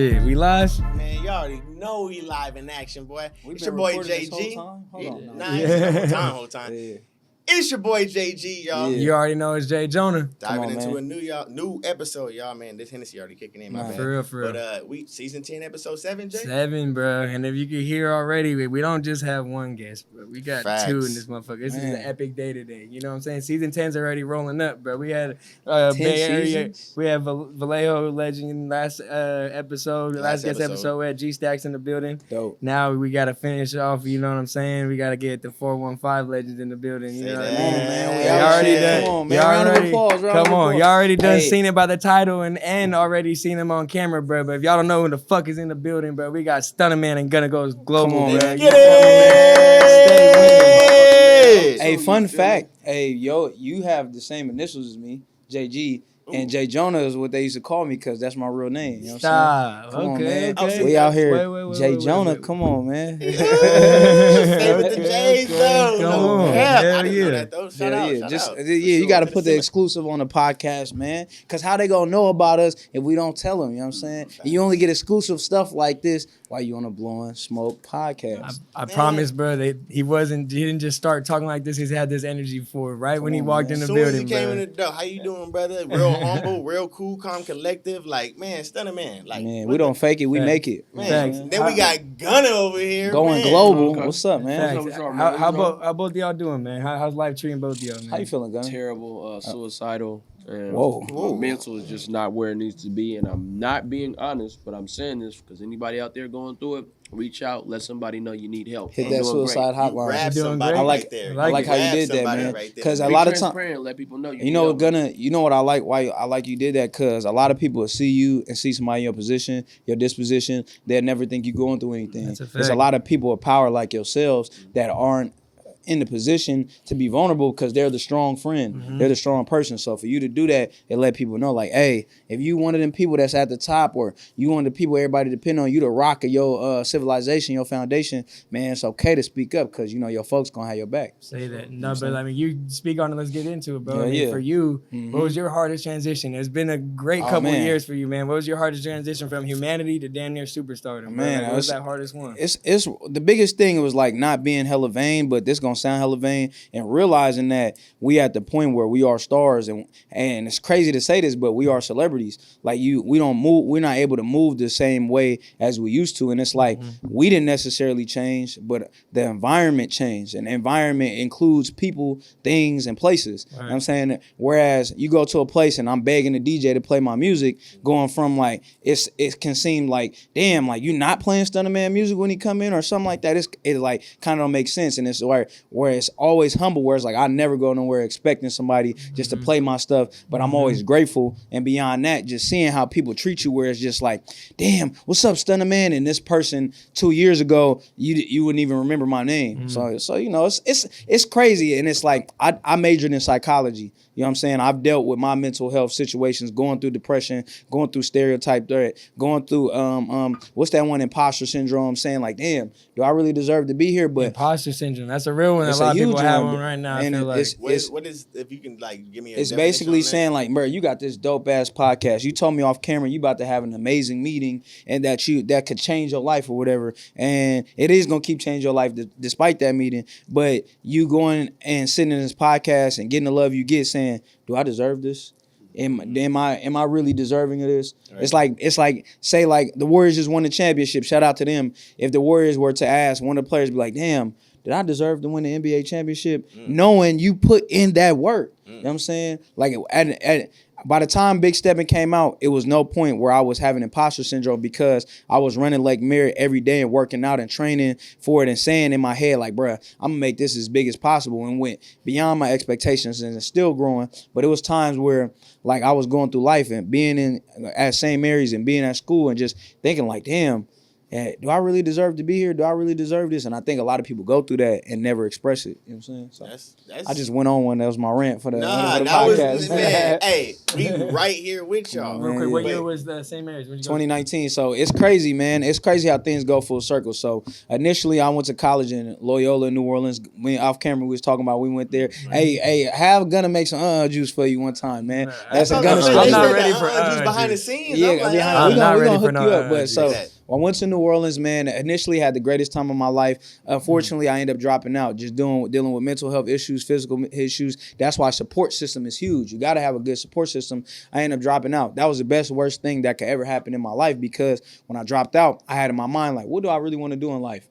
Shit, we live? Man, you already know we live in action, boy. It's your boy JG. Hold on. Nah, it's the whole time. Yeah. It's your boy JG, y'all. Yeah. You already know it's Jay Jonah. Diving on, into man. a new episode, y'all. Man, this Hennessy already kicking in, my Nah, bad. For real. But we season 10, episode 7, Jay. 7, bro. And if you can hear already, we don't just have one guest, bro. We got Facts. 2 in this motherfucker. This is an Man. epic day today. You know what I'm saying? Season 10's already rolling up, bro. We had Bay Area. seasons? We have Vallejo legend last episode, last guest episode. We had G Stacks in the building. Dope. Now we got to finish off, you know what I'm saying? We got to get the 415 legends in the building. You Say know what I that. mean? Come on, man. We You out already here. done. Come on, man. You Round of already- applause. Come on, y'all already done Hey. seen it by the title and already seen him on camera, bro. But if y'all don't know who the fuck is in the building, bro, we got Stunnaman and GunnaGoesGlobal, Come on, bro. man. You Get feel me, man? Stay with it! Hey, fun fact. Hey, yo, you have the same initials as me, JG. And Jay Jonah is what they used to call me because that's my real name. You know what I'm Stop. Come on, Okay, man. okay. We out here. Wait, Jay wait, Jonah, wait. come on, man. Stay with the J's, though. Come No on. cap. Hell I didn't yeah. know that, though. Shout out. Yeah, just out. you got to put the exclusive on the podcast, man. Because how they gonna know about us if we don't tell them? You know what I'm saying? And you only get exclusive stuff like this while you on a Blowing Smoke podcast. I promise, bro, that he didn't just start talking like this. He's had this energy before, right when he on, walked man. in the As soon as building, he came bro. in the door, how you doing, brother? Real humble, real cool, calm, collective. Like, man, Stunner man. Like, Man, what we don't fake it, we Facts. make it. Man, Thanks. then we got Gunna over here. Going man. global. Okay. What's up, man? Facts. How both of y'all doing, man? How's life treating both of y'all, man? How you feeling, Gunna? Terrible, suicidal, and Whoa. my mental is just not where it needs to be. And I'm not being honest, but I'm saying this because anybody out there going through it, reach out, let somebody know you need help. Hit I'm that doing suicide great. You hotline. grab You're doing somebody great. I like- right there. I like how you grab did that, somebody man. right there. 'Cause a Be lot of time- transparent, let people know you You need know, help. Gunna, you know what I like? Why I like you did that? Because a lot of people will see you and see somebody in your position, your disposition. They'll never think you're going through anything. That's a There's a fact. lot of people of power like yourselves that aren't in the position to be vulnerable because they're the strong friend. They're the strong person. So for you to do that, it let people know, like, hey, if you one of them people that's at the top, or you one of the people everybody depend on, you the rock of your civilization, your foundation, man, it's okay to speak up because, you know, your folks going to have your back. Say that. No, but I mean, you speak on it. Let's get into it, bro. I mean, Yeah. For you, what was your hardest transition? It's been a great couple of man. years for you, man. What was your hardest transition from humanity to damn near superstardom? Bro? Man, Like, what was it's- that hardest one? It's the biggest thing was like not being hella vain, but this gonna sound hella vain, and realizing that we at the point where we are stars, and it's crazy to say this, but we are celebrities. Like we don't move, we're not able to move the same way as we used to, and it's like we didn't necessarily change, but the environment changed, and the environment includes people, things, and places. You know what I'm saying? Whereas you go to a place and I'm begging the DJ to play my music, going from like it can seem like, damn, like you not playing Stunnaman music when he come in or something like that. It like kind of don't make sense, and it's where it's always humble, where it's like I never go nowhere expecting somebody just to play my stuff, but I'm always grateful. And beyond that, just seeing how people treat you, where it's just like, damn, what's up, Stunnaman? And this person 2 years ago, you wouldn't even remember my name. So you know, it's crazy, and it's like I majored in psychology. You know what I'm saying? I've dealt with my mental health situations, going through depression, going through stereotype threat, going through what's that one, imposter syndrome, saying like, damn, do I really deserve to be here? But Imposter syndrome. That's a real one. It's A lot a of people huge have one, one right now. I and feel like. What is, if you can, like, give me a it's definition basically on that? saying like, bro, you got this dope ass podcast. You told me off camera you about to have an amazing meeting, and that could change your life or whatever. And it is gonna keep changing your life despite that meeting. But you going and sitting in this podcast and getting the love you get, saying, do I deserve this? Am I really deserving of this? Right. It's like say like the Warriors just won the championship. Shout out to them. If the Warriors were to ask one of the players, be like, damn, did I deserve to win the NBA championship? Knowing you put in that work. You know what I'm saying? Like by the time Big Steppin' came out, it was no point where I was having imposter syndrome because I was running Lake Merritt every day and working out and training for it and saying in my head, like, bruh, I'm going to make this as big as possible, and went beyond my expectations, and it's still growing. But it was times where, like, I was going through life and being at St. Mary's and being at school and just thinking, like, damn, do I really deserve to be here? Do I really deserve this? And I think a lot of people go through that and never express it. You know what I'm saying? So That's I just went on one. That was my rant for the, nah, for the that podcast. was man. Hey, we right here with y'all. Real quick, what yeah. year was the St. Mary's? Where'd you go? 2019. So it's crazy, man. It's crazy how things go full circle. So initially, I went to college in Loyola, New Orleans. We off camera, we was talking about we went there. Hey, have Gunna make some juice for you one time, man. That's a Gunna I'm special. not ready for juice behind the scenes. Yeah, I'm like, we not gonna ready hook for you no up. But so juice. I went to New Orleans, man. Initially, had the greatest time of my life. Unfortunately, I ended up dropping out, just dealing with mental health issues, physical issues. That's why support system is huge. You got to have a good support system. I ended up dropping out. That was the best, worst thing that could ever happen in my life, because when I dropped out, I had in my mind, like, what do I really want to do in life?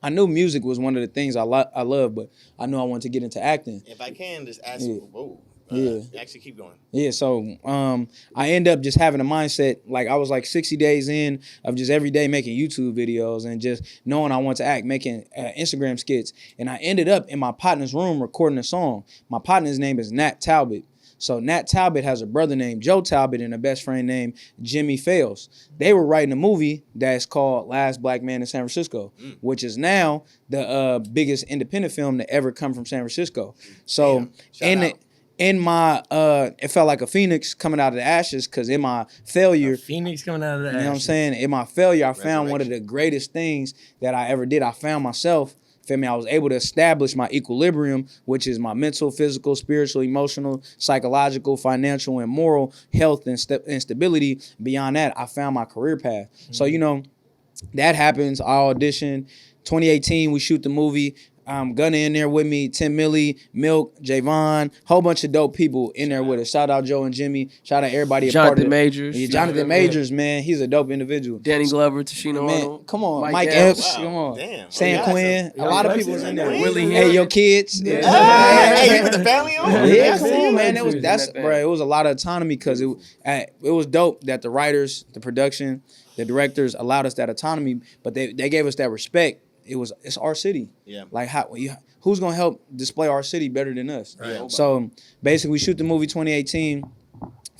I knew music was one of the things I love, but I knew I wanted to get into acting. If I can just ask Yeah. you, whoa. Yeah. Actually, keep going. Yeah, so I end up just having a mindset, like I was like 60 days in of just every day making YouTube videos and just knowing I want to act, making Instagram skits. And I ended up in my partner's room recording a song. My partner's name is Nat Talbot. So Nat Talbot has a brother named Joe Talbot and a best friend named Jimmy Fails. They were writing a movie that's called Last Black Man in San Francisco, which is now the biggest independent film to ever come from San Francisco. So in my it felt like a phoenix coming out of the ashes, because in my failure, Phoenix coming out of the you know what I'm ashes. saying? In my failure, I found one of the greatest things that I ever did. I found myself. Feel me? I was able to establish my equilibrium, which is my mental, physical, spiritual, emotional, psychological, financial, and moral health and stability. Beyond that, I found my career path. So, you know, that happens. I audition. 2018, we shoot the movie. Gunna in there with me, Tim Millie, Milk, Javon, whole bunch of dope people in there with us. Shout out Joe and Jimmy. Shout out everybody. Jonathan Majors. Yeah, Jonathan Majors, man. He's a dope individual. Danny Glover, Tashina Man, Arnold. come on, Mike Epps. Epps, Wow. come on, Damn. Sam Yeah, Quinn, a lot of people was in there. Willie Hey, Hill. your kids, Hey, you with the family on? yeah, I come see on, you. man. It was in that's that thing. bro. It was a lot of autonomy, because it was dope that the writers, the production, the directors allowed us that autonomy, but they gave us that respect. It's our city. Yeah. Like who's gonna help display our city better than us? Right. So basically, we shoot the movie 2018.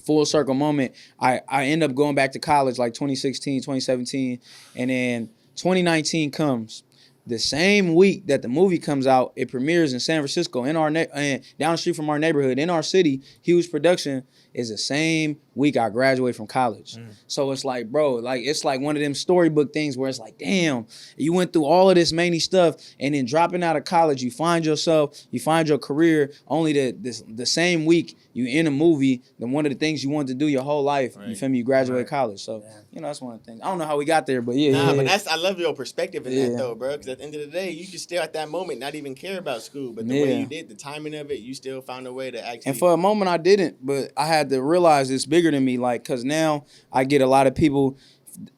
Full circle moment. I end up going back to college like 2016, 2017, and then 2019 comes. The same week that the movie comes out, it premieres in San Francisco, in our and down the street from our neighborhood, in our city. Huge production is the same week I graduate from college. So it's like, bro, like it's like one of them storybook things where it's like, damn, you went through all of this many stuff, and then dropping out of college, you find yourself, you find your career. Only the same week you in a movie, then one of the things you wanted to do your whole life. You feel me? You graduate college. So you know, that's one of the things. I don't know how we got there, but yeah. Nah, yeah. but I love your perspective in Yeah. that though, bro. Because at the end of the day, you can still at that moment not even care about school, but the way you did, the timing of it, you still found a way to actually. And for a moment I didn't, but I had to realize it's bigger than me, like, because now I get a lot of people.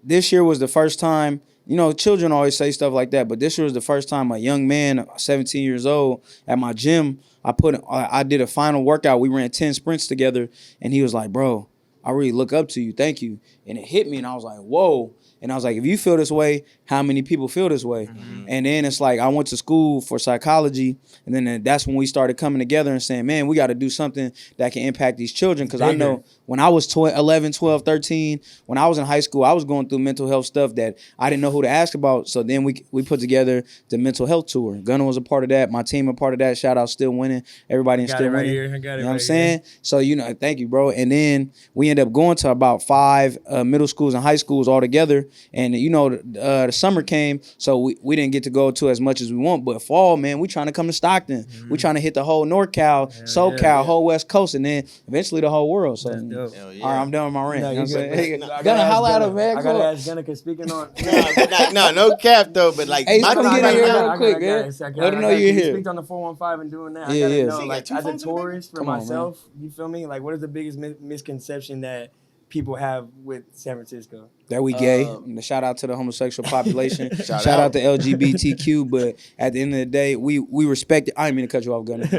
This year was the first time, you know, children always say stuff like that, but this year was the first time a young man, 17 years old, at my gym, I did a final workout. We ran 10 sprints together, and he was like, bro, I really look up to you. Thank you. And it hit me, and I was like, whoa. And I was like, if you feel this way, how many people feel this way? And then it's like I went to school for psychology, and then that's when we started coming together and saying, man, we got to do something that can impact these children. Because I know when I was 11, 12, 13, when I was in high school, I was going through mental health stuff that I didn't know who to ask about. So then we put together the mental health tour. Gunna was a part of that. My team a part of that. Shout out Still Winning. Everybody in Still Winning. Here. I got it You know right what I'm saying? So, you know, thank you, bro. And then we end up going to about 5 middle schools and high schools all together. And, you know, the summer came, so we didn't get to go to as much as we want. But fall, man, we trying to come to Stockton. We trying to hit the whole NorCal, SoCal, whole West Coast, and then eventually the whole world. So, Hell all yeah. right, I'm done with my rant. No, You know what I'm you good. saying? No, I Gunna, gotta holla ask at him, man. I Come gotta on. ask Gunna, cause speaking on. No cap though, but like Hey, my come thing get in right here now- real quick, man. Let him know you're here. Speak on the 415 and doing that. I Yeah, gotta yeah. know, So you got like, two as a phones in the back? tourist for Come on, man. myself, you feel me? Like, what is the biggest misconception that people have with San Francisco? That we gay. Shout out to the homosexual population. Shout out. out to LGBTQ. But at the end of the day, we respect it. I didn't mean to cut you off, Gunna. Hey,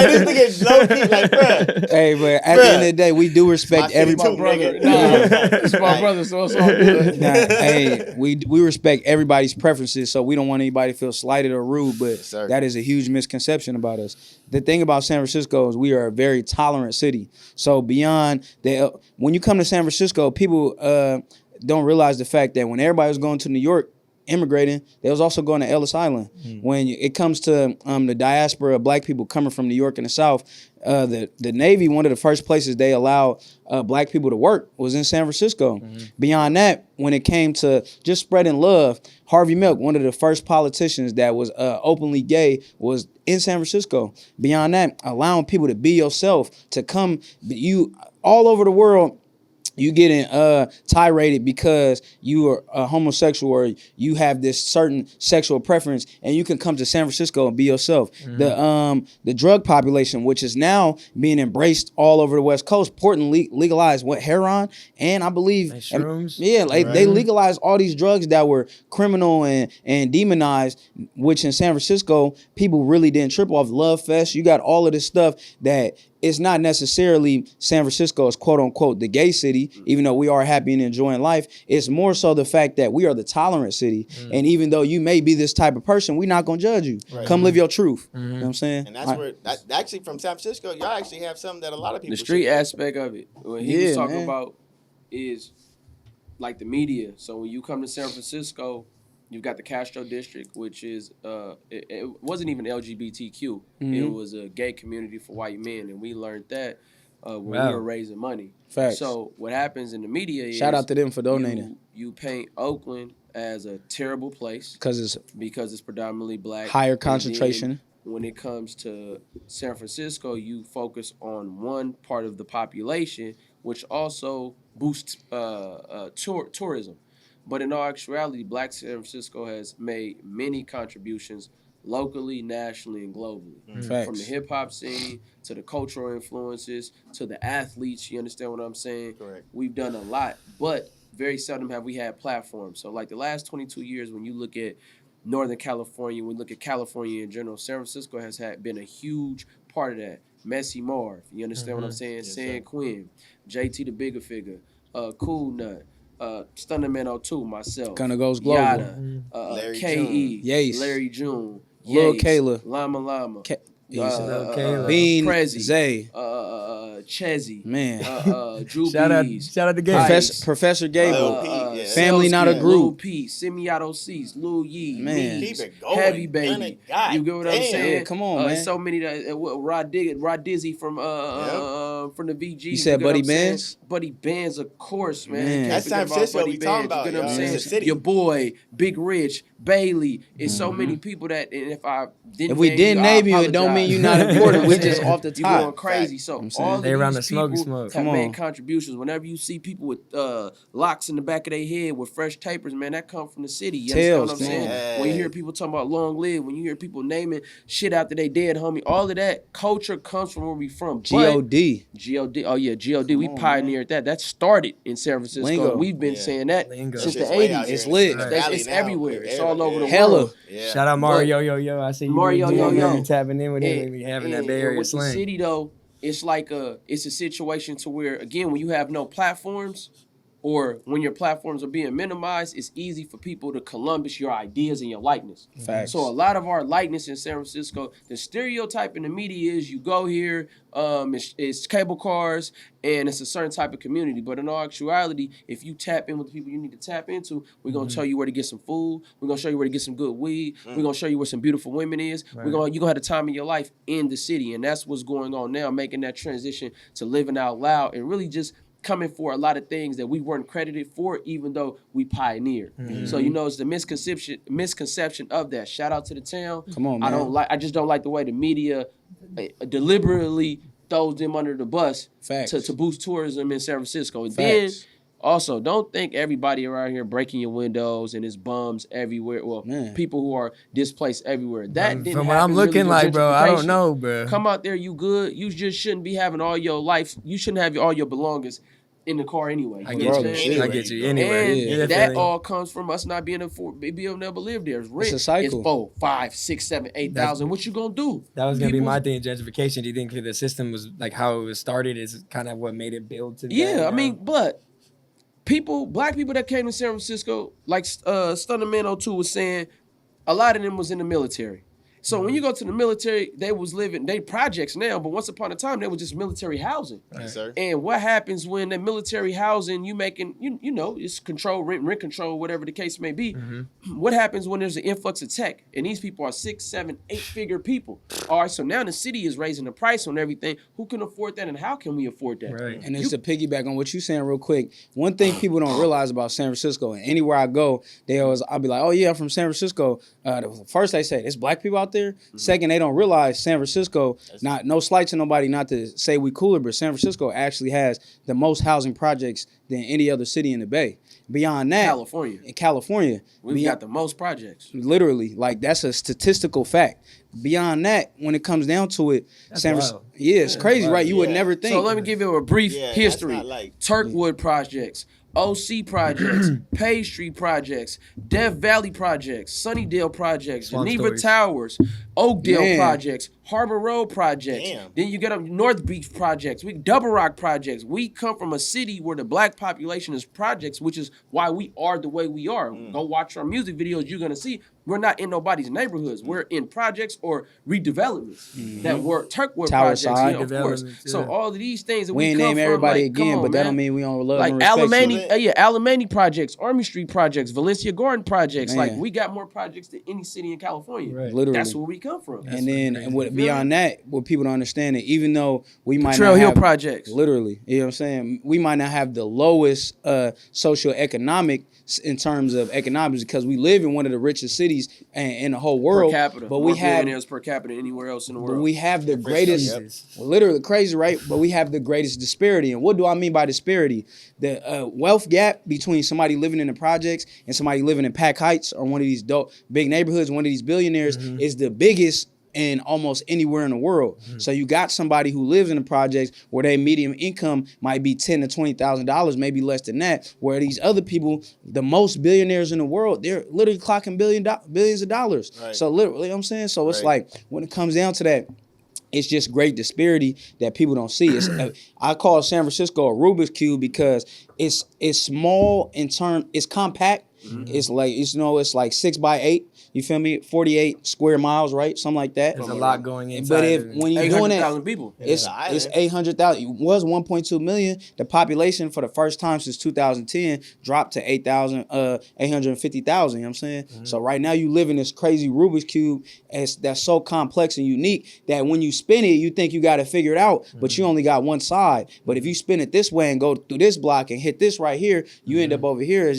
this nigga is low key, like, bruh. Hey, but at the end of the day, we do respect My city everybody. too, nigga. It's my brother, so it's all good. Nah, hey, we respect everybody's preferences, so we don't want anybody to feel slighted or rude, but sir. that is a huge misconception about us. The thing about San Francisco is we are a very tolerant city. So beyond the, when you come to San Francisco, people don't realize the fact that when everybody was going to New York, immigrating, they was also going to Ellis Island. When it comes to the diaspora of black people coming from New York and the South, the Navy, one of the first places they allowed black people to work was in San Francisco. Beyond that, when it came to just spreading love, Harvey Milk, one of the first politicians that was openly gay, was in San Francisco. Beyond that, allowing people to be yourself, to come, you all over the world, you getting tiraded because you are a homosexual or you have this certain sexual preference, and you can come to San Francisco and be yourself. The drug population, which is now being embraced all over the West Coast. Portland legalized heroin, and I believe shrooms. They legalized all these drugs that were criminal and demonized, which in San Francisco people really didn't trip off. Love Fest, you got all of this stuff that it's not necessarily San Francisco is quote unquote the gay city, even though we are happy and enjoying life. It's more so the fact that we are the tolerant city. And even though you may be this type of person, we're not gonna judge you. Come live your truth. You know what I'm saying? And that's where actually from San Francisco, y'all actually have something that a lot of people The street should. aspect of it, what he was talking about is like the media. So when you come to San Francisco, you've got the Castro district, which is it wasn't even LGBTQ. It was a gay community for white men, and we learned that when we were raising money. Facts. So what happens in the media is shout out to them for donating. You paint Oakland as a terrible place because it's predominantly black, higher concentration. When it comes to San Francisco, you focus on one part of the population, which also boosts tourism. But in all actuality, Black San Francisco has made many contributions locally, nationally, and globally. From the hip-hop scene to the cultural influences to the athletes, you understand what I'm saying? Correct. We've done a lot, but very seldom have we had platforms. So like the last 22 years, when you look at Northern California, when we look at California in general, San Francisco has been a huge part of that. Messi Marv, you understand what I'm saying? Yes, San sir. Quinn, JT the Bigger Figure, Cool Nut, Stunnaman02, myself, GunnaGoesGlobal, Yada, Larry K.E., Yace. Larry June, Lil Yace, Kayla. Llama, Kayla. Bean, Prezi, Zay, Chezzy, man. Drew Shout out Bees, to Gay. Ice, Professor Gable, Lil P, yeah. Family Not a Lil Group. P, Semi-Auto C's, Lil Yee, Man. Mees, Keep it going. Heavy Baby. God You get what I'm damn. saying? Yeah, come on, man. So many that Rod Dizzy from the VG. You said Buddy Benz? Buddy Benz, of course, man. Man. Can't That's forget San Francisco Buddy we talking Benz, about, you get what I'm y'all. saying? It's a city. Your boy, Big Rich, Bailey. It's so many people that, and if we didn't name you, it don't mean you're not important. We just off the you going top. crazy. So I'm saying. all of They around these the smoky people smoke. have Come made on. contributions. Whenever you see people with locks in the back of their head with fresh tapers, man, that come from the city. You Tails, understand what I'm saying? man. When you hear people talking about long live, when you hear people naming shit after they dead, homie, all of that culture comes from where we from. But G.O.D. G.O.D. Oh yeah, G.O.D. We pioneered that. That started in San Francisco. Lingo. We've been saying that Lingo. since the Shit's way out 80s. here It's in lit. the It's valley It's now. everywhere. It's all over the Hella. world. Yeah. Shout out Mario, yo. I see you Mario, doing yo. that and tapping in with him. We having that Bay Area with the slang. city though, it's like it's a situation to where again when you have no platforms or when your platforms are being minimized, it's easy for people to Columbus your ideas and your likeness. Facts. So a lot of our likeness in San Francisco, the stereotype in the media is you go here, it's cable cars and it's a certain type of community. But in all actuality, if you tap in with the people you need to tap into, we're gonna tell you where to get some food. We're gonna show you where to get some good weed. We're gonna show you where some beautiful women is. Right. You're gonna have the time of your life in the city, and that's what's going on now, making that transition to living out loud and really just coming for a lot of things that we weren't credited for, even though we pioneered. So it's the misconception of that. Shout out to the town. Come on, man. I just don't like the way the media deliberately throws them under the bus Facts. to boost tourism in San Francisco. And Facts. then also, don't think everybody around here breaking your windows and it's bums everywhere. Well, Man. people who are displaced everywhere. That didn't From what I'm happen really looking with like, bro, I don't gentrification. know, bro. Come out there, you good. You just shouldn't be having all your life. You shouldn't have all your belongings in the car anyway. I You get know you. what I'm saying? I get you. Anyway, And yeah, that definitely. all comes from us not being able to live there. Rent a cycle. is 4, 5, 6, 7, 8,000. What you gonna do? That was gonna be People's- my thing. Gentrification. Do you think the system was like how it was started is kind of what made it build to? Yeah, that, I mean, but black people that came to San Francisco, like Stunnaman02 was saying, a lot of them was in the military. So when you go to the military, they projects now, but once upon a time they were just military housing. Yes, sir. And what happens when the military housing you making, you know, it's control, rent control, whatever the case may be. What happens when there's an influx of tech and these people are 6, 7, 8-figure people? All right, so now the city is raising the price on everything. Who can afford that and how can we afford that? Right. And it's to piggyback on what you're saying real quick. One thing people don't realize about San Francisco, and anywhere I go, I'll be like, oh yeah, I'm from San Francisco. First they say, there's black people out there. Second, they don't realize San Francisco, no slight to nobody, not to say we cooler, but San Francisco actually has the most housing projects than any other city in the Bay. Beyond that, California, we've got the most projects. Literally, like that's a statistical fact. Beyond that, when it comes down to it, it's crazy, right? You would never think. So let me give you a brief history. Like, Turkwood projects, OC projects, Pastry projects, Death Valley projects, Sunnydale projects, Geneva Towers, Oakdale projects, Harbor Road projects. Then you get up North Beach projects, Double Rock projects. We come from a city where the black population is projects, which is why we are the way we are. Go watch our music videos, you're gonna see we're not in nobody's neighborhoods. We're in projects or redevelopments that were Turkwood Tower projects, side. of course. So all of these things that we ain't come name from, everybody like, again, but that don't mean we don't love and respect Alamany projects, Army Street projects, Valencia Garden projects. Like we got more projects than any city in California. Right. Literally. That's where we come from. Beyond that, what people don't understand, that even though we might Trail not Hill have, projects, literally, you know what I'm saying, we might not have the lowest socioeconomic in terms of economics because we live in one of the richest cities in the whole world. Per capita, but more we have billionaires per capita anywhere else in the world. But we have the greatest, literally crazy, right? But we have the greatest disparity. And what do I mean by disparity? The wealth gap between somebody living in the projects and somebody living in Pack Heights or one of these big neighborhoods, one of these billionaires, is the biggest in almost anywhere in the world. So you got somebody who lives in the projects where their median income might be $10,000 to $20,000, maybe less than that. Where these other people, the most billionaires in the world, they're literally clocking billions of dollars. Right. So literally, you know what I'm saying? So it's like when it comes down to that, it's just great disparity that people don't see. I call San Francisco a Rubik's Cube because it's small in term, it's compact. It's like, it's like 6 by 8. You feel me? 48 square miles, right? Something like that. There's a lot going inside. But when you're doing it, people. It's 800,000. It was 1.2 million. The population for the first time since 2010 dropped to 850,000. You know what I'm saying? So right now you live in this crazy Rubik's Cube that's so complex and unique that when you spin it, you think you got to figure it out, but you only got one side. But if you spin it this way and go through this block and hit this right here, you end up over here.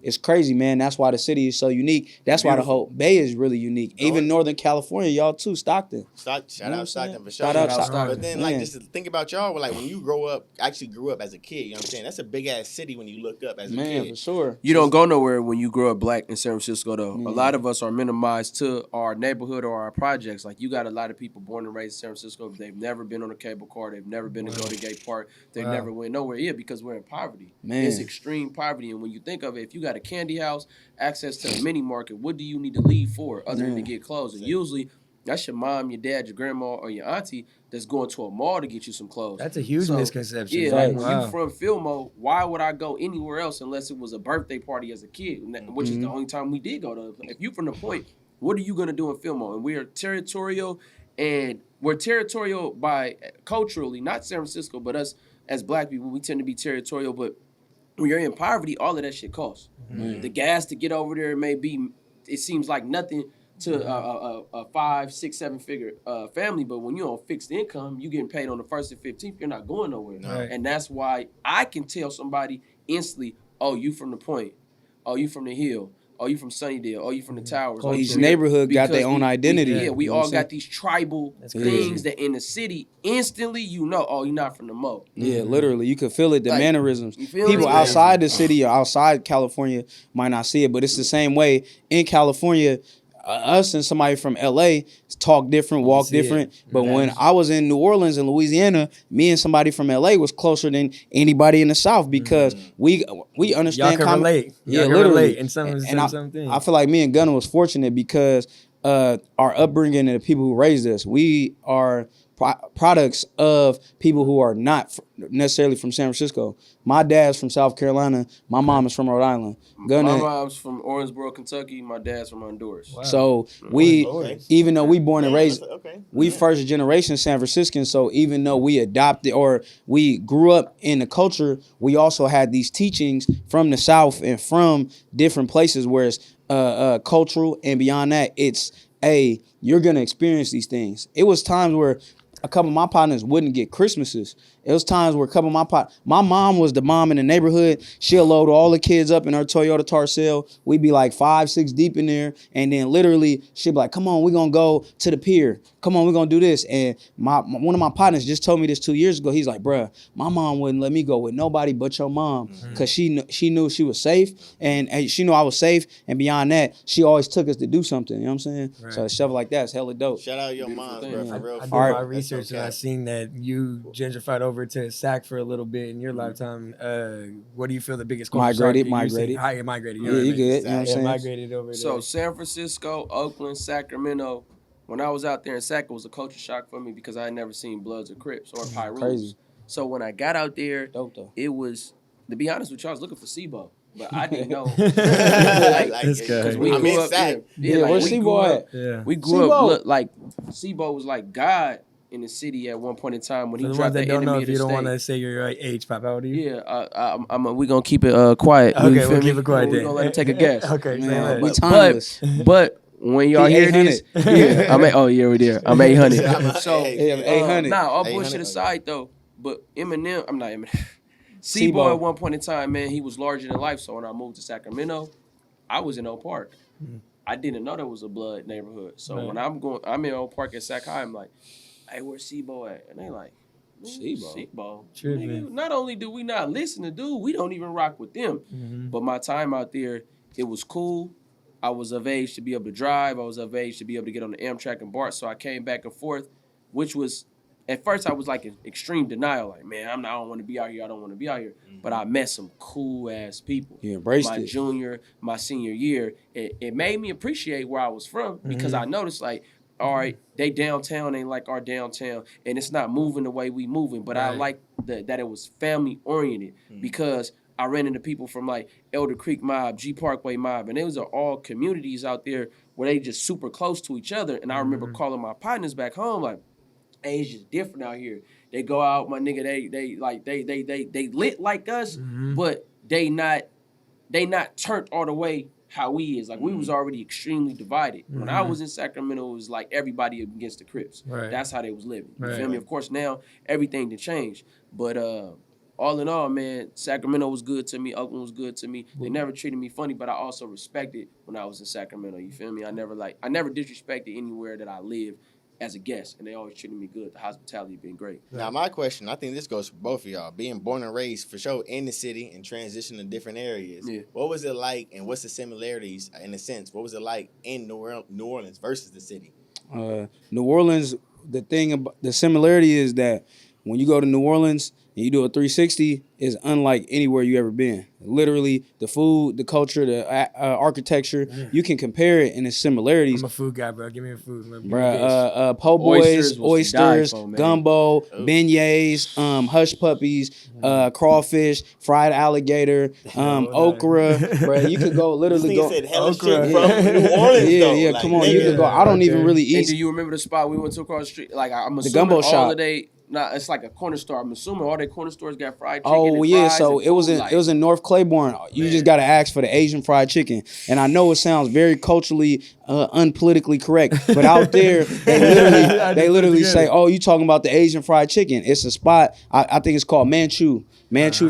It's crazy, man. That's why the city is so unique. That's why the whole Bay is really unique. Even Northern California, y'all too, Stockton. Shout out Stockton for sure. Shout out Stockton. But then, like, just to think about y'all, like when you grew up as a kid, you know what I'm saying? That's a big ass city when you look up as a kid. Man, for sure. You don't go nowhere when you grow up black in San Francisco, though. A lot of us are minimized to our neighborhood or our projects. Like, you got a lot of people born and raised in San Francisco. They've never been on a cable car. They've never been to Golden Gate Park. They've never went nowhere. Yeah, because we're in poverty. Man. It's extreme poverty. And when you think of it, if you got a candy house, access to a mini market, what do you need to leave for other than to get clothes? And usually that's your mom, your dad, your grandma, or your auntie that's going to a mall to get you some clothes. That's a huge misconception. Yeah, like you from Fillmore, why would I go anywhere else unless it was a birthday party as a kid, which is the only time we did go to. If you from the point, what are you going to do in Fillmore? And we are territorial, and we're territorial by culturally, not San Francisco, but us as black people, we tend to be territorial, but when you're in poverty, all of that shit costs. The gas to get over there it seems like nothing to a 5, 6, 7 figure family, but when you're on fixed income, you getting paid on the 1st and 15th, you're not going nowhere. Right. And that's why I can tell somebody instantly, oh, you from the Point, oh, you from the Hill, oh, you from Sunnydale, oh, you from the Towers. Oh, each neighborhood got their own identity. We all got these tribal things that in the city, instantly oh, you're not from the Mo. Yeah, literally. You could feel it, the mannerisms. People outside the city or outside California might not see it, but it's the same way in California. Us and somebody from LA talk different, walk different. But when I was in New Orleans and Louisiana, me and somebody from LA was closer than anybody in the South because we understand. Y'all can relate. Yeah, Y'all literally. In some things. I feel like me and Gunna was fortunate because our upbringing and the people who raised us, we are products of people who are not necessarily from San Francisco. My dad's from South Carolina. My mom is from Rhode Island. My mom's from Owensboro, Kentucky. My dad's from Honduras. Wow. So we, even though we born and raised, we Yeah. first generation San Franciscan. So even though we adopted or we grew up in the culture, we also had these teachings from the South and from different places where it's cultural, and beyond that, it's you're gonna experience these things. It was times where a couple of my partners wouldn't get Christmases. It was times where a couple of my mom was the mom in the neighborhood. She'll load all the kids up in her Toyota Tercel. We'd be like 5, 6 deep in there. And then literally she'd be like, come on, we're going to go to the pier. Come on, we're going to do this. And one of my partners just told me this 2 years ago. He's like, bruh, my mom wouldn't let me go with nobody but your mom because she knew she was safe and she knew I was safe. And beyond that, she always took us to do something. You know what I'm saying? Right. So stuff like that is hella dope. Shout out your moms, bro, for real. I did Alright. my research and I seen that you gentrified over to Sac for a little bit in your lifetime. What do you feel the biggest culture shock Migrated. migrated. Yeah, you good. You know what I'm Yeah, saying? migrated over there. So San Francisco, Oakland, Sacramento. When I was out there in Sac, it was a culture shock for me because I had never seen Bloods or Crips or Pyrus. Crazy. So when I got out there, Dope though. it was, to be honest with you, I was looking for SIBO. But I didn't know. This guy. Because we I'm grew in up Sac. Yeah, like, where's we SIBO grew up- at? Yeah. We grew SIBO. up look, like SIBO was like God in the city at one point in time when For he the dropped ones the that don't know, enemy if of you the don't want to state. say your age, Pop, how old are you? Yeah, we gonna keep it quiet. Okay, You we'll feel keep me? it quiet We then. gonna let him take a guess. Okay, say Man, that. we timeless. But when y'all He hear this, 800. I'm we there. I'm 800. So Hey, Yeah, 800. nah, all 800. bullshit aside though. But Eminem, I'm not Eminem. SIBO. SIBO at one point in time, man, he was larger than life. So when I moved to Sacramento, I was in Oak Park. I didn't know there was a Blood neighborhood. So Right. when I'm in Oak Park at Sac High, I'm like, hey, where's SIBO at? And they like, SIBO. Tripping. Nigga, not only do we not listen to dude, we don't even rock with them. But my time out there, it was cool. I was of age to be able to drive. I was of age to be able to get on the Amtrak and BART. So I came back and forth, which was, at first I was like in extreme denial. Like, man, I don't want to be out here. I don't want to be out here. But I met some cool ass people. You embraced my it. junior, my senior year. It made me appreciate where I was from because I noticed like, all right, they downtown ain't like our downtown, and it's not moving the way we moving. But I Right. like that it was family oriented because I ran into people from like Elder Creek Mob, G Parkway Mob, and those are all communities out there where they just super close to each other. And I remember calling my partners back home like, hey, it's just different out here. They go out, my nigga, they lit like us, but they not turned all the way how we is. Like we was already extremely divided. When I was in Sacramento, it was like everybody against the Crips. Right. That's how they was living. You Right. feel me? Of course now everything did change. But all in all, man, Sacramento was good to me. Oakland was good to me. They never treated me funny, but I also respected when I was in Sacramento. You feel me? I never disrespected anywhere that I lived as a guest, and they always treated me good. The hospitality been great. Now, my question, I think this goes for both of y'all. Being born and raised, for sure, in the city and transitioning to different areas. Yeah. What was it like, and what's the similarities, in a sense? What was it like in New Orleans versus the city? New Orleans, the similarity is that when you go to New Orleans and you do a 360, it's unlike anywhere you ever been. Literally, the food, the culture, the architecture, you can compare it in its similarities. I'm a food guy, bro. Give me a food. Bruh, po' boys, Oysters was to die oysters, for, man. gumbo, beignets, hush puppies, crawfish, fried alligator, okra. Bruh, you could go This literally nigga go. said hella okra. shit from New Orleans, Yeah, though. yeah, Like, come on, nigga. you could go. I don't even Okay. really And eat. do you remember the spot we went to across the street? Like I'm assuming gumbo all shop. of they. Nah, it's like a corner store. I'm assuming all their corner stores got fried chicken. Oh and yeah, fries so and it was food, in like, it was in North Claiborne. You Man. just gotta ask for the Asian fried chicken, and I know it sounds very culturally unpolitically correct, but out there they literally say, "Oh, you talking about the Asian fried chicken?" It's a spot. I think it's called Manchu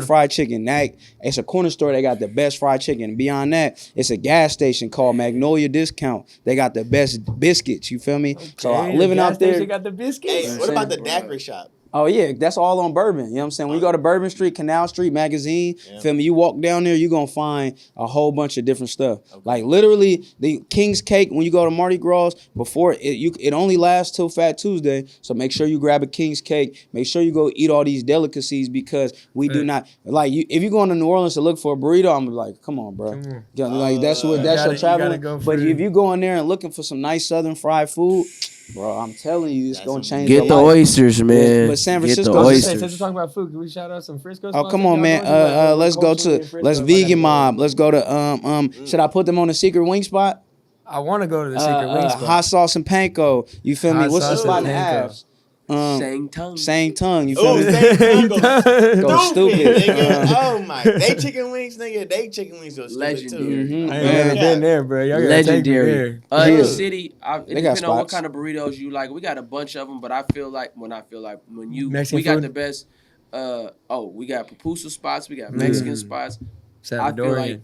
fried chicken. That it's a corner store. They got the best fried chicken. Beyond that, it's a gas station called Magnolia Discount. They got the best biscuits. You feel me? So living out there. They got the biscuits. Hey, what about the Bro. daiquiri shop? Oh yeah, that's all on Bourbon. You know what I'm saying? When you go to Bourbon Street, Canal Street, Magazine, feel me? You walk down there, you're gonna find a whole bunch of different stuff. Like literally, the King's Cake, when you go to Mardi Gras, before it only lasts till Fat Tuesday. So make sure you grab a King's Cake. Make sure you go eat all these delicacies because we do not like you. If you're going to New Orleans to look for a burrito, I'm like, come on, bro. Yeah, like that's You your gotta travel. go But for if you go in there and looking for some nice Southern fried food, Bro, I'm telling you, it's That's gonna some change good your Get the life. oysters, man. But San Get the Francisco- Since oysters. we're talking about food, can we shout out some Frisco Oh, spots come that on, y'all man. going to? Like, Let's go culturally to in Frisco, let's if I gotta vegan go. mob. Let's go to Should I put them on the secret wing spot? I want to go to the secret wing spot. Hot sauce and panko. You feel me? Hot What's the sauce spot in and panko. Avs? Sang tongue. Sang tongue. You feel Oh, me? same go Go stupid. nigga. Oh my, they chicken wings, nigga. They chicken wings go stupid Legendary. too. Mhm. I Man. ain't never been there, bro. Y'all gotta take me Legendary. there. In Yeah. the city, it They got depends on what spots. kind of burritos you like. We got a bunch of them, but I feel like when Mexican we got food? the best. We got pupusa spots. We got Mexican spots. Salvadorian.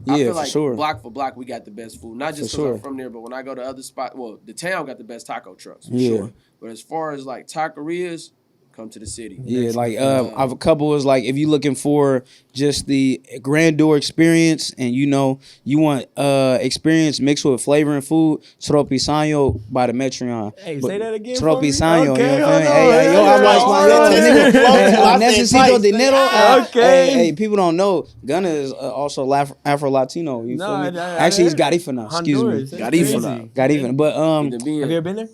I Yeah, feel for like sure. block for block, we got the best food. Not just For because sure. I'm from there, but when I go to other spots, well, the town got the best taco trucks, for Yeah. sure. But as far as like taquerias, come to the city. Yeah, like I have a couple was like if you looking for just the grandeur experience and you want experience mixed with flavor and food, Tropisanyo by the Metreon. Hey, But say that again for me. Tropisanyo, Okay, you know what hold I'm saying? on. Hey, yo, Yeah, I watch my hold on. nigga. I said Necesito twice. dinero. Okay. Hey, people don't know Gunna is also Afro-Latino. You feel me? Actually, he's Garifuna. Excuse me. Honduras. That's Garifuna. crazy. Garifuna. But Either being- Have you ever been there?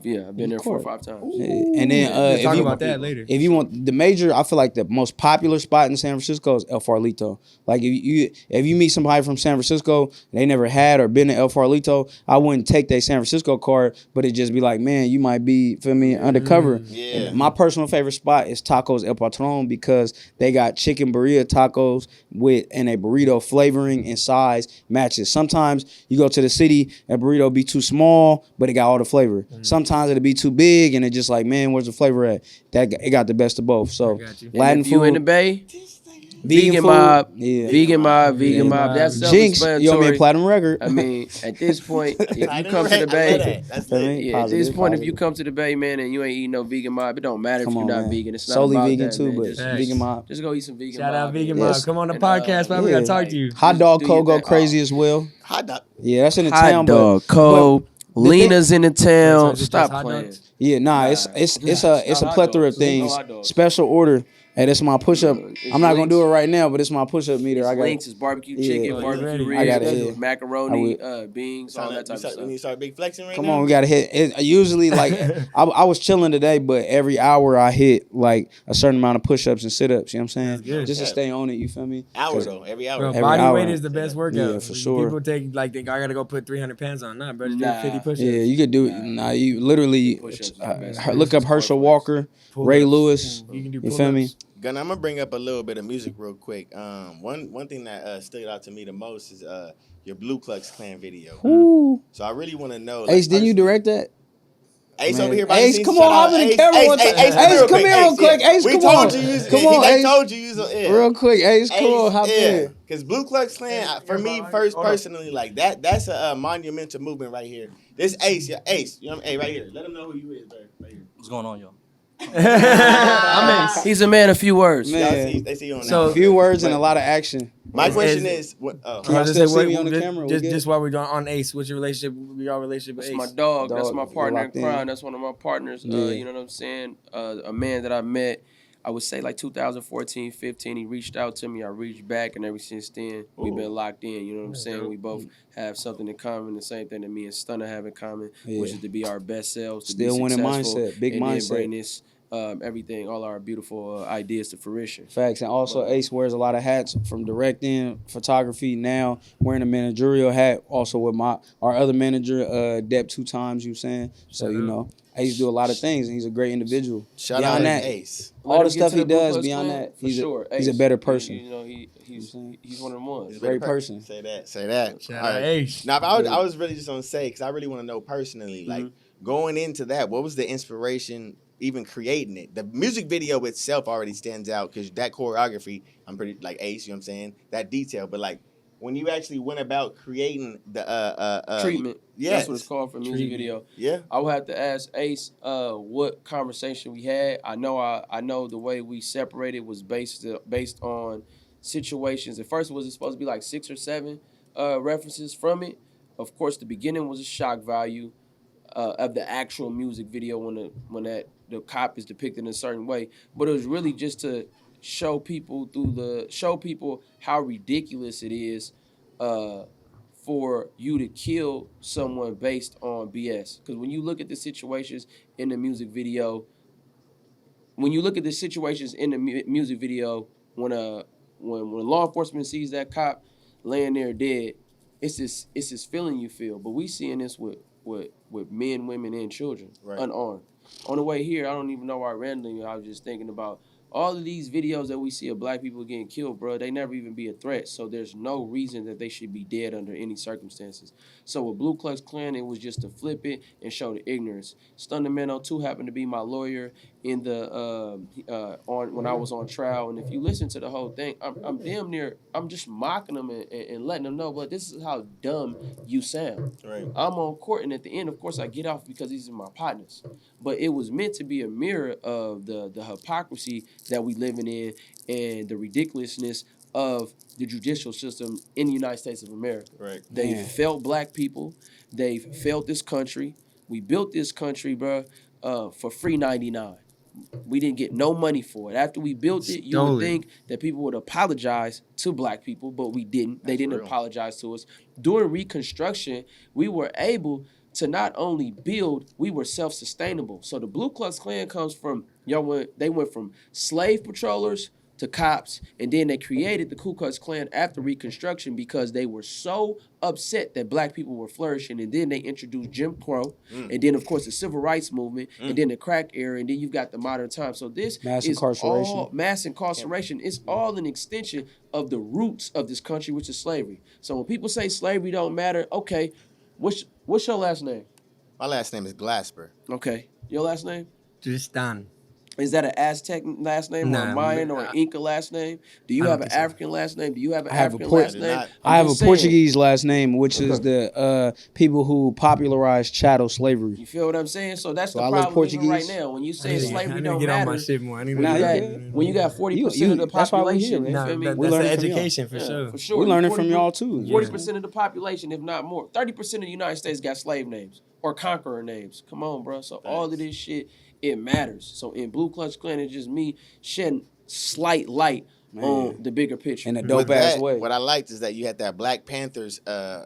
Yeah, I've been there 4 or course. 5 times. and then We'll if talk you about that later. If you want the major, I feel like the most popular spot in San Francisco is El Farolito. Like if you meet somebody from San Francisco and they never had or been to El Farolito, I wouldn't take their San Francisco card, but it'd just be like, man, you might be, feel me, undercover. Yeah. And my personal favorite spot is Tacos El Patron because they got chicken burrito tacos and a burrito flavoring and size matches. Sometimes you go to the city, a burrito be too small, but it got all the flavor. Sometimes it'll be too big and it's just like, man, where's the flavor at? It got the best of both. So got you. Latin And if you in the food, Bay, vegan vegan food, mob, yeah. vegan mob. That's Jinx, self-explanatory. you owe me a platinum record. I mean, at this point, if you I come to the love Bay, that. That's Feel it. me? yeah, at this Positive, point, if positive. you come to the Bay, man, and you ain't eating no vegan mob, it don't matter Come if you're on, not man. vegan. It's not Solely about vegan that, too, man. but Just, vegan mob. just go eat some vegan Shout mob. out Vegan Yes. Mob. Come on the And, podcast, man. We yeah. gotta talk to you. Hot dog do co your go thing. crazy as well. Hot dog. Yeah, that's in the Hot town, dog, but Co. the thing- Lena's in the So town. is it just Stop hot playing. dogs? yeah, it's It's a not plethora hot of dogs. There's no things. hot dogs. Special order. Hey, that's my push up. It's I'm not gonna links. do it right now, but it's my push up meter. It's I got links, it's barbecue Yeah. chicken, Oh, you barbecue ready? ribs, I got it, yeah. macaroni, I beans, all that type of stuff. We start big flexing right Come now. on, we gotta hit. Usually, like I was chilling today, but every hour I hit like a certain amount of push-ups and sit-ups. You know what I'm saying? good. Just to stay on it. You feel me? Hour though, every hour. Bro, Every body hour. weight is the best workout. Yeah, for sure. People think I gotta go put 300 pounds on. Nah, bro, just Nah. do 50 push-ups. Yeah, you could do it. Nah, you literally Push-ups is the best. look up Herschel Walker, Pull-ups. Ray Lewis. You can do You feel me? pull-ups. Gunna, I'm gonna bring up a little bit of music real quick. One thing that stood out to me the most is your Blue Klux Klan video. Ooh. So I really want to know. Ace, didn't you direct that? Ace Man. over here. By the Ace, scenes, come shout on, out hop in the Ace. camera one time. Ace, come here real quick. Ace, we come told on. you. Use, Come on, they Ace. told you. Use, yeah. Real quick, Ace, come on, hop in. Because Blue Klux Klan, for me personally, like that's a monumental movement right here. This Ace, yeah, Ace, you know, hey, right here. Let them know who you is, bro. Right here. What's going on, y'all? I'm Ace. He's a man of few words. Man. They see you on So- that. A few words and a lot of action. My question is- is, what? Oh, Can y'all I was still just see saying, me on the camera? We good? Just while we're on Ace, what's your relationship? Your relationship with That's Ace? my dog. That's Dog, my you're partner in locked in. crime. That's one of my partners. Yeah. You know what I'm saying? A man that I met, I would say like 2014, 15. He reached out to me. I reached back, and ever since then, we've been locked in. You know what I'm saying? We both have something in common, the same thing that me and Stunner have in common, which Yeah. is to be our best selves, to Still be winning successful, mindset, big and then mindset. bring this, everything, all our beautiful ideas to fruition. Facts. And also Ace wears a lot of hats from directing, photography, now wearing a managerial hat, also with our other manager, Dep 2 times, you know what I'm saying? So, you know, Ace do a lot of things and he's a great individual. shout Beyond out that, Ace. all Let the him get stuff to he the Blue does Klux beyond Klan, that, for he's sure. a Ace, better person. You know, he's one of the ones. Great person. Say that. Say that. Shout All out right. Ace. Now, I was really just gonna say because I really want to know personally, like going into that, what was the inspiration? Even creating it, the music video itself already stands out because that choreography, I'm pretty like Ace, you know what I'm saying? That detail, but like when you actually went about creating the Treatment. yes. That's what it's called for a music Treatment. video. Yeah. I would have to ask Ace what conversation we had. I know the way we separated was based on situations. At first, it was supposed to be like 6 or 7 references from it. Of course, the beginning was a shock value of the actual music video when the cop is depicted in a certain way. But it was really just to show people how ridiculous it is for you to kill someone based on BS. Because when you look at the situations in the music video, when music video, when law enforcement sees that cop laying there dead, it's this feeling you feel. But we seeing this with men, women, and children, unarmed. On the way here, I don't even know why randomly I was just thinking about all of these videos that we see of black people getting killed, bro. They never even be a threat, so there's no reason that they should be dead under any circumstances. So with Blue Klux Klan, it was just to flip it and show the ignorance. Stunnaman02 happened to be my lawyer in the when I was on trial, and if you listen to the whole thing, I'm just mocking them and letting them know, but this is how dumb you sound. Right. I'm on court, and at the end, of course, I get off because these are my partners. But it was meant to be a mirror of the hypocrisy that we living in and the ridiculousness of the judicial system in the United States of America. Right. They failed black people. They failed this country. We built this country, bro, for free 99. We didn't get no money for it. After we built it, you would think that people would apologize to black people, but we didn't. They didn't apologize to us. During Reconstruction, we were able to not only build, we were self-sustainable. So the Blue Klux Klan comes from, they went from slave patrollers to cops, and then they created the Ku Klux Klan after Reconstruction because they were so upset that black people were flourishing, and then they introduced Jim Crow, and then of course the Civil Rights Movement, and then the crack era, and then you've got the modern time. So this mass is incarceration. all mass incarceration. It's all an extension of the roots of this country, which is slavery. So when people say slavery don't matter, okay, what's your last name? My last name is Glasper. Okay, your last name? Tristan. Is that an Aztec last name or a Mayan or an Inca last name? Do you have an African last name? Do you have an African last name? I have a Portuguese last name, which is the people who popularized chattel slavery. You feel what I'm saying? So that's the problem even right now. When you say slavery don't matter, when you got 40% of the population, you feel me? That's the education for sure. For sure. We're learning from y'all too. 40% of the population, if not more. 30% of the United States got slave names or conqueror names. Come on, bro. So all of this shit, it matters. So in Blue Klux Klan, it's just me shedding slight light on the bigger picture. In a dope ass way. What I liked is that you had that Black Panthers, I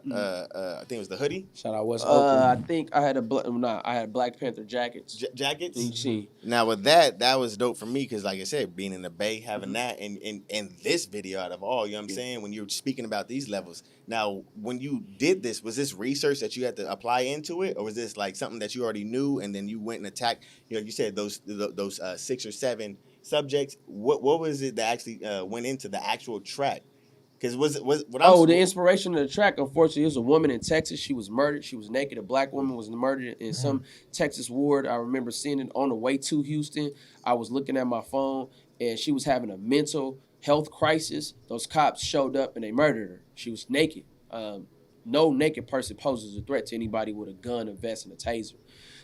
think it was the hoodie. Shout out West Oakland. I think I had I had Black Panther jackets. Jackets? You see. Now with that was dope for me because like I said, being in the Bay, having that and this video out of all, you know what I'm saying? When you're speaking about these levels. Now, when you did this, was this research that you had to apply into it? Or was this like something that you already knew and then you went and attacked, you said those 6 or 7 subjects? What was it that actually went into the actual track? Because the inspiration of the track, unfortunately, it was a woman in Texas. She was murdered. She was naked. A black woman was murdered in some Texas ward. I remember seeing it on the way to Houston. I was looking at my phone, and she was having a mental health crisis. Those cops showed up, and they murdered her. She was naked. No naked person poses a threat to anybody with a gun, a vest, and a taser.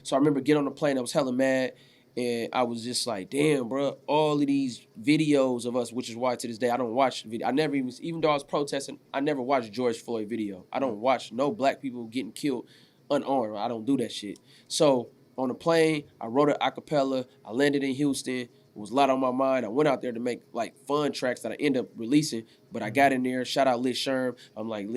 So I remember getting on the plane. I was hella mad. And I was just like, damn, bro, all of these videos of us, which is why to this day I don't watch the video. I never even though I was protesting, I never watched George Floyd video. I don't watch no black people getting killed unarmed. I don't do that shit. So on the plane, I wrote an acapella. I landed in Houston. It was a lot on my mind. I went out there to make like fun tracks that I end up releasing. But I got in there. Shout out Lit Sherm. I'm like,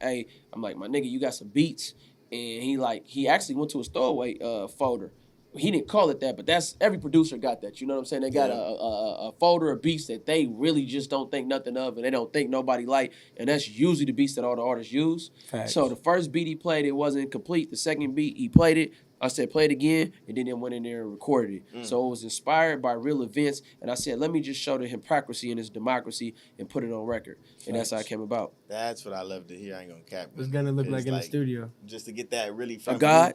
hey, my nigga, you got some beats? And he actually went to a throwaway folder. He didn't call it that, but that's every producer got that. You know what I'm saying? They got a folder of beats that they really just don't think nothing of, and they don't think nobody like, and that's usually the beats that all the artists use. Facts. So the first beat he played, it wasn't complete. The second beat, he played it. I said, play it again, and then they went in there and recorded it. So it was inspired by real events, and I said, let me just show the hypocrisy in this democracy and put it on record. And that's how it came about. That's what I love to hear. I ain't gonna cap. What's gonna look like in the studio? Just to get that really a God.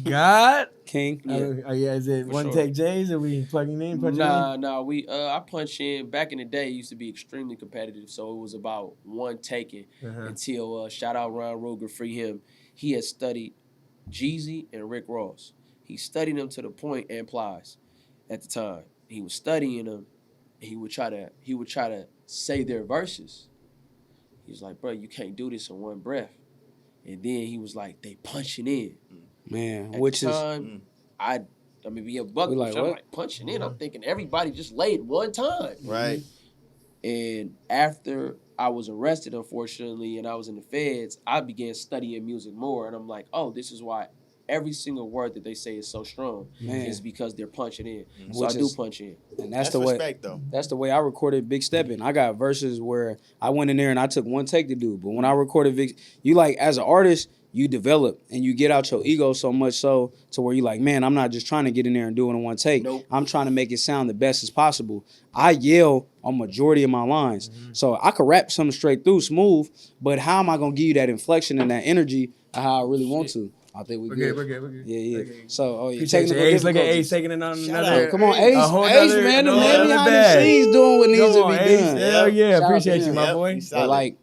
God? King? Yeah, is it one take J's or we plugging in? Nah, I punch in. Back in the day, it used to be extremely competitive, so it was about one taking until, shout out Ron Ruger, free him. He had studied Jeezy and Rick Ross. He studied them to the point, and Plies at the time. He was studying them, and he would try to say their verses. He was like, bro, you can't do this in one breath. And then he was like, they punching in. Man, At which the time, I mean, be a bucket. Like, I'm like punching in. I'm thinking everybody just laid one time. Right. And after I was arrested, unfortunately, and I was in the feds, I began studying music more. And I'm like, oh, this is why every single word that they say is so strong is because they're punching in. So I do punch in. And That's the way. respect, though. That's the way I recorded Big Steppin'. I got verses where I went in there and I took one take to do. But when I recorded Big, you like as an artist, you develop and you get out your ego so much so to where you like, man, I'm not just trying to get in there and do it in one take. Nope. I'm trying to make it sound the best as possible. I yell on majority of my lines. So I could rap something straight through smooth, but how am I gonna give you that inflection and that energy of how I really want to? I think we're good. We're good. Yeah. Okay. So, Appreciate you, Ace. Look at Ace taking it on another. Come on, Ace. A whole Ace, nother- man. The no, man other behind the bag. scenes doing what needs to be Ace. done. Hell yeah. Shout out Appreciate to you, him. my boy. But like,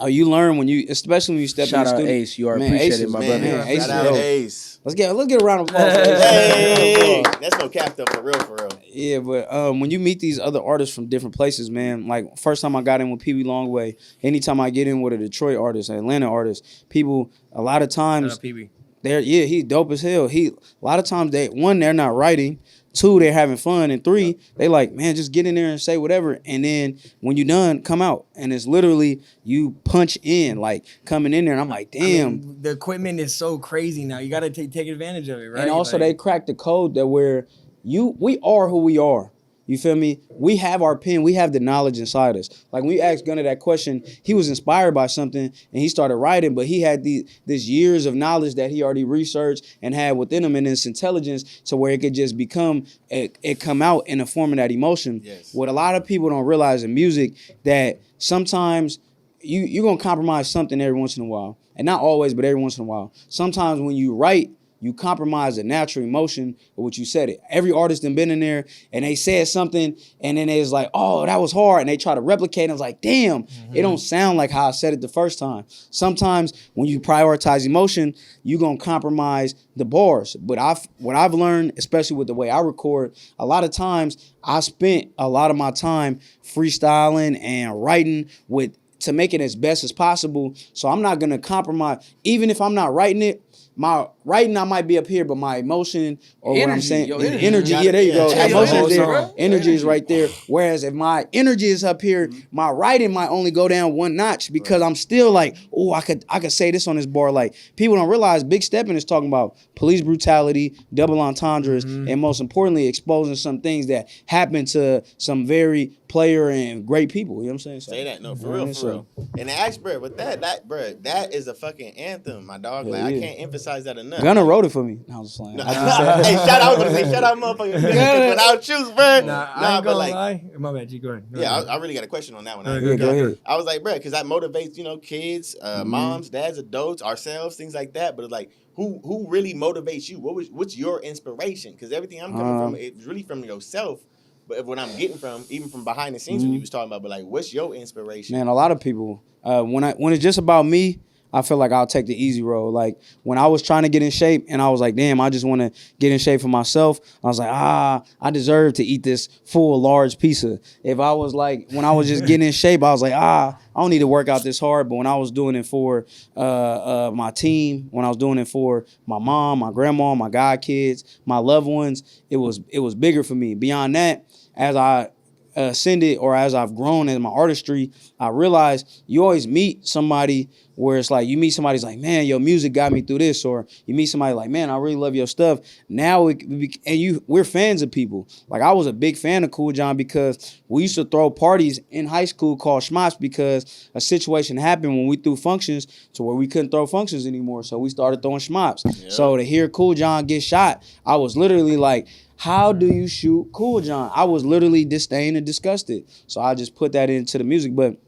you learn when you, especially when you step Shout in the out studio. Ace. You are Man, appreciated, Ace is- my man, brother. man, Ace Shout is out dope. Ace. Let's get a round of applause. For Ace. Hey, that's no cap though, for real. Yeah, but when you meet these other artists from different places, man, like first time I got in with Pee Wee Longway, anytime I get in with a Detroit artist, an Atlanta artist, people a lot of times Pee-wee. he's dope as hell. A lot of times they're not writing, 2, they're having fun, and 3, they like, man, just get in there and say whatever. And then when you done, come out. And it's literally you punch in, like coming in there, and I'm like, damn. I mean, the equipment is so crazy now. You gotta take advantage of it, right? And also Like, they cracked the code that where we are who we are. You feel me? We have our pen. We have the knowledge inside us. Like when we asked Gunna that question, he was inspired by something and he started writing, but he had this years of knowledge that he already researched and had within him and this intelligence to where it could just it come out in the form of that emotion. Yes. What a lot of people don't realize in music that sometimes you're going to compromise something every once in a while. And not always, but every once in a while. Sometimes when you write, you compromise the natural emotion of what you said it. Every artist done been in there and they said something and then they was like, oh, that was hard. And they try to replicate and I was like, damn, it don't sound like how I said it the first time. Sometimes when you prioritize emotion, you gonna compromise the bars. But what I've learned, especially with the way I record, a lot of times I spent a lot of my time freestyling and writing to make it as best as possible. So I'm not gonna compromise. Even if I'm not writing it, my writing I might be up here, but my emotion or what I'm saying, energy, yeah, there you go. Yeah, Emotion is yeah. there, energy is right there. Whereas if my energy is up here, my writing might only go down one notch because I'm still like, oh, I could say this on this bar. Like people don't realize Big Steppin' is talking about police brutality, double entendres, and most importantly, exposing some things that happen to some very player and great people. You know what I'm saying? So, Say that, no, for you know what I real, mean? for real. And ask, bro, with that is a fucking anthem, my dog. Yeah, Like I yeah. can't emphasize that enough. Gunna wrote it for me. I was just like, Hey, shout out, motherfucker. Without you, bro. I ain't but gonna like, lie. My bad, G. Go ahead. yeah, I really got a question on that one. Yeah, go ahead. I was like, bro, because that motivates, kids, moms, dads, adults, ourselves, things like that. But it's like, who really motivates you? What's your inspiration? Because everything I'm coming from, it's really from yourself. But what I'm getting from, even from behind the scenes when you was talking about, but like, what's your inspiration? Man, a lot of people. When it's just about me, I feel like I'll take the easy road. Like when I was trying to get in shape and I was like, damn, I just want to get in shape for myself. I was like, I deserve to eat this full large pizza. If I was like, when I was just getting in shape, I was like, I don't need to work out this hard. But when I was doing it for my team, when I was doing it for my mom, my grandma, my godkids, my loved ones, it was bigger for me. Beyond that, as I ascended or as I've grown in my artistry, I realized you always meet somebody where it's like you meet somebody's like, man, your music got me through this, or you meet somebody like, man, I really love your stuff. Now we're fans of people. Like I was a big fan of Cool John because we used to throw parties in high school called schmops because a situation happened when we threw functions to where we couldn't throw functions anymore. So we started throwing schmops. Yeah. So to hear Cool John get shot, I was literally like, how do you shoot Cool John? I was literally disdained and disgusted. So I just put that into the music. But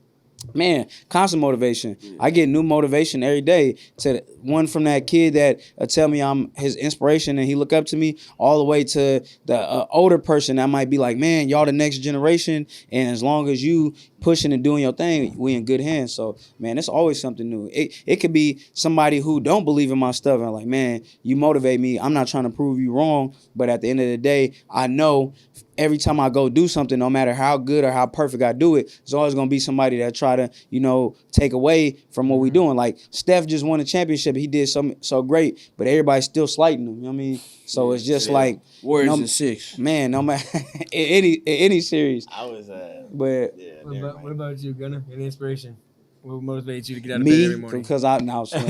man, constant motivation. I get new motivation every day. To one from that kid that tell me I'm his inspiration and he look up to me, all the way to the older person that might be like, man, y'all the next generation. And as long as you pushing and doing your thing, we in good hands. So man, it's always something new. It could be somebody who don't believe in my stuff and like, man, you motivate me. I'm not trying to prove you wrong, but at the end of the day, I know every time I go do something, no matter how good or how perfect I do it, there's always gonna be somebody that try to, you know, take away from what we doing. Like Steph just won a championship. He did so great, but everybody's still slighting him. You know what I mean? So it's just like Warriors in 6. man, no matter in any series. I was But yeah. What about you, Gunna? Any inspiration? What motivates you to get out of bed every me, morning? because I now look, My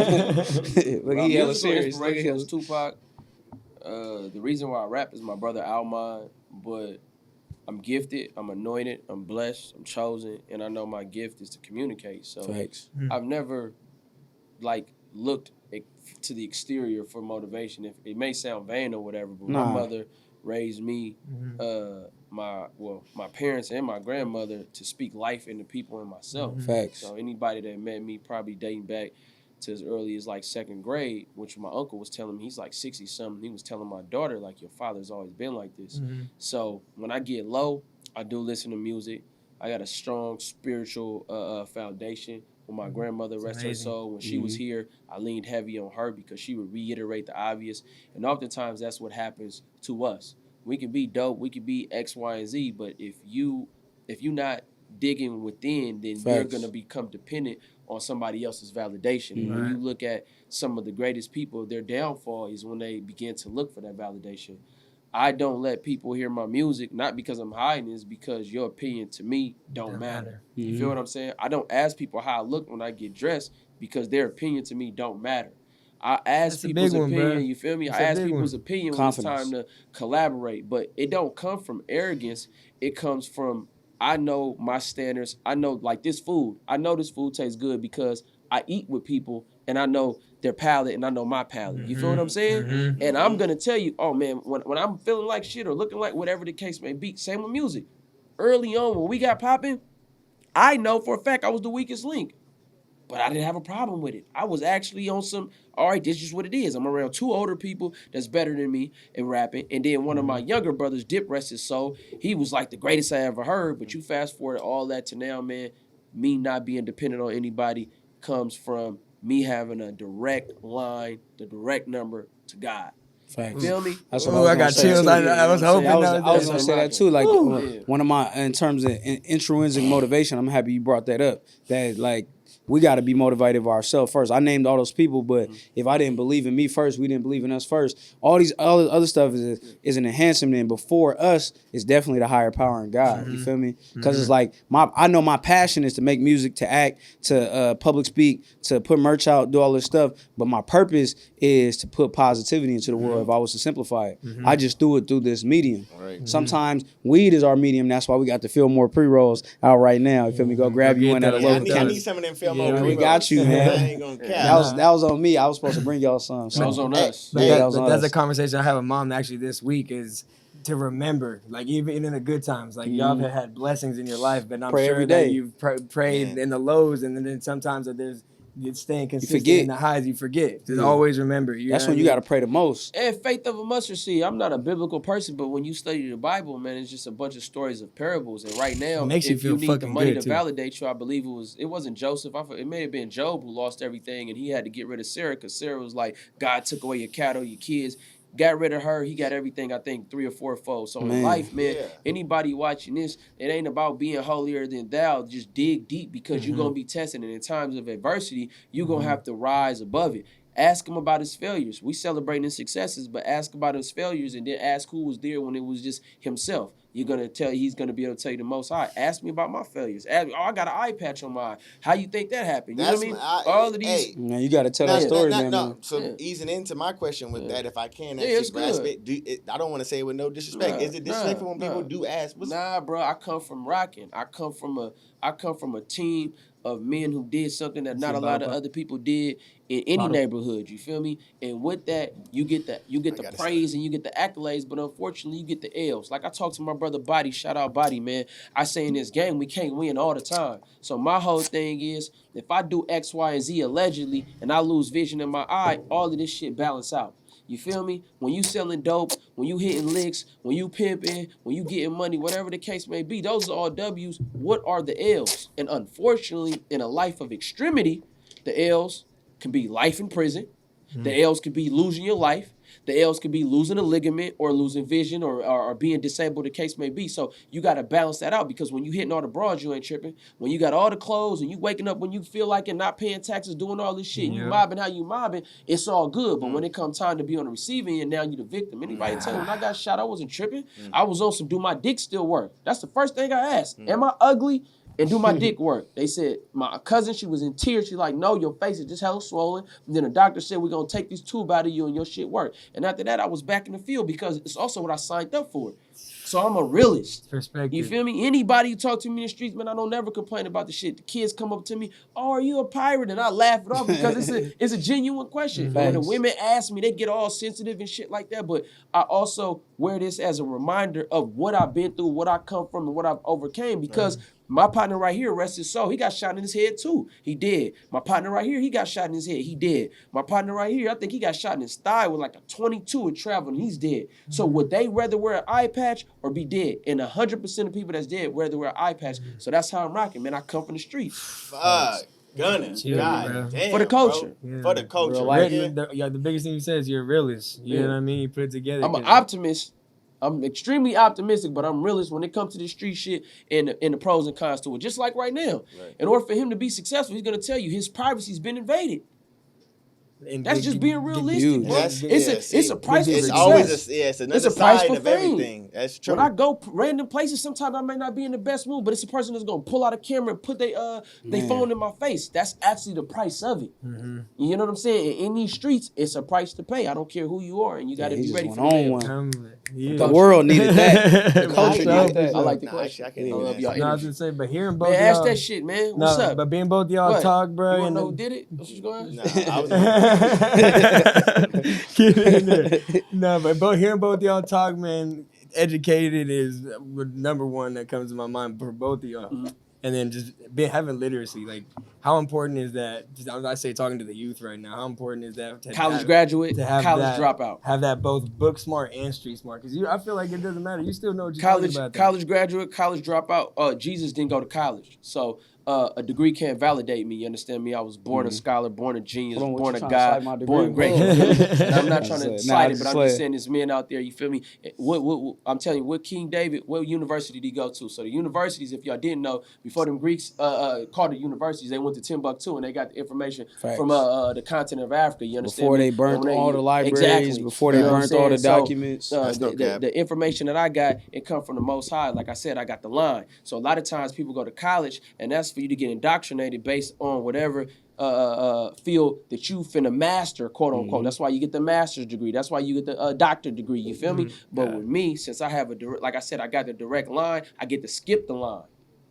he hella musical serious. Look at inspiration him. was Tupac. The reason why I rap is my brother Almon, but I'm gifted, I'm anointed, I'm blessed, I'm chosen, and I know my gift is to communicate. So Facts. I've never like looked to the exterior for motivation. If it may sound vain or whatever, but my mother raised me, my parents and my grandmother to speak life into people and myself. Facts. So anybody that met me, probably dating back to as early as like 2nd grade, which my uncle was telling me, he's like 60 something. He was telling my daughter, like, your father's always been like this. So when I get low, I do listen to music. I got a strong spiritual foundation. When my grandmother, rest her soul, when she was here, I leaned heavy on her because she would reiterate the obvious. And oftentimes that's what happens to us. We can be dope, we can be X, Y, and Z, but if you not digging within, then you're gonna become dependent on somebody else's validation. And when you look at some of the greatest people, their downfall is when they begin to look for that validation. I don't let people hear my music, not because I'm hiding, it's because your opinion to me don't matter. You feel what I'm saying? I don't ask people how I look when I get dressed because their opinion to me don't matter. I ask people's opinion, you feel me? I ask people's opinion when it's time to collaborate, but it don't come from arrogance. It comes from, I know my standards. I know, like, this food. I know this food tastes good because I eat with people and I know their palate and I know my palate. You feel what I'm saying? And I'm going to tell you, oh, man, when I'm feeling like shit or looking like whatever the case may be, same with music. Early on when we got popping, I know for a fact I was the weakest link. But I didn't have a problem with it. I was actually on some, all right, this is what it is. I'm around 2 older people that's better than me in rapping. And then one of my younger brothers, Dip, rest his soul, he was like the greatest I ever heard. But you fast forward all that to now, man, me not being dependent on anybody comes from me having a direct line, the direct number to God. Facts. Feel me? That's what I got chills. I was hoping. I was gonna say that too. Like Ooh. one of my, in terms of intrinsic motivation, I'm happy you brought that up. That like we got to be motivated of ourselves first. I named all those people, but if I didn't believe in me first, we didn't believe in us first. All this other stuff is an enhancement. And before us, it's definitely the higher power in God. You feel me? Because it's like I know my passion is to make music, to act, to public speak, to put merch out, do all this stuff. But my purpose is to put positivity into the world. If I was to simplify it, I just threw it through this medium. Right. Sometimes weed is our medium. That's why we got the Fillmore pre-rolls out right now. You feel me? Go grab you one at a Yeah, local I need some of them Fillmore. Yeah, we got you, man. I ain't gonna cap. That was on me. I was supposed to bring y'all some. That was on us. But Yeah, that was on that's us. a conversation I have with mom actually this week is to remember, like even in the good times, like y'all have had blessings in your life, but I'm Pray sure every that day. you've prayed in the lows, and then sometimes that there's you're staying consistent forget. in the highs. You forget. Just always remember. That's when you got to pray the most. And faith of a mustard seed. I'm not a biblical person, but when you study the Bible, man, it's just a bunch of stories of parables. And right now, It makes you if feel you need the fucking money good, to too. validate you, I believe it wasn't Joseph. It may have been Job who lost everything, and he had to get rid of Sarah because Sarah was like, God took away your cattle, your kids. Got rid of her, he got everything, I think, 3 or 4 fold. So in life, man, anybody watching this, it ain't about being holier than thou. Just dig deep because you're going to be tested. And in times of adversity, you're going to have to rise above it. Ask him about his failures. We celebrating his successes, but ask about his failures and then ask who was there when it was just himself. He's going to be able to tell you the most high. Ask me about my failures. Ask me, I got an eye patch on my eye. How you think that happened? You know what I mean? All of these. Man, you got to tell that story, man. So easing into my question with that, if I can Yeah, it's actually grasp good. it, I don't want to say it with no disrespect. Is it disrespectful when people do ask? Nah, bro. I come from rocking. I come from a team of men who did something that not a lot of other people did in any neighborhood. You feel me? And with that, you get the praise and you get the accolades, but unfortunately, you get the L's. Like I talked to my brother Body, shout out Body, man. I say in this game, we can't win all the time. So my whole thing is, if I do X, Y, and Z allegedly, and I lose vision in my eye, all of this shit balance out. You feel me? When you selling dope, when you hitting licks, when you pimping, when you getting money, whatever the case may be, those are all W's. What are the L's? And unfortunately, in a life of extremity, the L's can be life in prison. The L's can be losing your life. The L's could be losing a ligament or losing vision or being disabled, the case may be. So you got to balance that out, because when you hitting all the broads, you ain't tripping. When you got all the clothes and you waking up when you feel like it, not paying taxes, doing all this shit, you mobbing how you mobbing, it's all good. But when it comes time to be on the receiving end, now you the victim. Anybody tell you when I got shot, I wasn't tripping. I was on some, do my dick still work? That's the first thing I asked. Am I ugly? And do my dick work? They said, my cousin, she was in tears. She's like, no, your face is just hella swollen. And then the doctor said, we're going to take this tube out of you and your shit work. And after that, I was back in the field, because it's also what I signed up for. So I'm a realist. Perspective. You feel me? Anybody who talk to me in the streets, man, I don't never complain about the shit. The kids come up to me, oh, are you a pirate? And I laugh it off, because it's a genuine question. When the women ask me, they get all sensitive and shit like that. But I also wear this as a reminder of what I've been through, what I come from, and what I've overcame. Because my partner right here, rest his soul, he got shot in his head too. He did. My partner right here, he got shot in his head. He did. My partner right here, I think he got shot in his thigh with like a 22 and traveling. He's dead. So would they rather wear an eye patch or be dead? And 100% of people that's dead rather wear an eye patch. So that's how I'm rocking, man. I come from the street. Fuck. Gunna. God damn, For the culture. bro. For the culture. The biggest thing you said is you're a realist. You know what I mean? You put it together. I'm an optimist. I'm extremely optimistic, but I'm realist when it comes to this street shit and the pros and cons to it. Just like right now. Right. In order for him to be successful, he's going to tell you his privacy's been invaded. And that's just being realistic, bro. It's a price for success. It's always it's another side of everything. That's true. When I go random places, sometimes I may not be in the best mood, but it's a person that's gonna pull out a camera and put their phone in my face. That's actually the price of it. Mm-hmm. You know what I'm saying? In these streets, it's a price to pay. I don't care who you are, and you got to be ready for it. The world needed that. The culture needed that. I like the question. I love y'all. I was gonna say, but hearing both man, y'all, ask that shit, man. What's up? But being both y'all talk, bro. You wanna know who did it? What's going on? I was Get in there. No, but hearing both y'all talk, man, educated is number one that comes to my mind for both of y'all. Mm-hmm. And then just having literacy, like how important is that? Just, I say talking to the youth right now, how important is that? To college graduate, to have college dropout. Have that both book smart and street smart. Because I feel like it doesn't matter. You still know what you're talking about. College graduate, college dropout. Jesus didn't go to college. So a degree can't validate me. You understand me? I was born a scholar, born a genius, born a God, born great. And I'm not trying to cite it, but I'm just saying there's men out there. You feel me? What I'm telling you, what King David, what university did he go to? So the universities, if y'all didn't know, before them Greeks called it universities, they went to Timbuktu and they got the information from the continent of Africa. You understand? Before they burnt all the libraries, before they burnt all the documents. The information that I got, it come from the Most High. Like I said, I got the line. So a lot of times people go to college, and that's for you to get indoctrinated based on whatever field that you finna master, quote unquote. Mm-hmm. That's why you get the master's degree. That's why you get the doctorate degree. You feel me? But with me, since I have like I said, I got the direct line. I get to skip the line.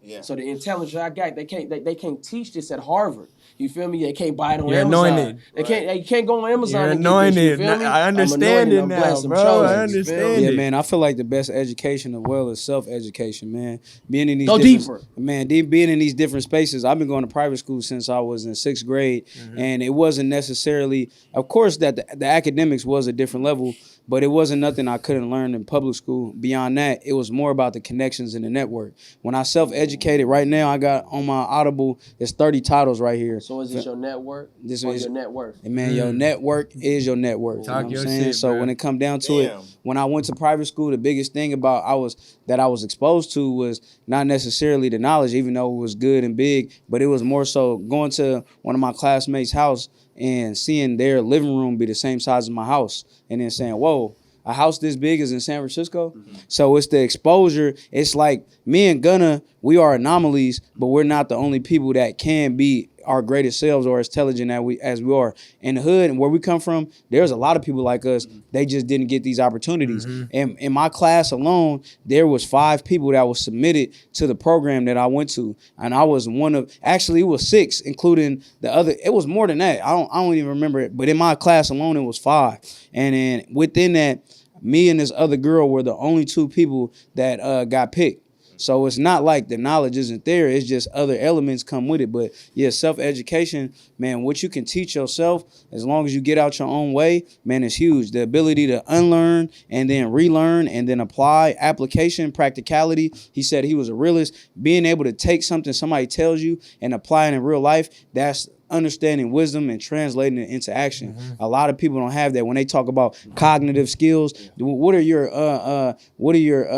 Yeah. So the intelligence I got, they can't teach this at Harvard. You feel me? They can't buy it on Amazon. Anointed. They can't go on Amazon. You're and anointed. Get this, you feel me? I understand it now, bro. I understand it. Yeah, man. I feel like the best education as well is self-education, man. Being in these being in these different spaces. I've been going to private school since I was in 6th grade, and it wasn't necessarily, of course, that the academics was a different level. But it wasn't nothing I couldn't learn in public school. Beyond that, it was more about the connections in the network. When I self-educated, right now I got on my Audible, there's 30 titles right here. So is this your network? This is your net worth. And man, your network is your net worth. Talk you know your shit, so bro. when it come down to it, when I went to private school, the biggest thing about I was exposed to was not necessarily the knowledge, even though it was good and big, but it was more so going to one of my classmates' house and seeing their living room be the same size as my house, and then saying, whoa, a house this big is in San Francisco? Mm-hmm. So it's the exposure. It's like me and Gunna, we are anomalies, but we're not the only people that can be our greatest selves or as intelligent as we are. In the hood and where we come from, there's a lot of people like us. They just didn't get these opportunities. Mm-hmm. And in my class alone, there was 5 people that was submitted to the program that I went to. And I was one of, actually it was 6, including the other. It was more than that. I don't even remember it. But in my class alone, it was 5. And then within that, me and this other girl were the only 2 people that got picked. So it's not like the knowledge isn't there. It's just other elements come with it. But yeah, self-education, man, what you can teach yourself, as long as you get out your own way, man, it's huge. The ability to unlearn and then relearn and then apply, application, practicality. He said he was a realist. Being able to take something somebody tells you and apply it in real life, that's understanding wisdom and translating it into action. A lot of people don't have that. When they talk about cognitive skills, what are your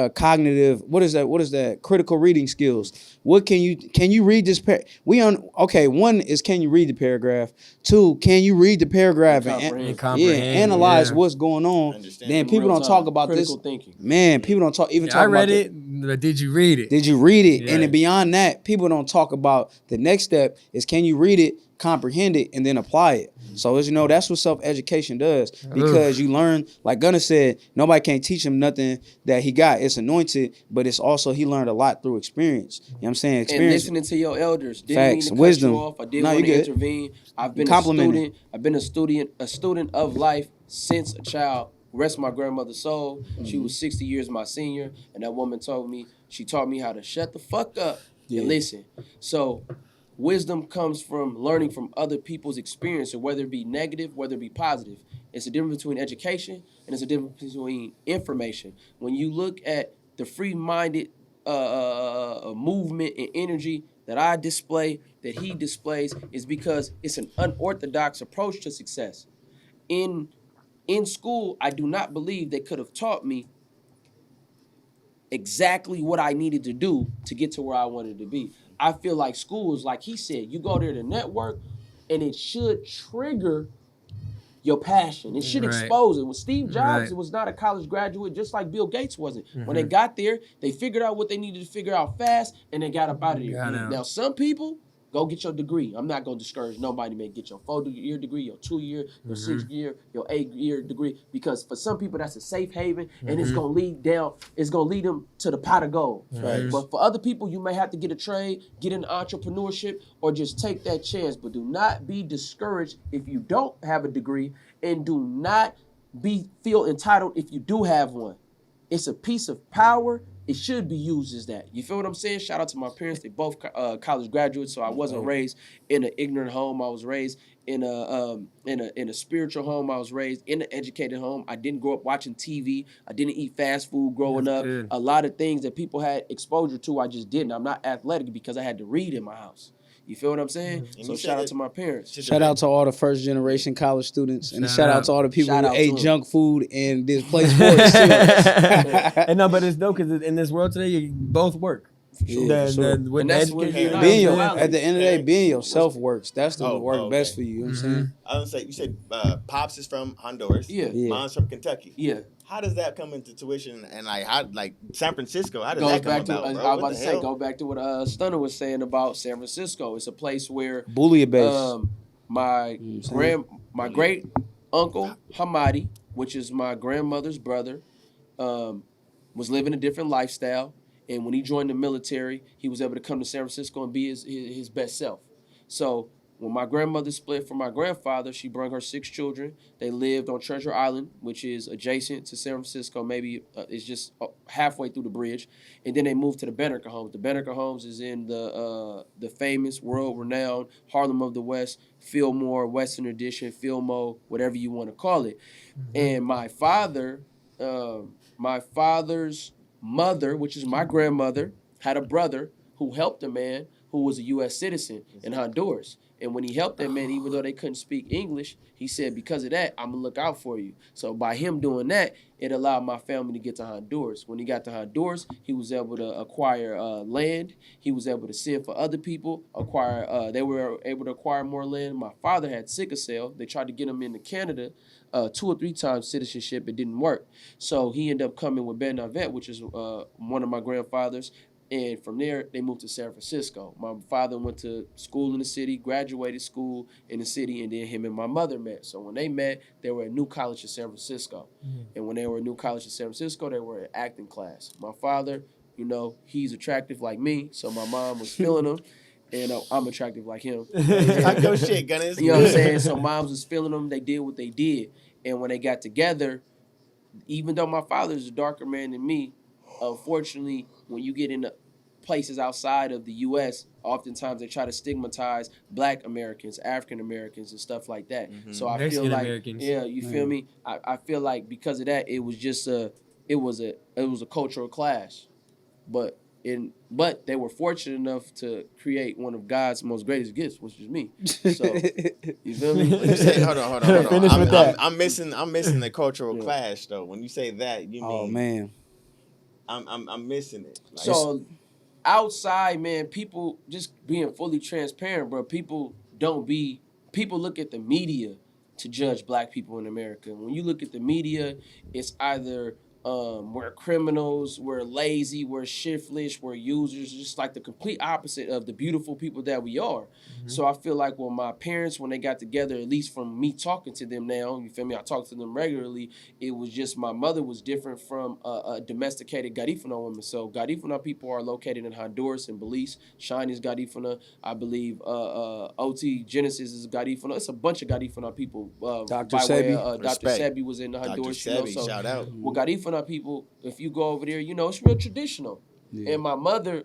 cognitive, what is that critical reading skills? What can you read this one is, can you read the paragraph? Two, can you read the paragraph and analyze what's going on? Then people don't talk about critical this. thinking. Man, people don't talk talk I about read it, but did you read it? Did you read it? Yeah. And then beyond that, people don't talk about the next step is, can you read it, comprehend it, and then apply it? So as you know, that's what self-education does, because you learn, like Gunna said, nobody can't teach him nothing that he got. It's anointed, but it's also, he learned a lot through experience. You know what I'm saying? Experience. And listening to your elders. Didn't Facts, mean to wisdom. cut you off. I didn't want to intervene. I've been a student. I've been a student of life since a child. Rest my grandmother's soul. She was 60 years my senior, and that woman she taught me how to shut the fuck up and listen. So wisdom comes from learning from other people's experience, or whether it be negative, whether it be positive. It's a difference between education and it's a difference between information. When you look at the free-minded movement and energy that I display, that he displays, is because it's an unorthodox approach to success. In school, I do not believe they could have taught me exactly what I needed to do to get to where I wanted to be. I feel like schools, like he said, you go there to network, and it should trigger your passion. It should expose it. With Steve Jobs, it was not a college graduate, just like Bill Gates wasn't. When they got there, they figured out what they needed to figure out fast, and they got up out of there. Now, some people, go get your degree. I'm not going to discourage nobody, man. Get your 4-year degree, your 2-year, your 6-year, your 8-year degree. Because for some people, that's a safe haven, and it's going to lead them to the pot of gold. Right. But for other people, you may have to get a trade, get into entrepreneurship, or just take that chance. But do not be discouraged if you don't have a degree, and do not feel entitled if you do have one. It's a piece of power. It should be used as that. You feel what I'm saying? Shout out to my parents. They both college graduates, so I wasn't raised in an ignorant home. I was raised in a spiritual home. I was raised in an educated home. I didn't grow up watching TV. I didn't eat fast food growing up. Good. A lot of things that people had exposure to, I just didn't. I'm not athletic because I had to read in my house. You feel what I'm saying? So shout out to my parents. Shout out to all the first generation college students, and shout out to all the people who ate junk food and did play sports too. And no, but it's dope because in this world today, you both work. At the end of the day, being yourself works. That's the work best for you. You know what I'm saying? I was gonna say, you said Pops is from Honduras. Yeah. Mom's from Kentucky. Yeah. How does that come into tuition? And like San Francisco, how does that come about, bro? I was about to say, go back to what Stunner was saying about San Francisco. It's a place where base. My great uncle Hamadi, which is my grandmother's brother, was living a different lifestyle. And when he joined the military, he was able to come to San Francisco and be his best self. So when my grandmother split from my grandfather, she brought her 6 children. They lived on Treasure Island, which is adjacent to San Francisco. Maybe it's just halfway through the bridge. And then they moved to the Banneker Homes. The Banneker Homes is in the famous, world-renowned Harlem of the West, Fillmore, Western Addition, Fillmo, whatever you want to call it. And my father's mother, which is my grandmother, had a brother who helped a man who was a U.S. citizen in Honduras. And when he helped that man, even though they couldn't speak English, he said, because of that, I'm going to look out for you. So by him doing that, it allowed my family to get to Honduras. When he got to Honduras, he was able to acquire land. He was able to send for other people, they were able to acquire more land. My father had sickle cell. They tried to get him into Canada 2 or 3 times citizenship. It didn't work. So he ended up coming with Ben Navet, which is one of my grandfathers. And from there, they moved to San Francisco. My father went to school in the city, graduated school in the city, and then him and my mother met. So when they met, they were at New College in San Francisco. And when they were at New College in San Francisco, they were in acting class. My father, he's attractive like me, so my mom was feeling him. And I'm attractive like him. Talk your shit, Gunna. You know what I'm saying? So moms was feeling them. They did what they did. And when they got together, even though my father is a darker man than me, unfortunately, when you get into places outside of the U.S., oftentimes they try to stigmatize Black Americans, African Americans, and stuff like that. So I feel like, feel me? I feel like because of that, it was just it was a cultural clash. But But they were fortunate enough to create one of God's most greatest gifts, which is me. So you feel me? You say, hold on. Finish with that. I'm missing the cultural clash though. When you say that, you mean? Oh man. I'm missing it. Like, So outside, man, people just being fully transparent, bro. People look at the media to judge black people in America. When you look at the media, it's either we're criminals, we're lazy, we're shiftless, we're users, just like the complete opposite of the beautiful people that we are. So I feel like when my parents, when they got together, at least from me talking to them now, you feel me, I talk to them regularly, it was just my mother was different from a domesticated Garifuna woman. So Garifuna people are located in Honduras and Belize. Shine is Garifuna. I believe OT Genesis is Garifuna. It's a bunch of Garifuna people. Dr. Sebi. Dr. Respect. Sebi was in the Dr. Honduras. Sebi, So shout out. well, Garifuna people, if you go over there, it's real traditional. Yeah. And my mother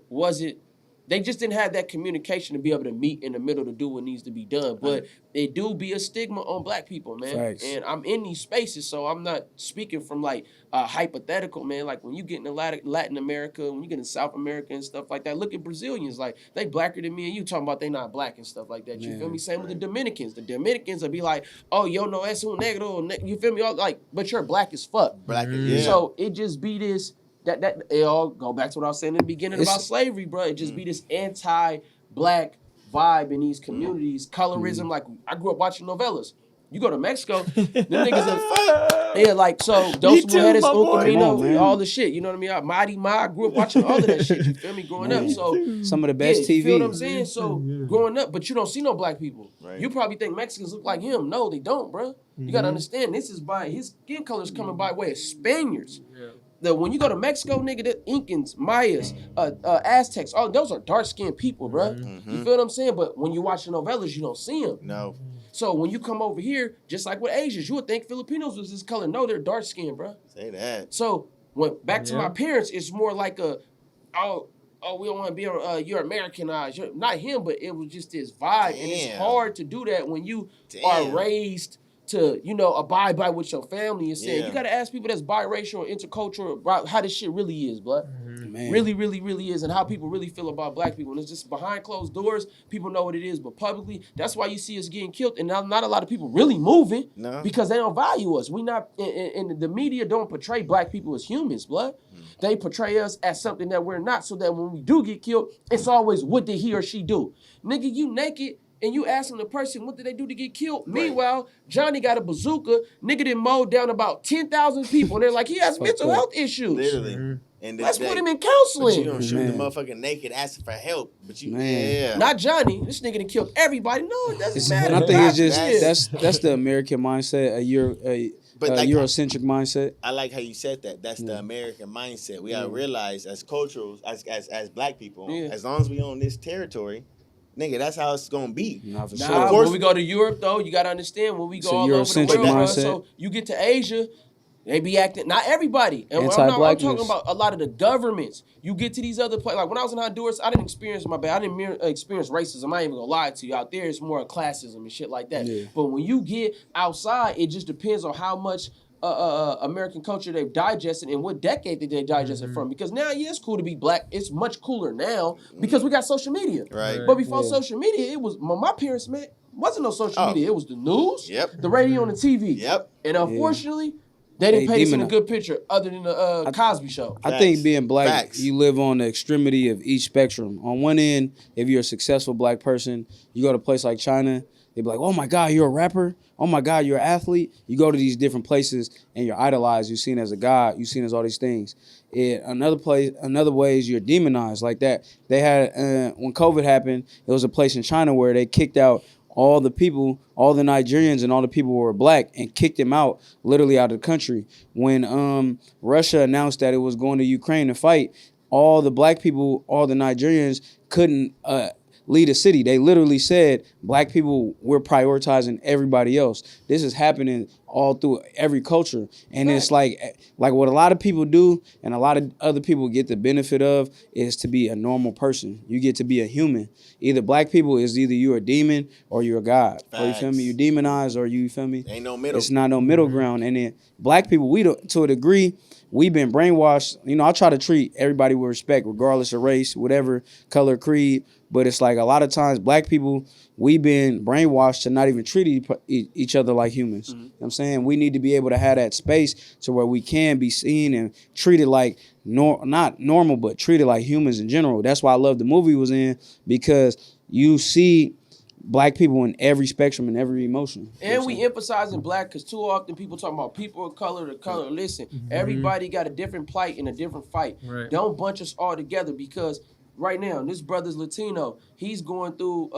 they just didn't have that communication to be able to meet in the middle to do what needs to be done. But it do be a stigma on black people, man. Facts. And I'm in these spaces, so I'm not speaking from like hypothetical, man. Like when you get in Latin America, when you get in South America and stuff like that, look at Brazilians, like they blacker than me and you talking about they not black and stuff like that. You feel me? Same with the Dominicans. The Dominicans will be like, oh, yo, no, es un negro. You feel me? All like, but you're black as fuck. Black, yeah. So it just be this. That it all go back to what I was saying in the beginning about slavery, bro. It just be this anti-black vibe in these communities, colorism. Like I grew up watching novellas. You go to Mexico, them niggas are like so. Dos mujeres, un camino, all the shit. You know what I mean? Mighty Ma. I grew up watching all of that shit. You feel me? Growing up, so Some of the best TV. You feel what I'm saying? So growing up, but you don't see no black people. Right. You probably think Mexicans look like him. No, they don't, bro. You gotta understand. This is by his skin color's coming by way of Spaniards. When you go to Mexico, nigga, the Incans, Mayas, Aztecs, all those are dark-skinned people, bro. You feel what I'm saying? But when you watch the novellas, you don't see them. No. So when you come over here, just like with Asians, you would think Filipinos was this color. No, they're dark-skinned, bro. Say that. So when back to my parents, it's more like we don't want to be you're Americanized. You're not him, but it was just this vibe, and it's hard to do that when you are raised to, abide by what your family is saying. You got to ask people that's biracial or intercultural about how this shit really is, blood. Man. Really, really, really is, and how people really feel about black people. And it's just behind closed doors, people know what it is, but publicly, that's why you see us getting killed, and not a lot of people really moving because they don't value us. We not, and the media don't portray black people as humans, blood. They portray us as something that we're not, so that when we do get killed, it's always, what did he or she do? Nigga, you naked, and you asking the person, what did they do to get killed? Right. Meanwhile, Johnny got a bazooka. Nigga done mowed down about 10,000 people. And they're like, he has mental health issues. Literally. And let's put him in counseling. But you don't shoot the motherfucker naked asking for help. But you, Not Johnny. This nigga done killed everybody. No, it doesn't matter. And I think it's just, that's the American mindset, Eurocentric mindset. I like how you said that. That's the American mindset. We gotta realize as cultures, as black people, as long as we own this territory, nigga, that's how it's gonna be. Nah, for sure. Of course, when we go to Europe, though, you gotta understand when we go all over the world. Mindset. So you get to Asia, they be acting. Not everybody, and I'm talking about a lot of the governments. You get to these other places. Like when I was in Honduras, I didn't experience experience racism. I ain't even gonna lie to you. Out there, it's more classism and shit like that. Yeah. But when you get outside, it just depends on how much American culture they've digested and what decade did they digest it from. Because now, it's cool to be black. It's much cooler now because we got social media. Right. But before social media, it was my parents, man, wasn't no social media. It was the news, the radio, and the TV. And unfortunately, they didn't paint us in a good picture other than the Cosby Show. I think being black, you live on the extremity of each spectrum. On one end, if you're a successful black person, you go to a place like China, they be like, oh my God, you're a rapper? Oh my God, you're an athlete? You go to these different places and you're idolized. You're seen as a god. You're seen as all these things. Another way is you're demonized like that. They had, when COVID happened, there was a place in China where they kicked out all the people, all the Nigerians and all the people who were black, and kicked them out, literally out of the country. When Russia announced that it was going to Ukraine to fight, all the black people, all the Nigerians couldn't lead a city. They literally said, black people, we're prioritizing everybody else. This is happening all through every culture. And it's like what a lot of people do and a lot of other people get the benefit of is to be a normal person. You get to be a human. Either black people is either you're a demon or you're a god. Or you feel me? You demonize or you feel me? Ain't no middle. It's not no middle ground. And then black people, we don't, to a degree, we've been brainwashed. You know, I try to treat everybody with respect, regardless of race, whatever color, creed. But it's like a lot of times black people, we've been brainwashed to not even treat each other like humans. You know what I'm saying? We need to be able to have that space to where we can be seen and treated like, not normal, but treated like humans in general. That's why I love the movie was in, because you see black people in every spectrum and every emotion. And we emphasizing black because too often people talking about people of color to color. Listen, everybody got a different plight and a different fight. Right. Don't bunch us all together because right now, this brother's Latino. He's going through,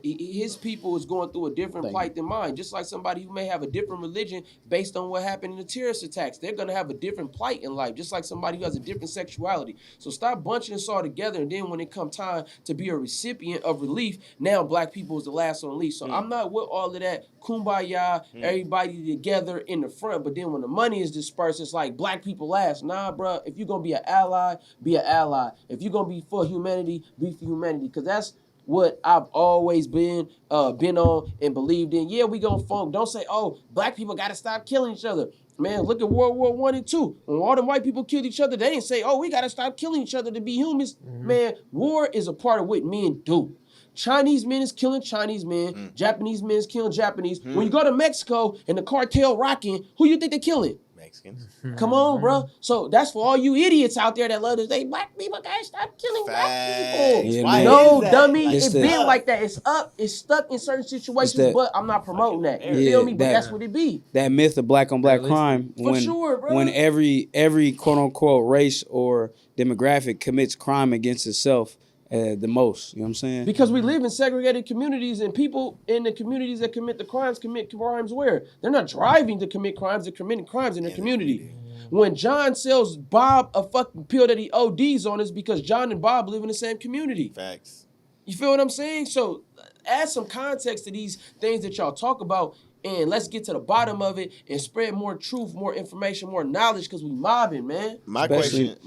his people is going through a different plight than mine. Just like somebody who may have a different religion based on what happened in the terrorist attacks. They're going to have a different plight in life, just like somebody who has a different sexuality. So stop bunching us all together. And then when it come time to be a recipient of relief, now black people is the last on the leash. So I'm not with all of that kumbaya, everybody together in the front. But then when the money is dispersed, it's like black people last. Nah, bro, if you're going to be an ally, be an ally. If you're going to be for humanity, be for humanity. Because that's what I've always been on and believed in. Yeah, we gonna funk. Don't say, oh, black people got to stop killing each other. Man, look at World War I and II. When all the white people killed each other, they didn't say, oh, we got to stop killing each other to be humans. Man, war is a part of what men do. Chinese men is killing Chinese men. Japanese men is killing Japanese. When you go to Mexico and the cartel rocking, who you think they're killing? Mexicans. Come on, bro. So that's for all you idiots out there that love to say black people gotta stop killing black people. Yeah, Why No, is that? dummy. Like, It's been like that. It's up. It's stuck in certain situations, but I'm not promoting that. You feel me? But that's what it be. That myth of black on black crime, For sure, bro. when every quote unquote race or demographic commits crime against itself the most. You know what I'm saying? Because we live in segregated communities, and people in the communities that commit crimes where? They're not driving to commit crimes, they're committing crimes in their community. When John sells Bob a fucking pill that he ODs on, is because John and Bob live in the same community. Facts. You feel what I'm saying? So add some context to these things that y'all talk about, and let's get to the bottom of it and spread more truth, more information, more knowledge, because we mobbing, man. My question.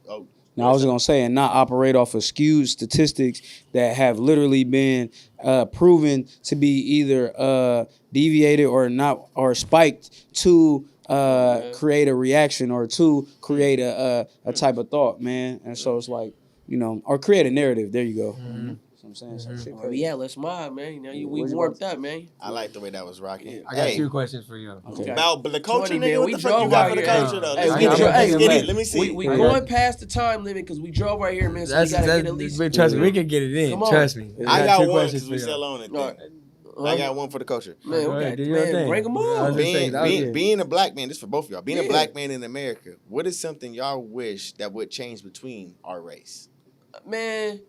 Oh. Now, I was going to say, and not operate off of skewed statistics that have literally been proven to be either deviated or not, or spiked to create a reaction or to create a type of thought, man. And so it's like, you know, or create a narrative. There you go. I'm saying some shit. Where we at? Let's mob, man. You know, we warmed up, man. I like the way that was rocking. I got 2 questions for you. Okay. About the culture, 20, nigga. man, What we the fuck you drove got out for the here. culture, though? Hey, Let's we get it. drove- Let's hey, get man, it. Let me see. We going past the time limit because we drove right here, man. So we gotta get at least. But trust me, we can get it in. Come on. Trust me. I got 2 one questions because for we you. still on it. All right. I got one for the culture. Man, All we right, got, do your man, thing. bring them I was on. just saying, that was it. Being a black man, this is for both of y'all. Being a Yeah. black man in America, what is something y'all wish that would change between our race? Man,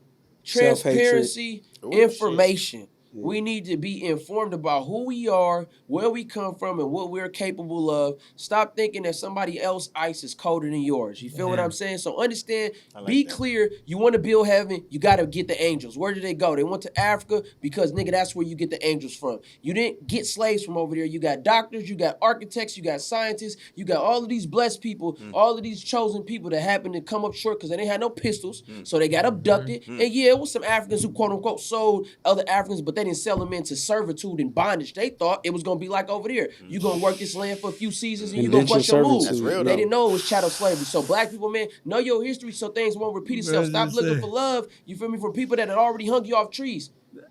Self-hatred. transparency, Ooh, information. We need to be informed about who we are, where we come from, and what we're capable of. Stop thinking that somebody else's ice is colder than yours. You feel what I'm saying? So understand, be that. clear. You want to build heaven, you got to get the angels. Where did they go? They went to Africa because, nigga, that's where you get the angels from. You didn't get slaves from over there. You got doctors, you got architects, you got scientists, you got all of these blessed people, all of these chosen people that happen to come up short because they didn't have no pistols, so they got abducted. And yeah, it was some Africans who, quote unquote, sold other Africans, but they didn't sell them into servitude and bondage. They thought it was gonna be like over there. You gonna work this land for a few seasons and you gonna bust your move. That's real, They though. didn't know it was chattel slavery. So black people, man, know your history so things won't repeat itself. Stop looking for love, you feel me, from people that had already hung you off trees.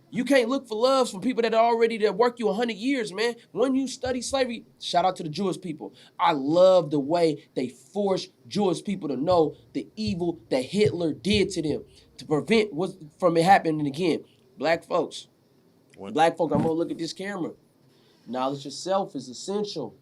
You can't look for love from people that are already that work you 100 years, man. When you study slavery, shout out to the Jewish people. I love the way they forced Jewish people to know the evil that Hitler did to them to prevent from it happening again. Black folks, I'm gonna look at this camera. Knowledge yourself is essential.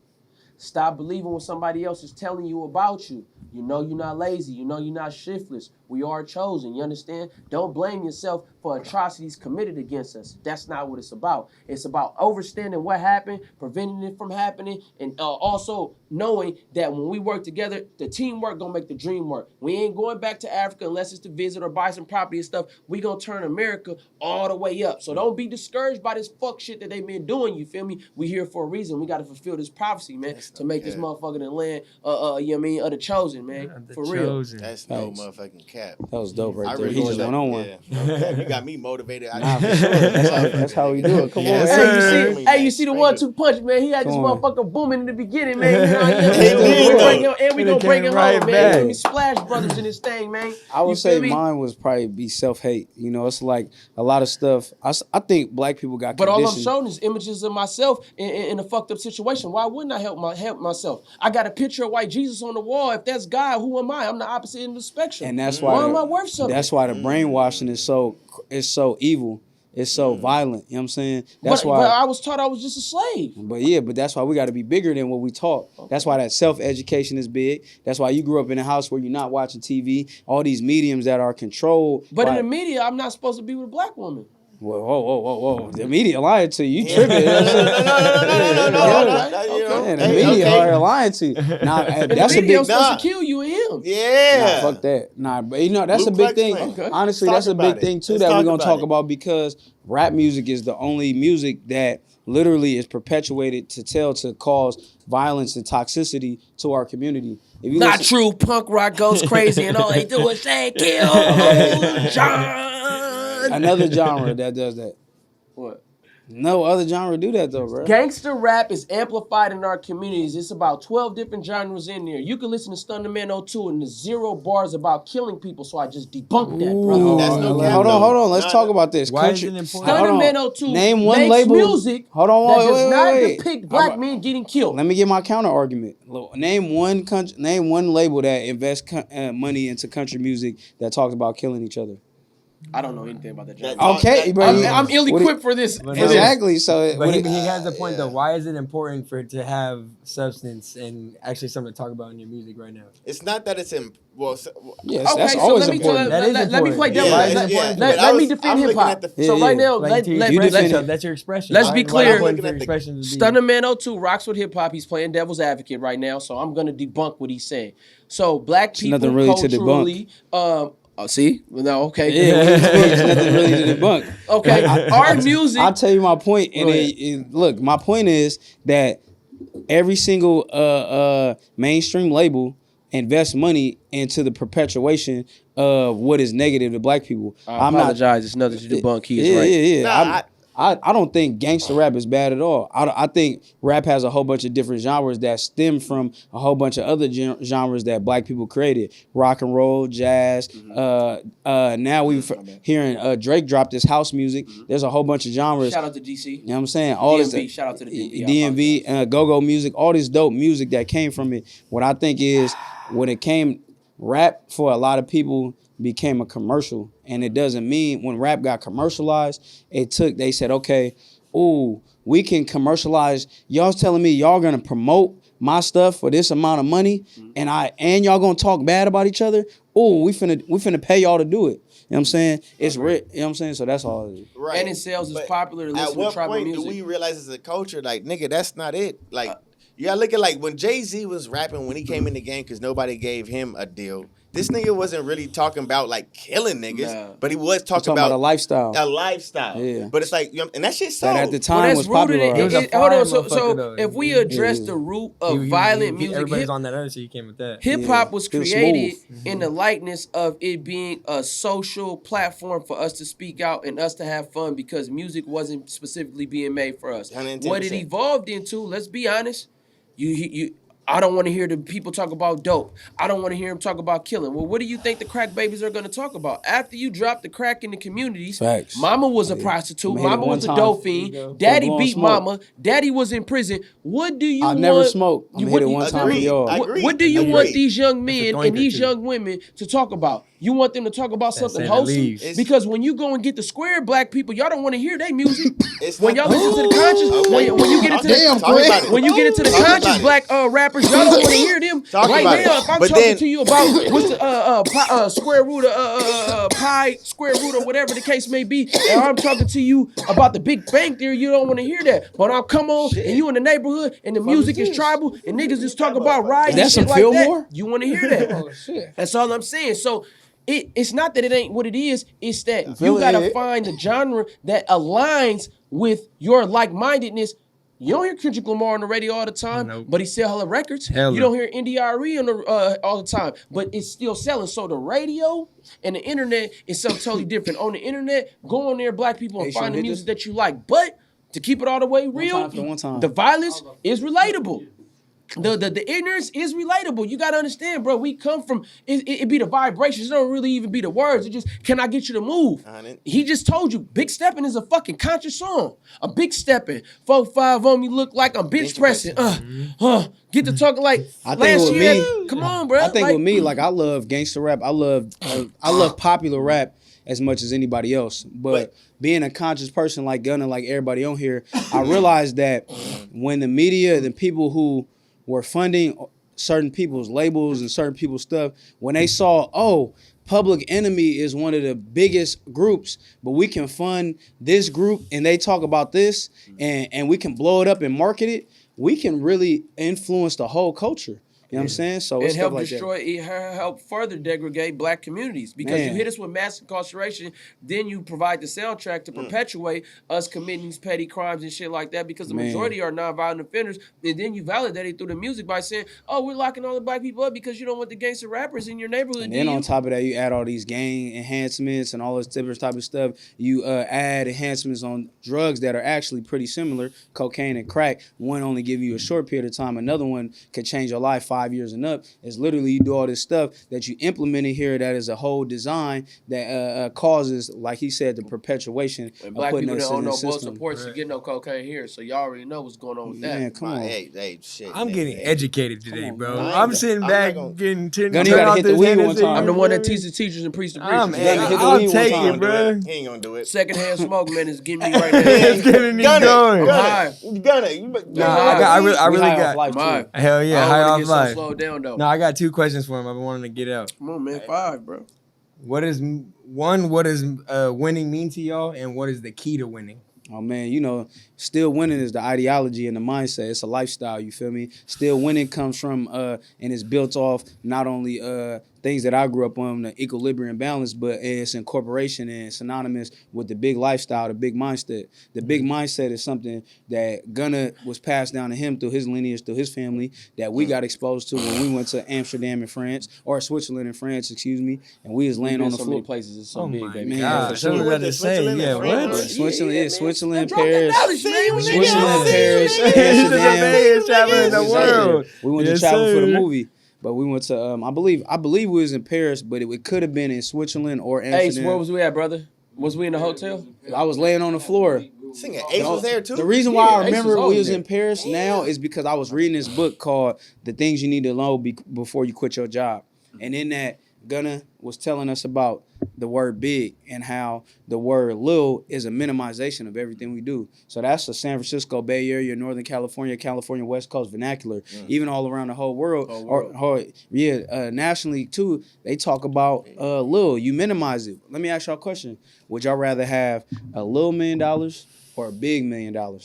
Stop believing what somebody else is telling you about you. You know you're not lazy. You know you're not shiftless. We are chosen. You understand? Don't blame yourself for atrocities committed against us. That's not what it's about. It's about understanding what happened, preventing it from happening, and also knowing that when we work together, the teamwork gonna make the dream work. We ain't going back to Africa unless it's to visit or buy some property and stuff. We gonna turn America all the way up. So don't be discouraged by this fuck shit that they've been doing. You feel me? We here for a reason. We gotta fulfill this prophecy, man, to make this motherfucker the land. You know what I mean? Of the chosen, man. For real. That's no motherfucking cap. That was dope right I there. really He just went on one. Yeah. You got me motivated. Nah, for sure. That's how we do it. Come on. Hey, you see the 1-2 punch, man. He had this motherfucker booming in the beginning, man. You know, and we gonna bring him right home, man. Give me Splash Brothers in this thing, man. I would say mine was probably be self-hate. You know, it's like a lot of stuff. I think black people got But all I'm conditioned. showing is images of myself in a fucked up situation. Why wouldn't I help myself? I got a picture of white Jesus on the wall. If that's God, who am I? I'm the opposite end of the spectrum. And that's why am I worth something? That's why the brainwashing is so evil. It's so violent. You know what I'm saying? That's why. But I was taught I was just a slave. But that's why we got to be bigger than what we taught. That's why that self-education is big. That's why you grew up in a house where you're not watching TV. All these mediums that are controlled. But in the media, I'm not supposed to be with a black woman. Whoa. The media lying to you. You tripping. No. The media are lying to you. Nah, that's the a media big... supposed to kill you and him. Yeah. Nah, fuck that. Nah, but you know, that's a big thing. Okay. Honestly, Talk that's a big about thing it. too Let's that talk we're going to about talk it. about because rap music is the only music that literally is perpetuated to cause violence and toxicity to our community. If you Not listen- true. Punk rock goes crazy and all they do is say, kill John. Another genre that does that. What? No other genre do that though, bro. Gangster rap is amplified in our communities. It's about 12 different genres in there. You can listen to Stunnaman02 and the 0 bars about killing people, so I just debunked that, brother. That's no cap, Hold though. on. Let's talk about this. Why is it important? Hold on. Stunnaman02 Name one makes label. music Hold on, that does not wait. depict black men getting killed. Let me get my counter argument. Name one label that invests money into country music that talks about killing each other. I don't know anything about that genre. Okay, bro. I'm ill-equipped for this. Exactly. So, But he has a point though. Why is it important for it to have substance and actually something to talk about in your music right now? It's not that it's yes, Okay, that's so always let me important. let me play Yeah, devil. yeah. Let me defend hip hop. So right now, Like, you defend it. that's your expression. Let's Why- be why clear. important for your expression to be- Stunnaman02 rocks with hip hop. He's playing devil's advocate right now, so I'm gonna debunk what he's saying. So black people nothing really to culturally, see, no, okay, Yeah, there's nothing really to debunk. okay. Our music. I'll tell you my point. And Go ahead. look, my point is that every single mainstream label invests money into the perpetuation of what is negative to black people. I apologize. It's nothing to debunk. He is Yeah, right. yeah. Nah, I don't think gangster rap is bad at all. I think rap has a whole bunch of different genres that stem from a whole bunch of other genres that black people created. Rock and roll, jazz. Now we're hearing Drake drop this house music. There's a whole bunch of genres. Shout out to DC. You know what I'm saying? All DMV, this shout out to the DMV, go-go music, all this dope music that came from it. What I think is when it came, rap for a lot of people became a commercial. And it doesn't mean when rap got commercialized, they said, okay, ooh, we can commercialize. Y'all's telling me y'all gonna promote my stuff for this amount of money and y'all gonna talk bad about each other? Ooh, we finna pay y'all to do it. You know what I'm saying? It's rich. You know what I'm saying? So that's all it is. right. And it sells as But popular to listen At to what tribal point music. do we realize as a culture, like, nigga, that's not it? Like, you gotta look at, like, when Jay-Z was rapping when he came in the game because nobody gave him a deal, this nigga wasn't really talking about, like, killing niggas, Nah. but he was Talking talking about a about lifestyle. a lifestyle. Yeah. But it's like, you know, and that shit sold. That at the time was rooted popular. It was a hold on. fire So motherfucker, though. if we address the root of violent music, everybody's on that other shit. You came with that. hip hop was it was created smooth. in the likeness of it being a social platform for us to speak out and us to have fun because music wasn't specifically being made for us. 110%. What it evolved into, let's be honest, I don't want to hear the people talk about dope. I don't want to hear them talk about killing. Well, what do you think the crack babies are going to talk about? After you drop the crack in the communities, Facts. mama was a prostitute, Made it mama one was a time. dope fiend, daddy Blowing beat smoke. mama, daddy was in prison. What do you I want? never smoked. I'm you- hit it what one you- time for Agreed. y'all. I What, agree. what do you Agreed. want these young That's a men doinker, and these too. young women to talk about? You want them to talk about something saying wholesome? leaves. It's- Because when you go and get the square black people, y'all don't want to hear their music. It's When not- y'all listen to the conscious, Okay. when you get into Damn, the, talk about it. when you get into the Talk conscious about it. black rappers rappers, y'all don't want to hear them Talk right about it. now. If I'm But talking then- to you about what's the square root of pi, square root or whatever the case may be, and I'm talking to you about the Big Bang Theory, you don't want to hear that. But I'll come on and you in the neighborhood and the music is tribal and niggas just talk about riding and That's shit some like that. Fillmore? You want to hear that? Oh shit. That's all I'm saying. So it's not that it ain't what it is. It's that you feel gotta it. find the genre that aligns with your like-mindedness. You don't hear Kendrick Lamar on the radio all the time, Nope. but he sell hella records. Hella. You don't hear NDRE on the all the time, but it's still selling. So the radio and the internet is something totally different. On the internet, go on there, black people, and Hey, find the Sean, hit music that you like. But to keep it all the way real, time for the one time. the violence is relatable. The ignorance is relatable. You gotta understand, bro. We come from it be the vibrations. It don't really even be the words. It just can I get you to move? He just told you, Big Steppin' is a fucking conscious song. A big steppin', 4-5 on me look like I'm bench pressing. Get to talking like I think last with year. me, Come on, bro. I think like, with me, like I love gangster rap. I love popular rap as much as anybody else. But being a conscious person like Gunna, like everybody on here, I realized that when the media, the people who were funding certain people's labels and certain people's stuff, when they saw, oh, Public Enemy is one of the biggest groups, but we can fund this group and they talk about this and we can blow it up and market it, we can really influence the whole culture. You know what I'm saying? So and it's help stuff like destroy, it help further degrade black communities because you Man. hit us with mass incarceration, then you provide the soundtrack to perpetuate us committing these petty crimes and shit like that because the Man. majority are nonviolent offenders, and then you validate it through the music by saying, "Oh, we're locking all the black people up because you don't want the gangster rappers in your neighborhood." And do then you? on top of that, you add all these gang enhancements and all this different type of stuff. You add enhancements on drugs that are actually pretty similar, cocaine and crack. One only give you a short period of time. Another one could change your life 5 years and up. It's literally you do all this stuff that you implemented here that is a whole design that causes, like he said, the perpetuation And of black putting people us that don't in the know both system. supports, you get no cocaine here, so y'all already know what's going on with that. Man, come on. Hey, shit. I'm man. getting educated today, on, bro. man. I'm sitting I'm back not gonna- getting Gunny, turn you gotta off hit the this weed one Hennessy, time. I'm the you one feel that me? teaches teachers and preach the I'm, preachers. gotta hit the I'll weed one take time. it, do bro. He ain't gonna do it. Secondhand smoke, man, is getting me right now. It's getting me going. Gunna, you Nah, I really We high got. off life, My, too. Hell yeah, I high don't off want to get life. so slowed down though. No, I got 2 questions for him. I've been wanting to get out. Come on, man, 5, bro. What does winning mean to y'all, and what is the key to winning? Oh man, you know, still winning is the ideology and the mindset. It's a lifestyle, you feel me? Still winning comes from and it's built off not only things that I grew up on, the equilibrium balance, but it's incorporation and synonymous with the big lifestyle, the big mindset. The big mindset is something that Gunna was passed down to him through his lineage, through his family, that we got exposed to when we went to Amsterdam in France, or Switzerland in France, excuse me, and we was laying on the so floor. many places. It's so Oh big, my baby. Man, God, for that's what sure. I got to say. Switzerland Yeah, and France. what? Switzerland, Yeah, yeah, man. Switzerland, Drop that Paris. knowledge, man. Switzerland, Paris, He's just the Amsterdam. biggest traveler in the Exactly. world. We went Yes, to travel for the sir. movie, but we went to I believe we was in Paris, but it could have been in Switzerland or Ace, Amsterdam. where was we at, brother? Was we in the hotel? I was laying on the floor. Singing Ace was there too. The reason why I Ace remember was we always was there. in Paris now is because I was reading this book called "The Things You Need to Know Before You Quit Your Job," and in that, Gunna was telling us about the word big and how the word little is a minimization of everything we do. So that's the San Francisco Bay Area, Northern California, California West Coast vernacular, even all around the whole world. Nationally too, they talk about little. You minimize it. Let me ask y'all a question. Would y'all rather have a little $1 million or a big $1 million?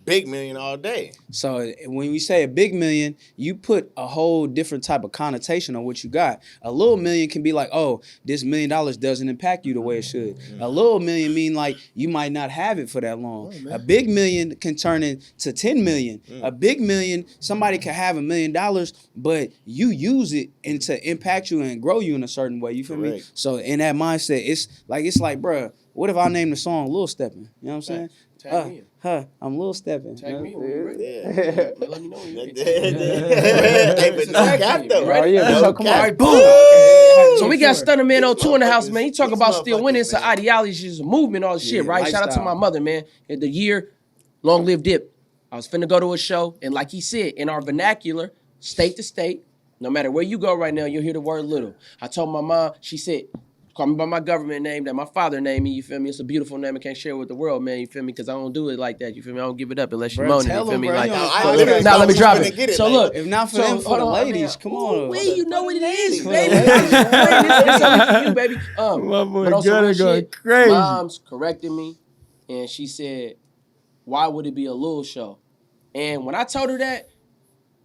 Big million all day. So when we say a big million, you put a whole different type of connotation on what you got. A little million can be like, oh, this $1 million doesn't impact you the way it should. A little million mean like you might not have it for that long. A big million can turn into 10 million. A big million, somebody can have $1 million, but you use it and to impact you and grow you in a certain way. You feel me? Correct. So in that mindset, it's like, bruh, what if I name the song Lil Steppin'? You know what I'm saying? Tag me in. I'm Lil Steppin'. Tag me in when you're ready. Yeah. Let me know when you're ready. Hey, but no cap though. Right? Yeah, No so come on. cap. Boom. So we got Stunnaman02 in the house, man. He talk These about still winning. It's an motherfuckers, man. ideology, it's a movement, all this shit, Yeah, right? Shout out to lifestyle. my mother, man. In the year, long live Dip. I was finna go to a show, and like he said, in our vernacular, state to state, no matter where you go right now, you'll hear the word little. I told my mom, she said, Call me by my government name that my father named me, you feel me? It's a beautiful name I can't share with the world, man, you feel me? Because I don't do it like that, you feel me? I don't give it up unless you Bro, moan it, tell you feel him, me? bro, Like, you don't I So literally look, now thought let me we drop was it. finna get it. So like, look, if not for them, for the hold on, ladies, man. come on. Ooh, wait, you know what it is, For the baby. ladies, It's only for you, baby. My boy But on some Gunna real going shit, crazy. Mom's corrected me, and she said, why would it be a little show? And when I told her that,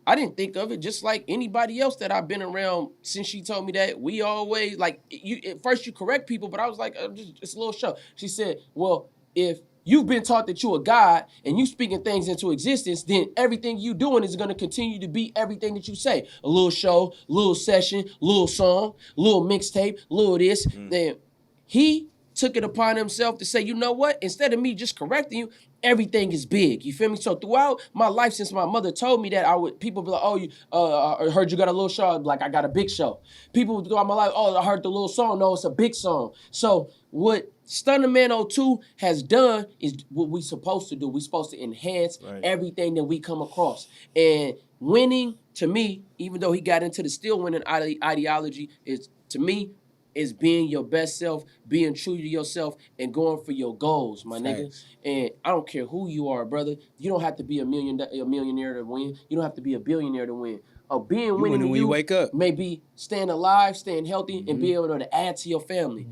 I didn't think of it just like anybody else that I've been around since she told me that. We always, like, at first you correct people, but I was like, it's a little show. She said, well, if you've been taught that you're a God and you speaking things into existence, then everything you doing is going to continue to be everything that you say. A little show, little session, little song, little mixtape, little this. Then he took it upon himself to say, you know what? Instead of me just correcting you, everything is big. You feel me? So throughout my life, since my mother told me that, people be like, oh, you I heard you got a little show. I'd be like, I got a big show. People throughout my life, oh, I heard the little song. No, it's a big song. So what Stunnaman02 has done is what we supposed to do. We supposed to enhance everything that we come across. And winning, to me, even though he got into the still winning ideology, is, to me, is being your best self, being true to yourself, and going for your goals, my nigga. And I don't care who you are, brother. You don't have to be a millionaire to win. You don't have to be a billionaire to win. Being winning when you wake up. may be staying alive, staying healthy, and be able to add to your family.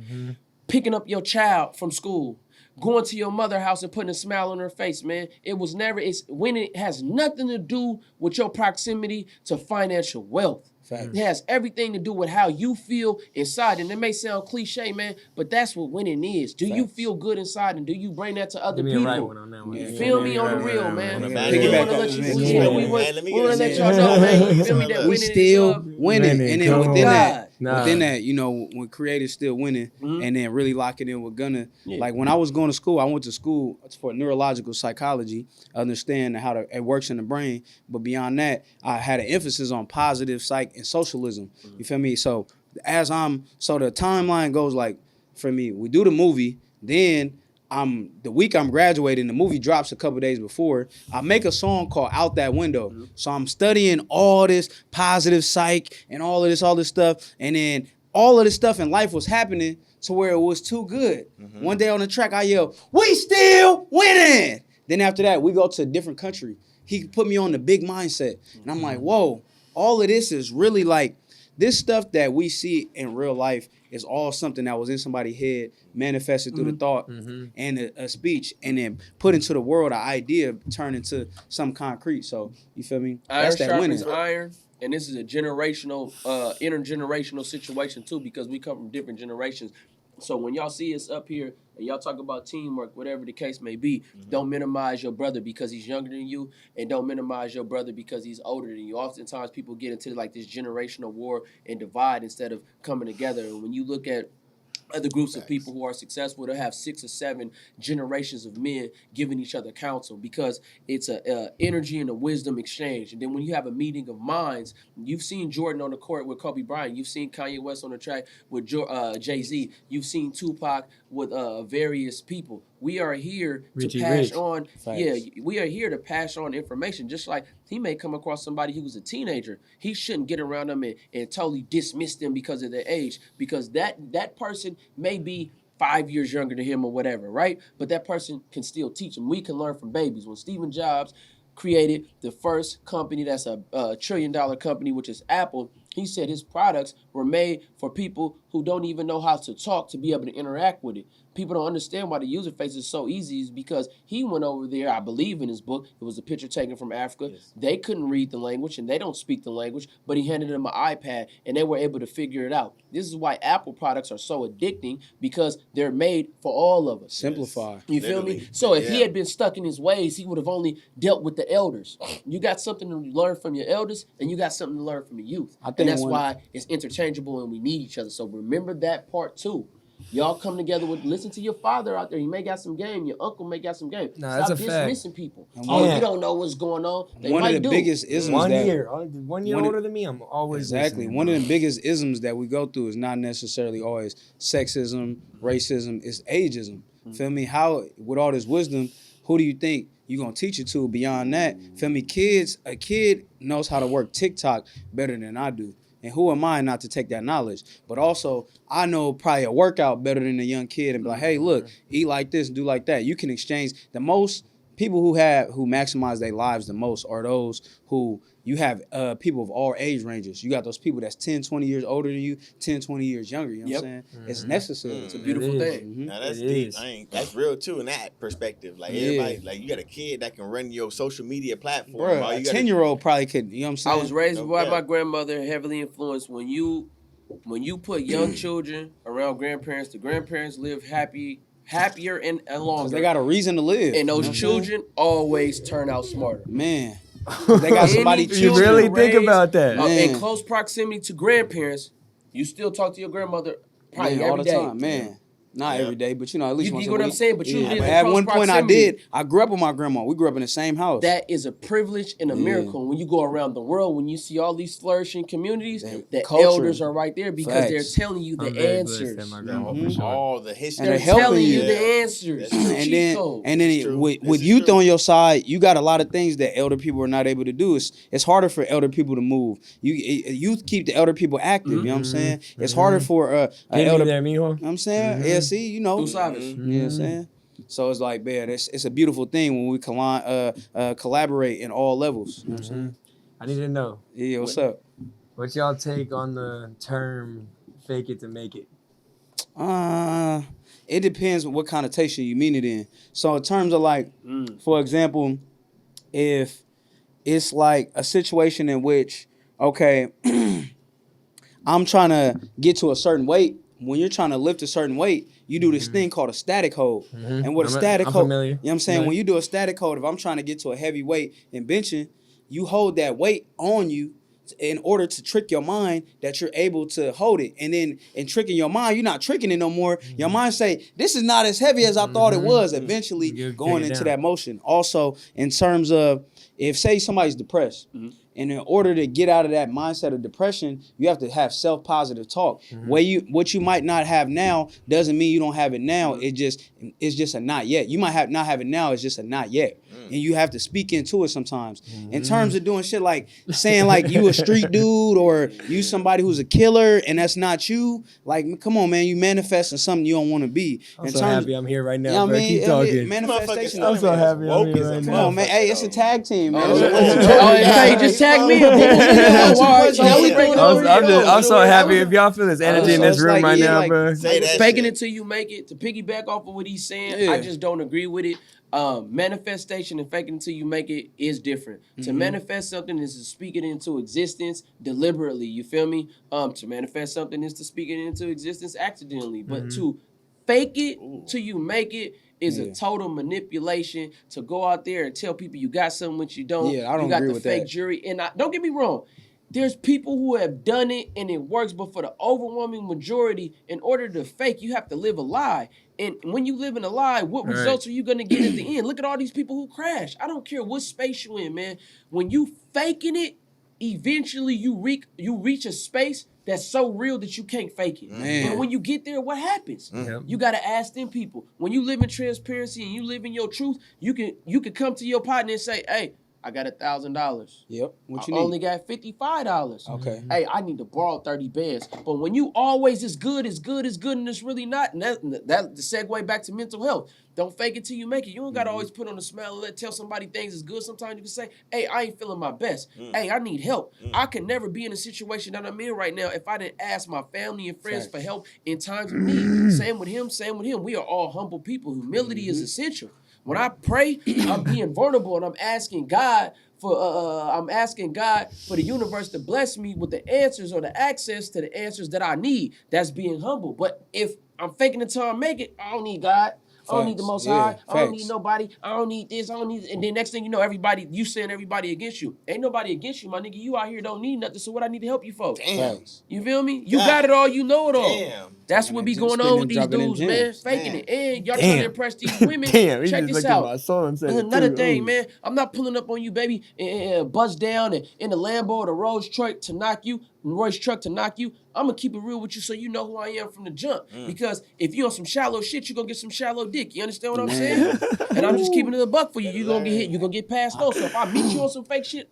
Picking up your child from school, going to your mother's house and putting a smile on her face, man. Winning has nothing to do with your proximity to financial wealth. It has everything to do with how you feel inside. And it may sound cliche, man, but that's what winning is. Do you feel good inside, and do you bring that to other Give me people? a right one on that one. You feel me on the real, man. On We the want back to end. let you, Yeah. we want Let me to get let a y'all second. know, man. You feel me? That We winning still is winning, Winning, and then come within on. that, Nah. within that, you know, when creators still winning, and then really locking in with Gunna. Like when I was going to school, I went to school for neurological psychology, understand how it works in the brain. But beyond that, I had an emphasis on positive psych and socialism. You feel me? So the timeline goes like, for me, we do the movie, then the week I'm graduating, the movie drops a couple days before. I make a song called Out That Window. So I'm studying all this positive psych and all this stuff. And then all of this stuff in life was happening to where it was too good. One day on the track, I yell, "We still winning!" Then after that, we go to a different country. He put me on the big mindset. And I'm like, whoa, all of this is really like, this stuff that we see in real life is all something that was in somebody's head, manifested through the thought and a speech, and then put into the world, an idea turned into some concrete. So, you feel me? Iron sharpens iron, and this is a generational, intergenerational situation too, because we come from different generations. So when y'all see us up here and y'all talk about teamwork, whatever the case may be, don't minimize your brother because he's younger than you, and don't minimize your brother because he's older than you. Oftentimes people get into like this generational war and divide instead of coming together. And when you look at other groups of people who are successful, they'll have 6 or 7 generations of men giving each other counsel, because it's a energy and a wisdom exchange. And then when you have a meeting of minds, you've seen Jordan on the court with Kobe Bryant, you've seen Kanye West on the track with Jay-Z, you've seen Tupac with various people. We are here to pass on. Yeah, we are here to pass on information. Just like he may come across somebody who was a teenager, he shouldn't get around them and totally dismiss them because of their age, because that person may be 5 years younger than him or whatever, right? But that person can still teach him. We can learn from babies. When Steve Jobs created the first company that's a $1 trillion company, which is Apple, he said his products were made for people who don't even know how to talk to be able to interact with it. People don't understand why the user face is so easy, is because he went over there, I believe in his book, it was a picture taken from Africa. Yes. They couldn't read the language and they don't speak the language, but he handed them an iPad and they were able to figure it out. This is why Apple products are so addicting, because they're made for all of us. Simplify. You feel me? So if he had been stuck in his ways, he would have only dealt with the elders. You got something to learn from your elders, and you got something to learn from the youth. And that's why it's interchangeable and we need each other. So remember that part too. Y'all come together listen to your father out there. He may got some game. Your uncle may got some game. Nah, Stop dismissing people. You don't know what's going on. They one might of the biggest isms one year older than me, I'm always listening. One of the biggest isms that we go through is not necessarily always sexism, racism, it's ageism. Feel me? How, with all this wisdom, who do you think you're going to teach it to beyond that? Feel me? A kid knows how to work TikTok better than I do. And who am I not to take that knowledge? But also, I know probably a workout better than a young kid and be like, hey, look, eat like this, do like that. You can exchange. The most people who maximize their lives the most are those who you have people of all age ranges. You got those people that's 10, 20 years older than you, 10, 20 years younger. You know what I'm saying? It's necessary. It's a beautiful thing. Now that's It deep. is. That's real too in that perspective. Like everybody, like you got a kid that can run your social media platform. Bro, a 10-year-old probably could, you know what I'm saying? I was raised by my grandmother, heavily influenced. When you put young children around grandparents, the grandparents live happier and longer. They got a reason to live. And those children always turn out smarter. Man. They got somebody You really think about that. In close proximity to grandparents, you still talk to your grandmother probably all every the day. time, man. Not every day, but at least You once get a what week. I'm saying? But you live in At close one point proximity. I did. I grew up with my grandma. We grew up in the same house. That is a privilege and a miracle. When you go around the world, when you see all these flourishing communities, the culture. elders are right there because they're telling you the answers. All the history. And They're telling you the answers. And then with youth on your side, you got a lot of things that elder people are not able to do. It's harder for elder people to move. Youth keep the elder people active. You know what I'm saying? It's harder for an elder. There, mijo. You know what I'm saying? Yeah, see, you know. You know what I'm saying? So it's like, man, it's a beautiful thing when we collaborate in all levels. You know what I'm saying? I need to know. Yeah, what's up? What's y'all take on the term "fake it to make it"? It depends on what connotation you mean it in. So in terms of like, for example, if it's like a situation in which, okay, I'm trying to get to a certain weight. When you're trying to lift a certain weight, you do this thing called a static hold. And what a static hold, familiar. you know what I'm saying? When you do a static hold, if I'm trying to get to a heavy weight in benching, you hold that weight on you in order to trick your mind that you're able to hold it. And then in tricking your mind, you're not tricking it no more. Your mind say, this is not as heavy as I thought it was, eventually going into that motion. Also, in terms of, if say somebody's depressed, and in order to get out of that mindset of depression, you have to have self-positive talk. What you might not have now doesn't mean you don't have it now. It's just a not yet. You might not have it now. It's just a not yet. And you have to speak into it sometimes. In terms of doing shit like saying like you a street dude or you somebody who's a killer and that's not you, like, come on, man, you manifesting something you don't want to be. I'm so happy I'm here right now. You know what I mean? Keep talking. Manifestation. I'm so happy I'm here right Come now. on, man. Hey, it's a tag team, man. Just tag me. I'm so happy if y'all feel this energy in this room right now, bro. Faking it till you make it. To piggyback off of what he's saying, I just don't agree with it. Manifestation and faking until you make it is different. To manifest something is to speak it into existence deliberately. You feel me? To manifest something is to speak it into existence accidentally. But to fake it till you make it is a total manipulation. To go out there and tell people you got something which you don't. Yeah, I don't you got agree the with fake that. jury. And don't get me wrong. There's people who have done it and it works, but for the overwhelming majority, in order to fake, you have to live a lie. And when you live in a lie, what results are you going to get at the end? Look at all these people who crash. I don't care what space you in, man. When you faking it, eventually you reach a space that's so real that you can't fake it. And when you get there, what happens? You got to ask them people. When you live in transparency and you live in your truth, you can come to your partner and say, hey, I got $1,000. Yep. What you I need? only got $55. Okay. Hey, I need to borrow 30 bands. But when you always is good, and it's really not, and that the segue back to mental health. Don't fake it till you make it. You don't gotta always put on a smile and tell somebody things is good. Sometimes you can say, hey, I ain't feeling my best. Hey, I need help. I could never be in a situation that I'm in right now if I didn't ask my family and friends for help in times of need. Same with him. We are all humble people. Humility is essential. When I pray, I'm being vulnerable and I'm asking God for the universe to bless me with the answers or the access to the answers that I need. That's being humble. But if I'm faking it till I make it, I don't need God. I don't need the Most High. I don't need nobody. I don't need this. I don't need. And then next thing you know, you saying everybody against you. Ain't nobody against you, my nigga. You out here don't need nothing. So what I need to help you for? Damn. You feel me? You got it all. You know it all. Damn. That's what be going on with these dudes, man. Faking it. And y'all trying to impress these women. Damn, Check he this just looked at out. my soul and said it Another too. thing, Ooh. man. I'm not pulling up on you, baby, and bust down and in the Lambo or the Rolls truck to knock you. Royce truck to knock you. I'm gonna keep it real with you so you know who I am from the jump. Because if you on some shallow shit, you're gonna get some shallow dick. You understand what I'm saying? And I'm just keeping it a buck for you. You're gonna get hit. You're gonna get passed over. So if I meet you on some fake shit,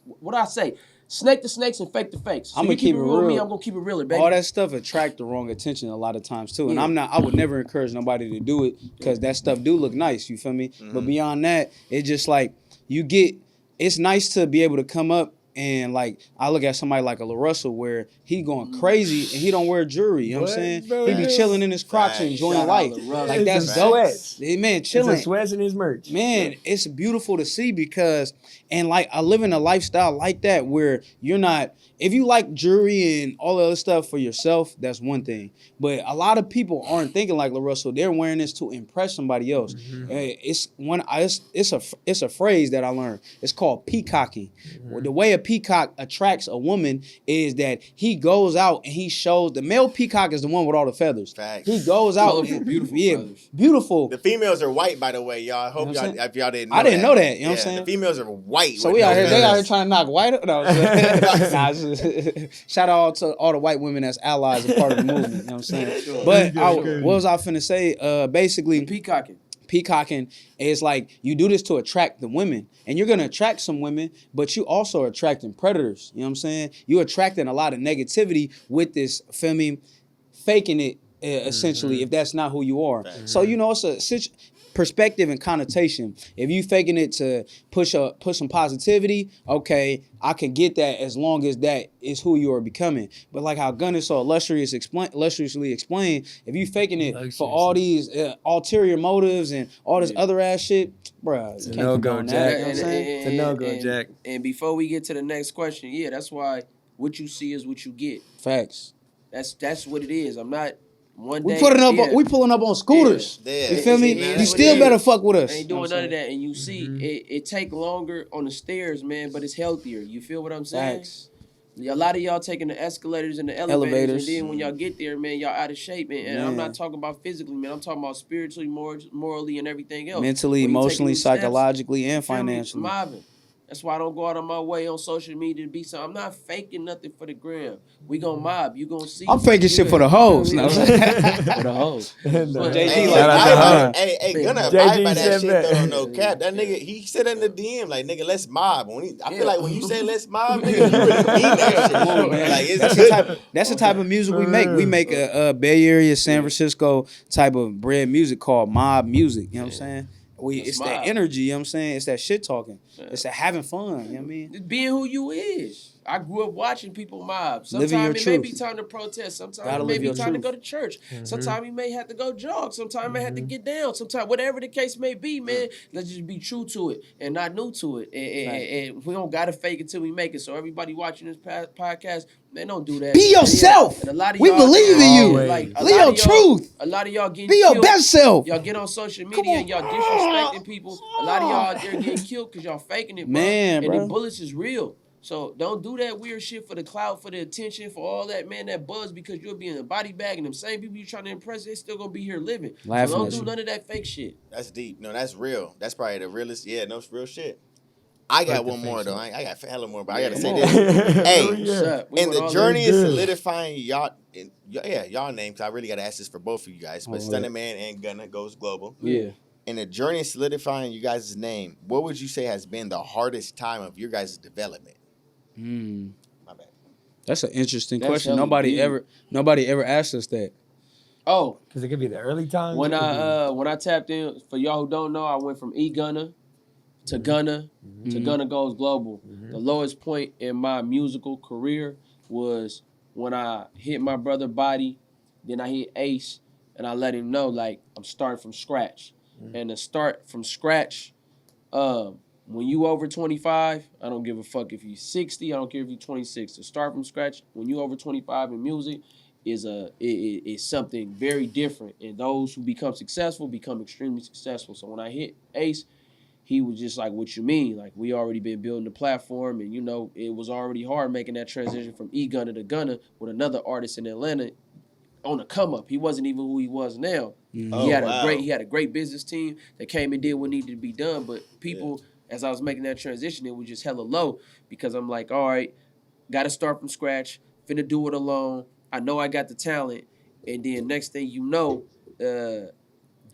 what I say, snake the snakes and fake the fakes. So I'ma you keep it real with me, real. I'm gonna keep it realer, baby. All that stuff attract the wrong attention a lot of times too. And I would never encourage nobody to do it because that stuff do look nice, you feel me? But beyond that, it's just like it's nice to be able to come up and like I look at somebody like a La Russell where he going crazy and he don't wear jewelry, you know what I'm saying? Bro, He be chilling in his Crocs and enjoying Shout out life. La Russell. Like that's It's dope. sweats. Man, It's chilling. the sweats in his merch. Man, it's beautiful to see because, and like I live in a lifestyle like that where you're not, if you like jewelry and all the other stuff for yourself, that's one thing. But a lot of people aren't thinking like La Russell. They're wearing this to impress somebody else. It's a phrase that I learned. It's called peacocking. Well, the way a peacock attracts a woman is that he goes out and he shows, the male peacock is the one with all the feathers. Facts. He goes out, Colorful, beautiful yeah, feathers. beautiful. The females are white, by the way, y'all. I hope You know what I'm y'all, if y'all didn't know I didn't know that, you know what I'm saying? The females are white. So with we no out here, they out here feathers. trying to knock white up. No, nah, shout out to all the white women that's allies and part of the movement. You know what I'm saying? But what was I finna say? Basically, peacocking is like you do this to attract the women, and you're gonna attract some women, but you also are attracting predators. You know what I'm saying? You're attracting a lot of negativity with this, feel me, faking it essentially. If that's not who you are, so you know it's a perspective and connotation. If you faking it to push some positivity, okay, I can get that as long as that is who you are becoming. But like how Gunna so illustriously explained, if you faking it for all these ulterior motives and all this other ass shit, bruh, It's a can't no-go, condone Jack. that, you know what I'm saying? It's a no-go, Jack. And before we get to the next question, yeah, that's why what you see is what you get. Facts. That's what it is. I'm not one We day. we pulling up on scooters. Yeah. You feel me? Yeah, You still better fuck with us. Ain't doing none of that. And you see, it take longer on the stairs, man, but it's healthier. You feel what I'm saying? Facts. A lot of y'all taking the escalators and the elevators, and then when y'all get there, man, y'all out of shape, man. And I'm not talking about physically, man. I'm talking about spiritually, morally, and everything else. Mentally, When you taking emotionally, these steps, psychologically, and feel me? financially. Mobbing. That's why I don't go out of my way on social media to be something. I'm not faking nothing for the gram. We gonna mob. You gonna see. I'm faking shit for the hoes. No. For the hoes. JG Hey, like, Shout out to Hunter. hey, Gunna JG abide by that said shit that. though. No cap. That nigga, he said in the DM like, nigga, let's mob. I feel like when you say let's mob, nigga, you really mean that shit. Like it's good. That's the type of music we make. We make a Bay Area, San Francisco type of bread music called mob music. You know what I'm saying? It's mob. that energy, you know what I'm saying? It's that shit talking. It's that having fun, you know what I mean? Just being who you is. I grew up watching people mob. Living your Sometimes it may be truth. time to protest. Sometimes Gotta it may live be your time to truth. go to church. Sometimes you may have to go jog. Sometimes you may have to get down. Sometimes whatever the case may be, man, let's just be true to it and not new to it. And we don't gotta fake it till we make it. So everybody watching this podcast, man, don't do that. Be yourself. And a lot of We y'all, believe in you. Always. a Live lot your of y'all- truth. A lot of y'all getting Be your killed. best self. Y'all get on social media and y'all disrespecting people. A lot of y'all out there getting killed because y'all faking it, bro. Man, and bro. the bullets is real. So don't do that weird shit for the clout, for the attention, for all that, man, that buzz, because you'll be in a body bag and them same people you trying to impress, they still gonna be here living. Laughing So don't at do you. none of that fake shit. That's deep. No, that's real. That's probably the realest. Yeah, no, it's real shit. I got one more though. I got hella more, but I gotta say Come this. on. Hey, What's up? We in want the all journey that of good. solidifying y'all names, I really gotta ask this for both of you guys. But Oh, Stunnaman and Gunna goes global. Yeah. In the journey of solidifying you guys' name, what would you say has been the hardest time of your guys' development? My bad. That's an interesting That's question. hella Nobody deep. ever asked us that. Oh, Because it could be the early times. when it could I tapped in, for y'all who don't know, I went from Gunna to Gunna to Gunna Goes Global. The lowest point in my musical career was when I hit my brother Body, then I hit Ace, and I let him know like I'm starting from scratch. And to start from scratch, when you over 25, I don't give a fuck if you're 60, I don't care if you're 26. To start from scratch, when you over 25 in music, is something very different. And those who become successful become extremely successful. So when I hit Ace, he was just like, what you mean? Like, we already been building the platform, and, you know, it was already hard making that transition from Gunna to Gunna with another artist in Atlanta on the come up. He wasn't even who he was now. Oh, He had wow. a great business team that came and did what needed to be done, but people, as I was making that transition, it was just hella low because I'm like, all right, got to start from scratch, finna do it alone. I know I got the talent, and then next thing you know,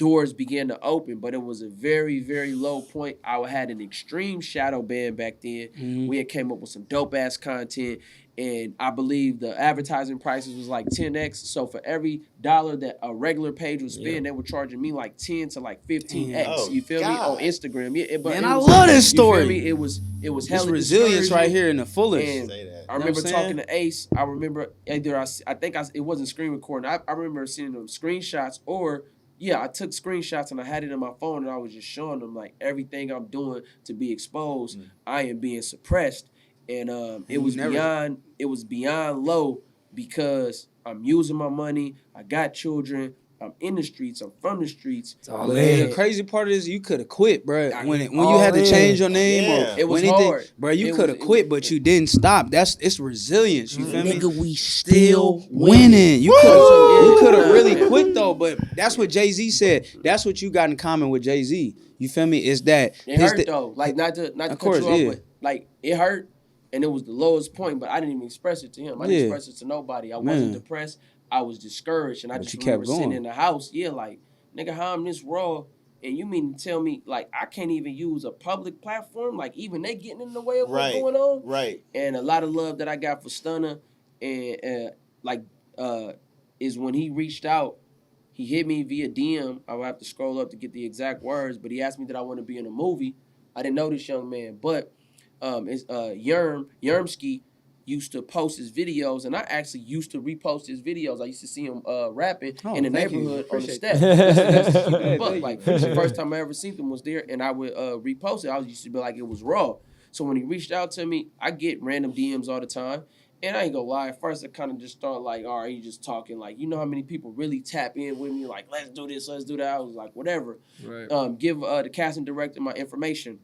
doors began to open, but it was a very, very low point. I had an extreme shadow ban back then. We had came up with some dope ass content, and I believe the advertising prices was like 10x. So for every dollar that a regular page would spend, they were charging me like 10 to like 15x. Oh, you feel me? On Instagram. Yeah, but Man, I love this story. You feel me? It was This hella resilience right discouraging. here in the fullest. And Say that. I remember You know what I'm talking to Ace. I remember either it wasn't screen recording. I remember seeing them screenshots, or I took screenshots and I had it in my phone and I was just showing them like everything I'm doing to be exposed. I am being suppressed, and it was beyond low because I'm using my money. I got children. I'm in the streets. I'm from the streets. But the crazy part is you could have quit, bro. When you had to change your name, Yeah. or It was anything, hard. bro. You It could have was- quit, but you didn't stop. It's resilience. You feel me? Nigga, we still Winning. You Woo! could have really quit though, but that's what Jay-Z said. That's what you got in common with Jay-Z. You feel me? Is that It hurt though. Like not to cut course, you off, yeah. but like it hurt, and it was the lowest point. But I didn't even express it to him. I didn't express it to nobody. I wasn't depressed. I was discouraged, and I just you remember kept sitting going. in the house. Yeah, like nigga, how I'm this raw, and you mean to tell me like I can't even use a public platform? Like even they getting in the way of what's going on? Right. And a lot of love that I got for Stunna, and is when he reached out. He hit me via DM. I would have to scroll up to get the exact words, but he asked me that I want to be in a movie. I didn't know this young man, but it's Yermski used to post his videos, and I actually used to repost his videos. I used to see him rapping in the neighborhood on the step. That's just keeping it a buck. Like the first time I ever seen him was there, and I would repost it. I used to be like it was raw. So when he reached out to me, I get random DMs all the time. And I ain't gonna lie, at first I kind of just thought like, all right, you just talking. Like, you know how many people really tap in with me? Like, let's do this, let's do that. I was like, whatever. Right. Give the casting director my information.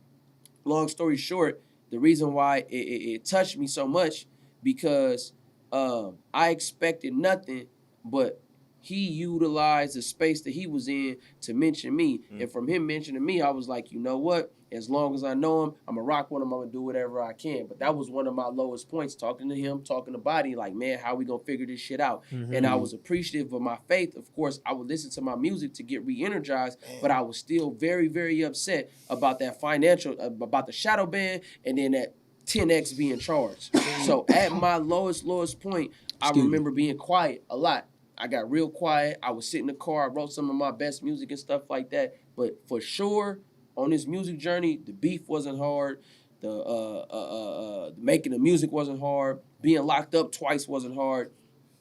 Long story short, the reason why it touched me so much because I expected nothing, but he utilized the space that he was in to mention me. And from him mentioning me, I was like, you know what? As long as I know him, I'm going to rock with him. I'm going to do whatever I can. But that was one of my lowest points, talking to him, talking to Body, like, man, how we going to figure this shit out? And I was appreciative of my faith. Of course, I would listen to my music to get re-energized, but I was still very, very upset about that financial, about the shadow ban, and then that 10X being charged. So at my lowest point, I remember being quiet a lot. I got real quiet. I would sit in the car. I wrote some of my best music and stuff like that. But for sure, on this music journey, the beef wasn't hard. The making the music wasn't hard. Being locked up twice wasn't hard.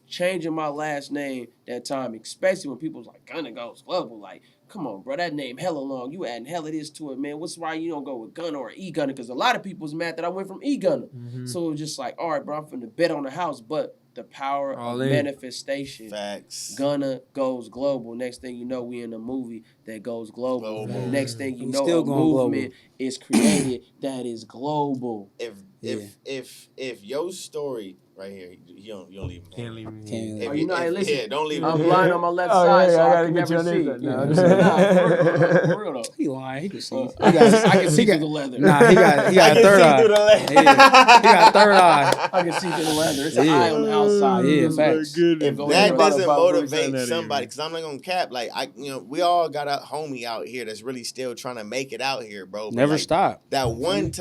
Changing my last name that time, especially when people was like, GunnaGoesGlobal. Like, come on, bro, that name hella long. You adding hella this to it, man. What's why you don't go with Gunna or E-Gunna? Because a lot of people was mad that I went from E-Gunna. So it was just like, all right, bro, I'm finna bet on the house. But the power of manifestation. Facts. Gunna goes global. Next thing you know, we in a movie that goes global. Next thing you know, still a going movement is created that is global. If your story right here, you don't leave him. Can't leave me. Can't- Oh, you know, hey, listen. Yeah, don't leave him. I'm blind on my left Oh, side, yeah, so I I gotta can get you never on see. this side. Yeah, Nah, for real though. He lying. He can see. I can see through the leather. Nah, he got a third eye. Yeah, he got a third eye. I can see through the leather. It's an Yeah. eye on the outside. Yeah, facts. If Go that ahead. doesn't About motivate that somebody, because I'm not gonna cap, like we all got a homie out here that's really still trying to make it out here, bro. But Never like, stop. That one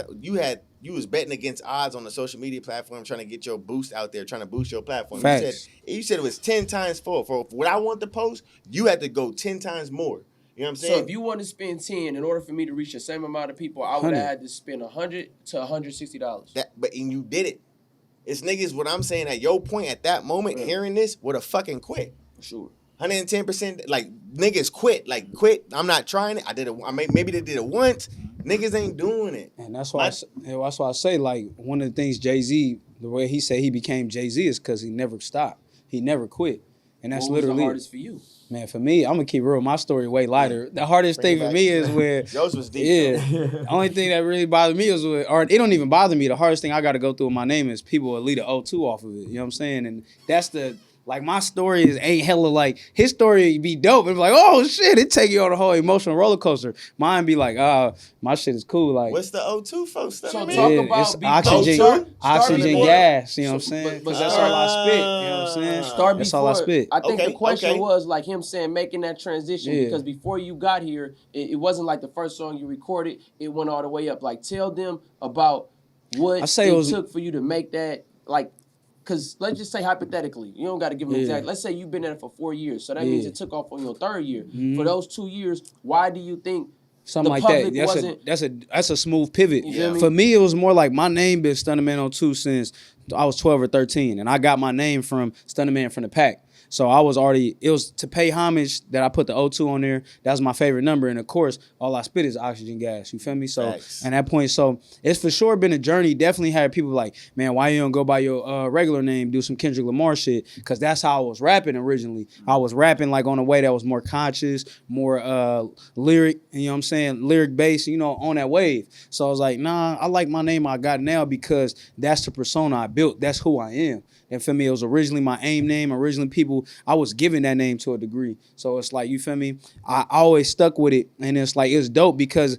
you was betting against odds on the social media platform, trying to get your boost out there, trying to boost your platform. Facts. You said it was 10 times for what I want to post. You had to go 10 times more. You know what I'm saying? So if you want to spend 10 in order for me to reach the same amount of people, I would 100. have had to spend $100 to $160. And you did it. It's niggas. What I'm saying at your point at that moment, hearing this, would have fucking quit. For sure. 110%. Like niggas quit. Like quit. I'm not trying it. I did it. Maybe they did it once. Niggas ain't doing it. And that's why I say, like, one of the things Jay-Z, the way he said he became Jay-Z is because he never stopped. He never quit. And that's What was literally the hardest for you? Man, for me, I'm gonna keep real. My story way lighter. The hardest Bring thing it for back. me is when Yours was deep. Yeah. The only thing that really bothered me is or it don't even bother me. The hardest thing I gotta go through with my name is people will lead a O2 off of it. You know what I'm saying? And that's the Like my story ain't hella like his story be dope and be like, oh shit, it take you on a whole emotional roller coaster. Mine be like, my shit is cool. Like What's the O2 folks? So Stunnaman? talk yeah, about it's before- oxygen, start oxygen before- gas. You know what I'm So- saying? but Because that's all I spit. You know what I'm saying? Start That's before, all I spit. I think Okay, the question okay. was like him saying making that transition Yeah. because before you got here, it wasn't like the first song you recorded. It went all the way up. Like tell them about what I say it was- took for you to make that. Like, because let's just say hypothetically, you don't got to give them Yeah. exact. Let's say you've been at it for 4 years, so that means Yeah. it took off on your 3rd year. Mhm. For those 2 years, why do you think Something the like that. public wasn't? That's a smooth pivot. You feel me? For me, it was more like my name been Stunnaman02 since I was 12 or 13, and I got my name from Stunnaman from the Pack. So I was already, it was to pay homage that I put the O2 on there. That was my favorite number. And of course, all I spit is oxygen gas. You feel me? So Facts. at that point, so it's for sure been a journey. Definitely had people like, man, why you don't go by your regular name, do some Kendrick Lamar shit? Because that's how I was rapping originally. I was rapping like on a way that was more conscious, more lyric, you know what I'm saying? Lyric based, you know, on that wave. So I was like, nah, I like my name I got now because that's the persona I built. That's who I am. And for me, it was originally my AIM name. Originally, people, I was giving that name to a degree. So it's like, you feel me? I always stuck with it. And it's like, it's dope because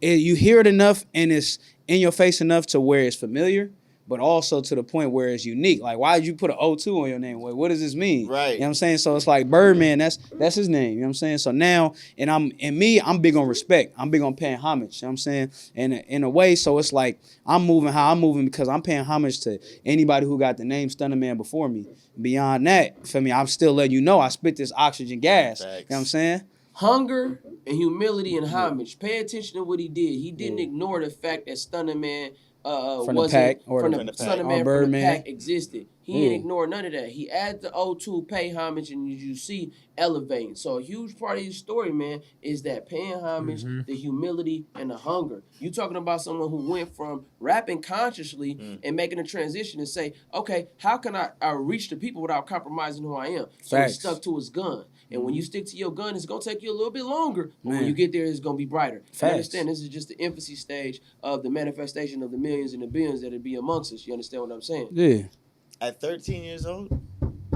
you hear it enough and it's in your face enough to where it's familiar, but also to the point where it's unique. Like, why did you put an O2 on your name? What does this mean? Right. You know what I'm saying? So it's like Birdman, that's his name. You know what I'm saying? So now, I'm big on respect. I'm big on paying homage. You know what I'm saying? And in a way, so it's like I'm moving how I'm moving because I'm paying homage to anybody who got the name Stunnaman before me. Beyond that, for me, I'm still letting you know I spit this oxygen gas. Facts. You know what I'm saying? Hunger and humility and homage. Pay attention to what he did. He didn't ignore the fact that Stunnaman From the wasn't Pack or from the- the From the Pack. Stunnaman Or from the Birdman. Pack existed. He Yeah. ain't ignored none of that. He added the O2, pay homage, and you see elevating. So a huge part of his story, man, is that paying homage, the humility, and the hunger. You talking about someone who went from rapping consciously and making a transition and say, okay, how can I reach the people without compromising who I am? So he Facts. stuck to his gun. And when you stick to your gun, it's going to take you a little bit longer. But when Man. you get there, it's going to be brighter. Facts. You understand? This is just the infancy stage of the manifestation of the millions and the billions that'll be amongst us. You understand what I'm saying? Yeah. At 13 years old?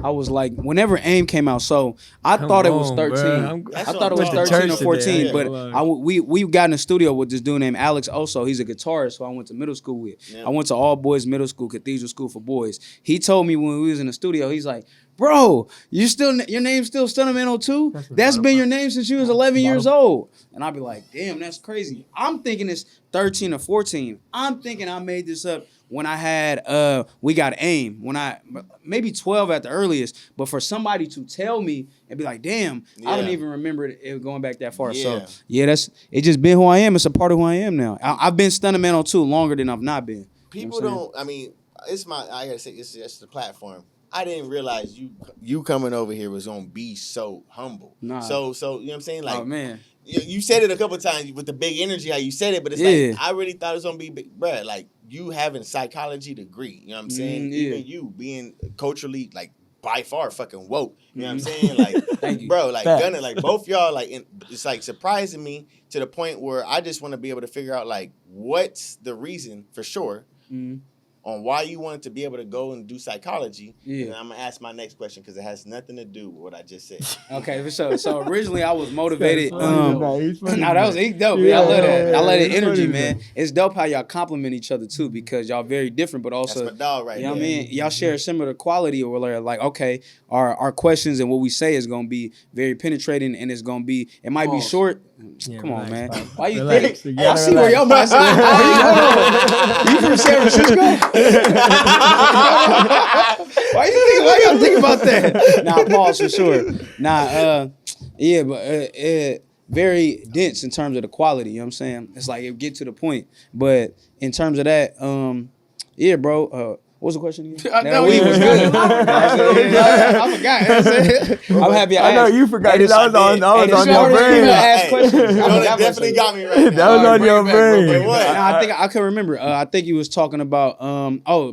I was like, whenever AIM came out, so I thought it was 13. That's I what thought it was I'm talking 13 or about. 14, Yeah. but we got in the studio with this dude named Alex Oso. He's a guitarist who I went to middle school with. Yeah. I went to all boys middle school, Cathedral School for Boys. He told me when we was in the studio, he's like, bro, your name's still Stunnaman02? That's been your name since you was 11 years old. And I'd be like, damn, that's crazy. I'm thinking it's 13 or 14. I'm thinking I made this up when I had we got AIM, when I maybe 12 at the earliest, but for somebody to tell me and be like, damn, I don't Yeah. even remember it going back that far. Yeah. So yeah, it just been who I am. It's a part of who I am now. I've been Stunnaman02 longer than I've not been. People You know what don't. I mean, I gotta say, it's just the platform. I didn't realize you coming over here was gonna be so humble. Nah. So you know what I'm saying? Like, oh man. you said it a couple of times with the big energy how you said it, but it's Yeah. like I really thought it was gonna be big, bruh, like you having psychology degree. You know what I'm saying? yeah. Even you being culturally like by far fucking woke. You know what I'm saying? Like, Thank you. bro, like Facts. Gunna, like both y'all, like it's like surprising me to the point where I just want to be able to figure out like what's the reason for sure Mhm. on why you wanted to be able to go and do psychology. Yeah. And I'm gonna ask my next question because it has nothing to do with what I just said. Okay, for sure. So originally I was motivated. He's funny, No, that was dope. Yeah, I love that. I love yeah, that it's energy, funny, man. man. It's dope how y'all compliment each other too, because y'all very different, but also That's my dog right you know there. what I mean? Y'all share a similar quality, or like, okay, our questions and what we say is gonna be very penetrating, and it's gonna be, it might be Pause. short. Yeah, Come on, relax, man. bro. Why you Relax. think? You I gotta see where your relax. mindset. You from San Francisco? Why y'all think about that? Nah, pause for sure. Nah, yeah, but very dense in terms of the quality, you know what I'm saying? It's like it get to the point. But in terms of that, yeah, bro, what was the question again? I know we you was was good. good. I forgot. I'm happy I know you forgot. That was on your brain. ask questions. I Jonah forgot definitely what got me right now. That was on bring your it back, bro, brain. bring it What? back. Nah, I think I can remember. I think you was talking about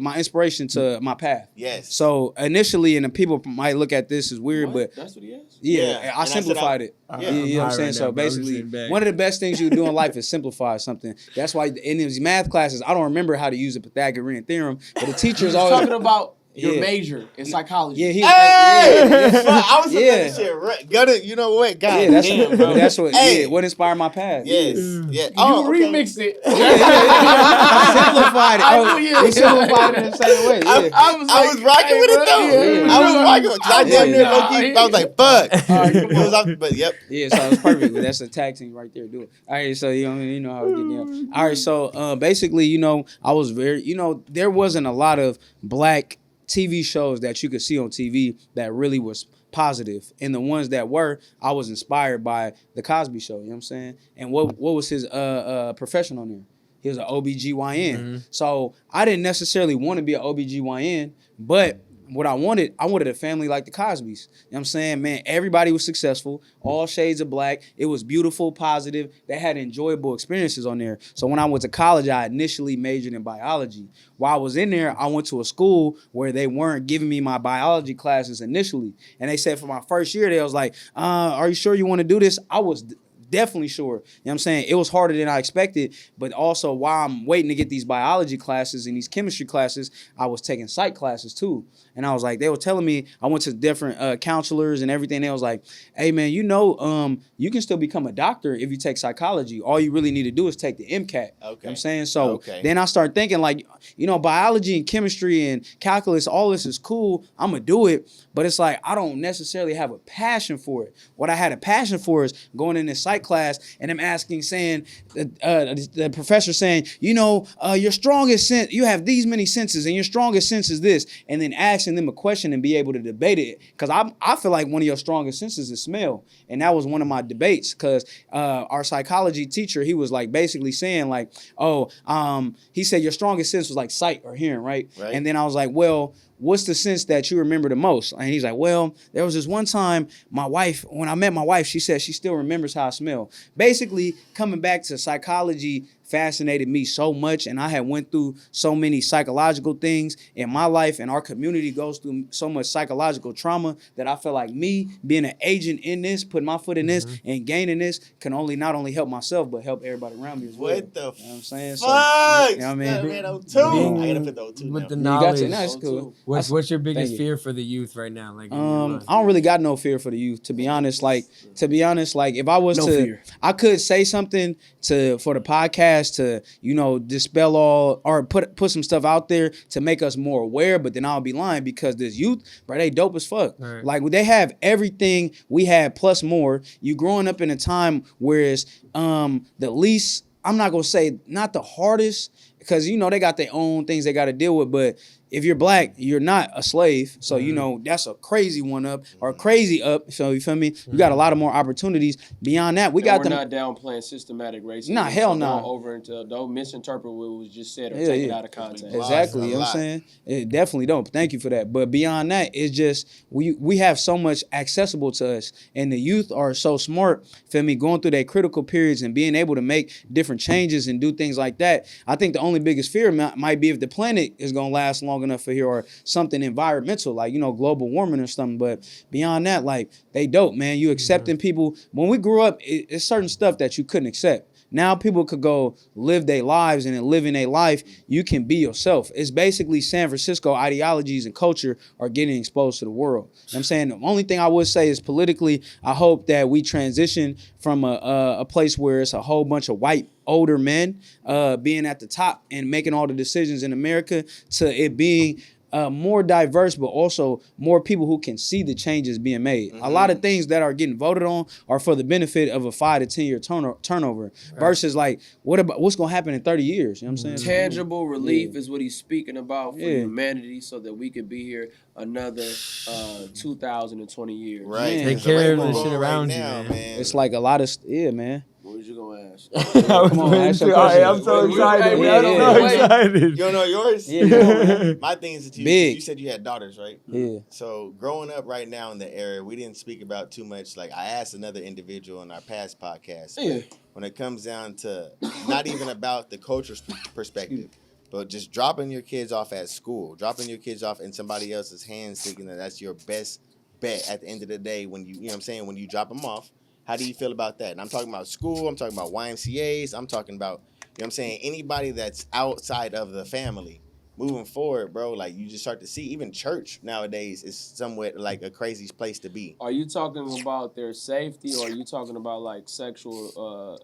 my inspiration to my path. Yes. So initially, and the people might look at this as weird, but That's what he asked? yeah, Yeah, and I I said simplified it. Yeah. You know what I'm high saying? right So now, bro. I'm basically, sitting back. one of the best things you do in life is simplify something. That's why in these math classes, I don't remember how to use the Pythagorean theorem, but the teachers He's always talking about your Yeah. major in psychology. Yeah, he. Hey! Fuck, I was looking Yeah. at this shit. Right. Gunna, you know what? God Yeah, that's damn, bro. that's what. Hey. Yeah, what inspired my path. Yes. Yeah. You okay. remixed it. I simplified it. I knew you. We simplified it in the same way. Yeah. I was rocking with it though. yeah. I was rocking with it. I damn near Yeah. low key. I was like, fuck. All right, come It was on. off, but yep. Yeah, so it's perfect. That's a tag team right there. Do it. All right, so you know how we get down. All right, so basically, I was very, there wasn't a lot of black TV shows that you could see on TV that really was positive, and the ones that were, I was inspired by the Cosby Show. You know what I'm saying? And what was his profession on there? He was an OBGYN. So I didn't necessarily want to be an OBGYN, but what I wanted a family like the Cosbys. You know what I'm saying? Man, everybody was successful, all shades of black. It was beautiful, positive. They had enjoyable experiences on there. So when I went to college, I initially majored in biology. While I was in there, I went to a school where they weren't giving me my biology classes initially. And they said for my first year, they was like, are you sure you want to do this? I was definitely sure. You know what I'm saying? It was harder than I expected, but also while I'm waiting to get these biology classes and these chemistry classes, I was taking psych classes too. And I was like, they were telling me, I went to different counselors and everything. They was like, hey man, you can still become a doctor if you take psychology. All you really need to do is take the MCAT. Okay. You know what I'm saying? So then I started thinking like, biology and chemistry and calculus, all this is cool. I'm going to do it. But it's like, I don't necessarily have a passion for it. What I had a passion for is going in this psych class and them saying, the professor saying, your strongest sense, you have these many senses and your strongest sense is this. And then asking them a question and be able to debate it. Because I feel like one of your strongest senses is smell. And that was one of my debates because our psychology teacher, he was like basically saying like, he said your strongest sense was like sight or hearing, right? And then I was like, well, what's the sense that you remember the most? And he's like, well, there was this one time when I met my wife, she said she still remembers how I smell. Basically, coming back to psychology fascinated me so much, and I had went through so many psychological things in my life, and our community goes through so much psychological trauma that I feel like me being an agent in this, putting my foot in this, and gaining this can not only help myself, but help everybody around me as well. What the you know what I'm saying? fuck? So, you know what I mean? Stunnaman02. I gotta put the 02 With now. the You got knowledge, you. That's cool. what's your biggest Thank you. fear for the youth right now? Like, I don't really got no fear for the youth, to be honest. Like if I was fear. I could say something for the podcast to, dispel all or put some stuff out there to make us more aware, but then I'll be lying because this youth, bro, they dope as fuck. Right. Like they have everything we had plus more. You growing up in a time where it's the least, I'm not gonna say not the hardest, because they got their own things they got to deal with, but if you're black, you're not a slave. So, that's a crazy one up or crazy up. So, you feel me? You got a lot of more opportunities. Beyond that, we're not downplaying systematic racism. Nah, hell so no. Don't misinterpret what was just said or take it out of context. Exactly. You know what I'm saying? It definitely don't. Thank you for that. But beyond that, it's just we have so much accessible to us. And the youth are so smart, feel me, going through their critical periods and being able to make different changes and do things like that. I think the only biggest fear might be if the planet is going to last long enough for here or something environmental, like, global warming or something. But beyond that, like, they dope, man. You accepting people. When we grew up, it's certain stuff that you couldn't accept. Now people could go live their lives, and in living their life, you can be yourself. It's basically San Francisco ideologies and culture are getting exposed to the world. You know what I'm saying? The only thing I would say is politically, I hope that we transition from a place where it's a whole bunch of white older men being at the top and making all the decisions in America to it being more diverse, but also more people who can see the changes being made. A lot of things that are getting voted on are for the benefit of a 5 to 10 year turnover versus like, what's going to happen in 30 years? You know what I'm saying? Tangible relief is what he's speaking about for humanity so that we could be here another 2,020 years. Right. Man. Take care of the shit around you, man. It's like a lot of, man. What was you going to ask? Come on, ask your question. I'm so excited. Yeah, I'm so excited. You don't know yours? Yeah. My thing is that Big. you said you had daughters, right? Yeah. So growing up right now in the era, we didn't speak about too much. Like I asked another individual in our past podcast. Yeah. When it comes down to not even about the culture's perspective, but just dropping your kids off at school, dropping your kids off in somebody else's hands, thinking that that's your best bet at the end of the day when you know what I'm saying, when you drop them off. How do you feel about that? And I'm talking about school, I'm talking about YMCAs, I'm talking about, you know what I'm saying, anybody that's outside of the family. moving forward, bro, like you just start to see even church nowadays is somewhat like a crazy place to be. Are you talking about their safety, or are you talking about like sexual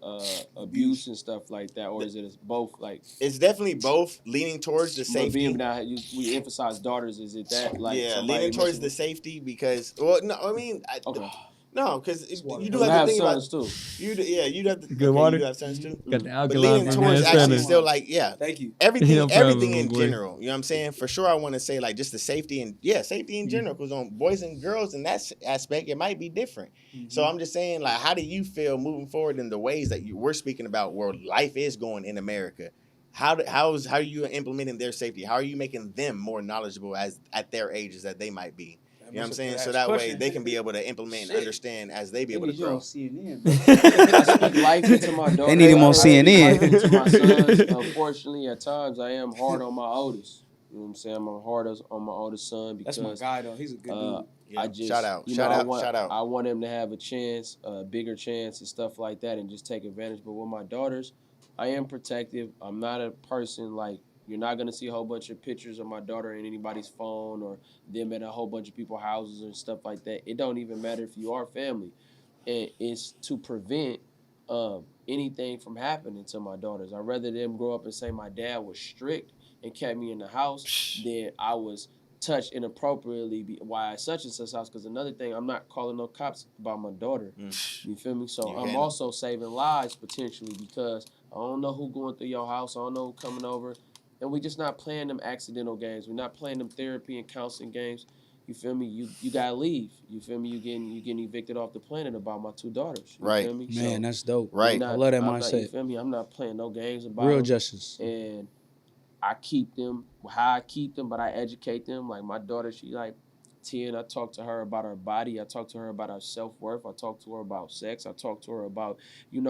abuse and stuff like that, or is it both? Like, It's definitely both leaning towards the but safety. being that we emphasize daughters, is it that like Yeah, somebody leaning towards messing the with- safety because, well, no, I mean, Okay. no, because you do I have have to think about sons too. you'd have to Good okay, water? you do have sons too. Got the But alkaline leaning from towards that actually center. still like Thank you. everything No problem, everything in boy. general. You know what I'm saying? For sure, I want to say like just the safety and safety in general. Because on boys and girls in that aspect, it might be different. So I'm just saying like, how do you feel moving forward in the ways that we're speaking about where life is going in America? How are you implementing their safety? How are you making them more knowledgeable as at their ages that they might be? You know what I'm saying? So that way they can be able to implement and understand as they be able to grow. I speak life into my daughter. They need him on CNN. Life into my sons. Unfortunately, at times I am hard on my oldest. You know what I'm saying? I'm hard on my oldest son because That's my guy though. He's a good dude. Yeah. I just shout out, you shout know, out, shout out. I want him to have a chance, a bigger chance and stuff like that, and just take advantage. But with my daughters, I am protective. I'm not a person like. You're not going to see a whole bunch of pictures of my daughter in anybody's phone or them at a whole bunch of people's houses and stuff like that. It don't even matter if you are family. And it's to prevent anything from happening to my daughters. I'd rather them grow up and say my dad was strict and kept me in the house than I was touched inappropriately why such and such house. Because another thing, I'm not calling no cops about my daughter. You feel me? So I'm also saving lives potentially because I don't know who going through your house. I don't know who coming over. And we just not playing them accidental games. We're not playing them therapy and counseling games. You feel me? You gotta leave. You feel me? You getting evicted off the planet about my two daughters. You Right. feel me? Man, that's dope. Right. I love that I'm not, you mindset. feel me? I'm not playing no games about Real them. justice. And I keep them how I keep them, but I educate them. Like my daughter, she like 10. I talk to her about her body. I talk to her about her self-worth. I talk to her about sex. I talk to her about,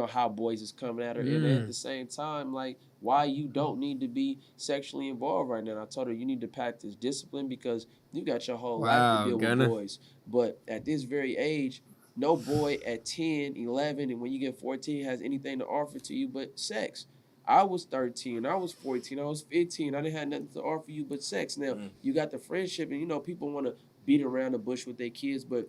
how boys is coming at her. And at the same time, like, why you don't need to be sexually involved right now. And I told her you need to practice discipline because you got your whole life to deal with boys. But at this very age, no boy at 10, 11, and when you get 14 has anything to offer to you but sex. I was 13, I was 14, I was 15. I didn't have nothing to offer you but sex. Now, you got the friendship, and, people want to beat around the bush with their kids, but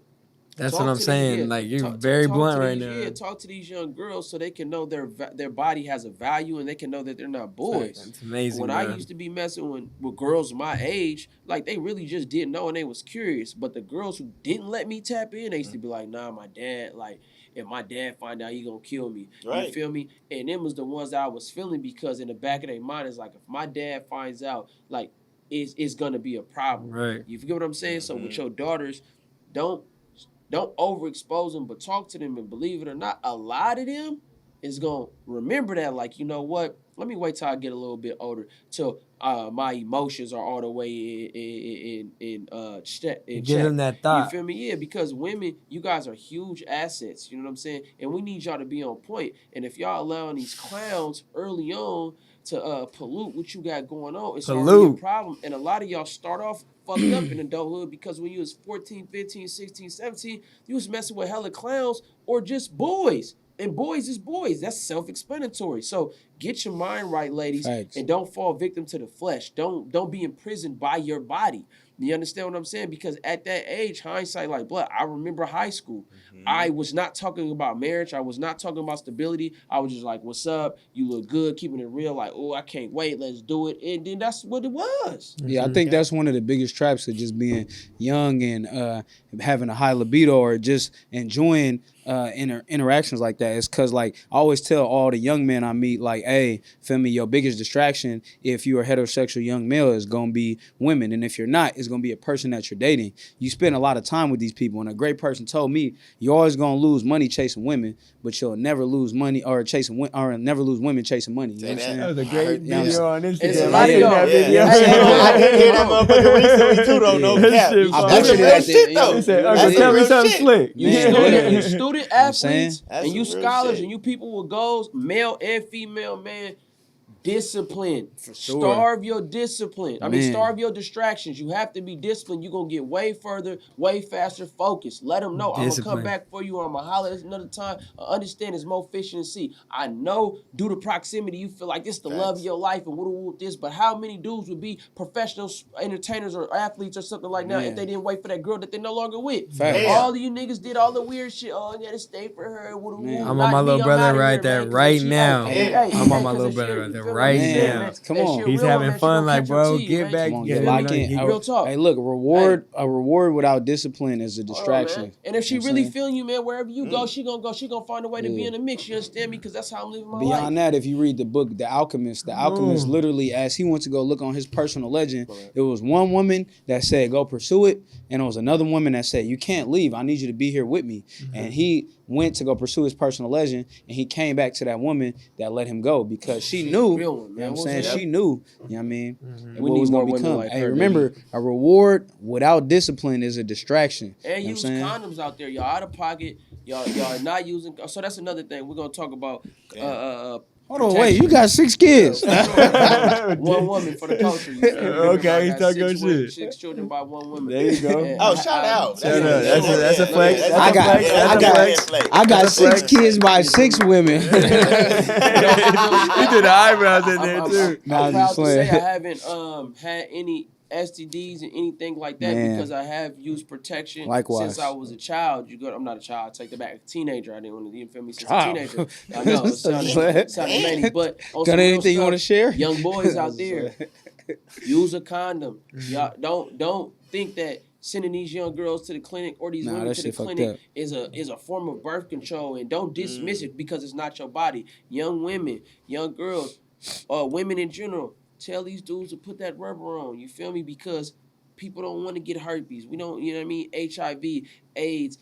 that's what I'm saying. Like, you're very blunt right now. Yeah, talk to these young girls so they can know their body has a value and they can know that they're not boys. That's amazing, When bro. I used to be messing with girls my age, like, they really just didn't know and they was curious. But the girls who didn't let me tap in, they used to be like, nah, my dad, like, if my dad find out, he gonna kill me. Right. You feel me? And them was the ones that I was feeling because in the back of their mind, it's like, if my dad finds out, like, it's gonna be a problem. Right. You forget what I'm saying? So with your daughters, don't overexpose them, but talk to them. And believe it or not, a lot of them is gonna remember that. Like, you know what? Let me wait till I get a little bit older, till my emotions are all the way in check. Give them that thought. You feel me? Yeah, because women, you guys are huge assets. You know what I'm saying? And we need y'all to be on point. And if y'all allowing these clowns early on to pollute what you got going on, it's already a problem. And a lot of y'all start off fucked up in adulthood because when you was 14, 15, 16, 17, you was messing with hella clowns or just boys. And boys is boys. That's self-explanatory. So get your mind right, ladies, and don't fall victim to the flesh. Don't be imprisoned by your body. You understand what I'm saying? Because at that age, hindsight like blood. I remember high school. I was not talking about marriage. I was not talking about stability. I was just like, what's up? You look good, keeping it real. Like, oh, I can't wait. Let's do it. And then that's what it was. Yeah, I think that's one of the biggest traps of just being young and having a high libido or just enjoying interactions like that. It's because, like, I always tell all the young men I meet, like, hey, feel me, your biggest distraction if you're a heterosexual young male is going to be women. And if you're not, it's going to be a person that you're dating. You spend a lot of time with these people. And a great person told me, you're always going to lose money chasing women, but you'll never lose money or never lose women chasing money. You know what I'm saying? That was a great video on It's Instagram. a lot of y'all. I did hear that motherfucker recently too, though. No cap. I That's bet some you real that shit, did, though. He said, That's Uncle, some tell me real something shit. slick. You student That's athletes and you some real scholars shit. and you people with goals, male and female, man, discipline. sure. Starve your discipline. I mean, Man. starve your distractions. You have to be disciplined. You're going to get way further, way faster focused. Let them know I'm going to come Discipline. back for you, or I'm going to holler at another time. Understand it's more fish in the sea. I know due to proximity, you feel like this is the love of your life and woo this, but how many dudes would be professional entertainers or athletes or something like that if they didn't wait for that girl that they're no longer with? Facts. All of you niggas did all the weird shit. Oh, I got to stay for her. Man. I'm on my little brother right there right now. I'm on my cause little that brother shit, right there you feel me? right Man, now. come That on. shit He's real, having man. She fun, gonna like, catch her bro, teeth, get man. back, Come on, get get in locked there. in. Real talk. Hey, look, a reward without discipline is a Hold on, distraction. man. And if she You know what I'm really saying? feeling you, man, wherever you go, she gonna find a way to be Yeah. in the mix. You understand me? Because that's how I'm living my life. Beyond that, if you read the book, The Alchemist literally, as he went to go look on his personal legend, it was one woman that said, go pursue it. And it was another woman that said, you can't leave. I need you to be here with me. And he went to go pursue his personal legend. And he came back to that woman that let him go because she knew, Real one, you know man. what I'm saying? What's She knew, you know what I mean? And We what need was more going to women become. like Hey, her, remember, a reward without discipline is a distraction. And you know use what I'm saying? condoms out there. Y'all out of pocket. Y'all are not using. So that's another thing. We're gonna talk about. Hold on, wait, you got 6 kids. One woman for the culture. You feel me? Okay, I he's got talking six shit. 6 children by one woman. There you go. And Oh, shout out. Shout out. That's a flex. That's I a got, flex. That's I a got, flex. I got 6 kids by 6 women. He did the eyebrows in there too. Nah, I'm I'm proud just to say playing. I haven't had any STDs and anything like that Man. because I have used protection Likewise. since I was a child. I'm not a child. Take that back. A teenager. I didn't want to. You feel me? Since Child. a teenager. I know. It sounded many, but on Got some real anything you stuff, want to share? young boys out there, use a condom. Y'all don't think that sending these young girls to the clinic or these Nah, women that to the shit fucked clinic up. is a form of birth control, and don't dismiss it because it's not your body. Young women, young girls, women in general, tell these dudes to put that rubber on. You feel me? Because people don't want to get herpes. We don't, you know what I mean? HIV, AIDS,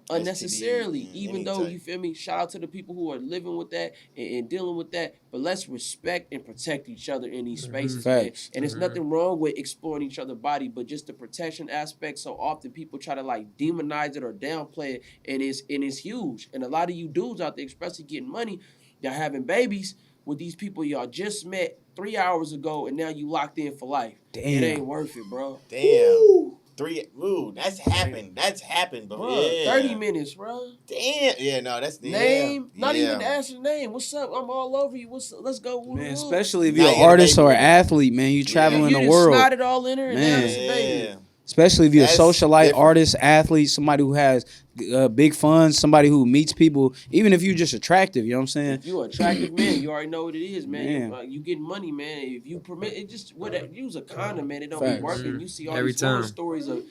unnecessarily. Even though, you feel me? Shout out to the people who are living with that and dealing with that. But let's respect and protect each other in these spaces, man. Facts. And there's nothing wrong with exploring each other's body, but just the protection aspect. So often people try to like demonize it or downplay it, and it's huge. And a lot of you dudes out there, especially getting money, y'all having babies with these people y'all just met 3 hours ago, and now you locked in for life. Damn. It ain't worth it, bro. Damn. 3. Ooh, that's happened. That's happened, bro. Bro, Yeah. 30 minutes, bro. Damn. Yeah, no, that's the Name, not yeah. even to answer the name. What's up? I'm all over you. Let's go. Man, especially if Now you're you an gotta artist make or an it. athlete, man, you traveling you the just world. snotted all in her, and now Man. it's a baby. Yeah. Especially if you're a That's socialite, different. artist, athlete, somebody who has big funds, somebody who meets people, even if you're just attractive, you know what I'm saying? If you're an attractive man, you already know what it is, man. Man. You getting money, man. If you permit it, just use a condom, man. It don't Facts. be working. You see all Every these horror time. stories of.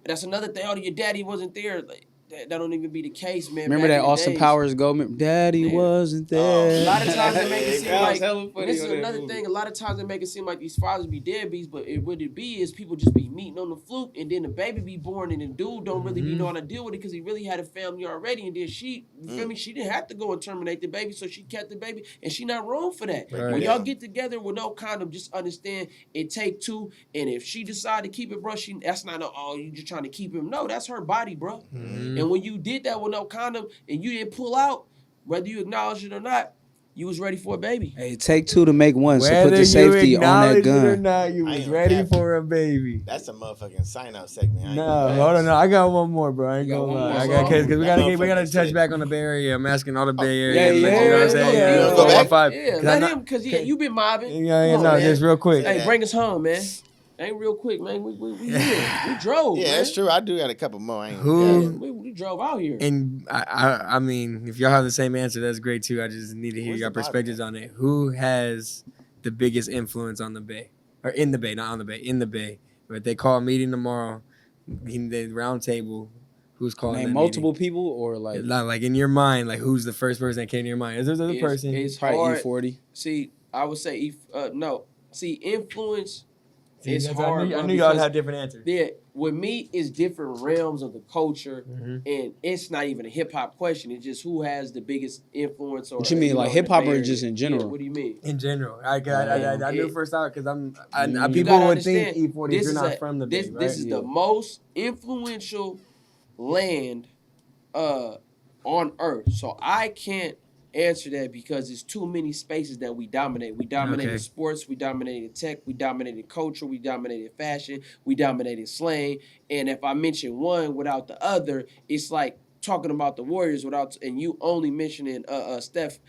That's another thing. Oh, your daddy wasn't there. Like, that don't even be the case, man. Remember Back that in the Austin days. Powers go, Daddy Man. wasn't Oh, there. A lot of times they make it seem That like was hella funny this is on that another movie. thing. A lot of times they make it seem like these fathers be deadbeats, but what it be is people just be meeting on the fluke, and then the baby be born, and the dude don't really be knowing how to deal with it because he really had a family already, and then she, you feel me? She didn't have to go and terminate the baby, so she kept the baby, and she not wrong for that. Right. When Yeah. y'all get together with no condom, just understand it take two, and if she decide to keep it, bro, that's not you just trying to keep him. No, that's her body, bro. And when you did that with no condom and you didn't pull out, whether you acknowledge it or not, you was ready for a baby. Hey, take 2 to make 1, so put Whether the you safety on that acknowledge it or gun. not, you I was ain't ready capping. for a baby. That's a motherfucking sign-out segment. I ain't No, gonna hold lie. on, no, I got one more, bro. I ain't You got gonna one lie. more, I got bro? because we That gotta motherfucking touch shit. back on the Bay Area. I'm asking all the Bay Area. yeah, you know what I'm yeah, saying? yeah. You Let's know, go 4 back. 5. Yeah, let him, because you been mobbing. Yeah, Come on, no, man. just real quick. Say Hey, that. bring us home, man. Ain't real quick, man. We here. We drove, Yeah, man. that's true. I do got a couple more. I ain't Who- Yeah, we drove out here. And I mean, if y'all have the same answer, that's great too. I just need to hear Where's your the bottom perspectives on it. Who has the biggest influence on the Bay, or in the Bay, not on the Bay, in the Bay? But they call a meeting tomorrow. The round table. Who's calling Name that multiple meeting? people or like Like in your mind, like who's the first person that came to your mind? Is there the person? It's probably hard. E40. See, I would say no. See, influence See, is that's- hard. I bro, knew y'all because had different answers. Yeah, with me, it's different realms of the culture, Mhm. and it's not even a hip hop question. It's just who has the biggest influence. Or What you mean, like in the hip-hop Bay or Area. just in general? Yeah, what do you mean? In general, I knew It- first out because You people gotta would think understand, E40 if you're not from the Bay, this right? this is the most influential land on earth. So I can't answer that because it's too many spaces that we dominate. We dominated sports, we dominated tech, we dominated culture, we dominated fashion, we dominated slang. And if I mention one without the other, it's like talking about the Warriors without, and you only mentioning Steph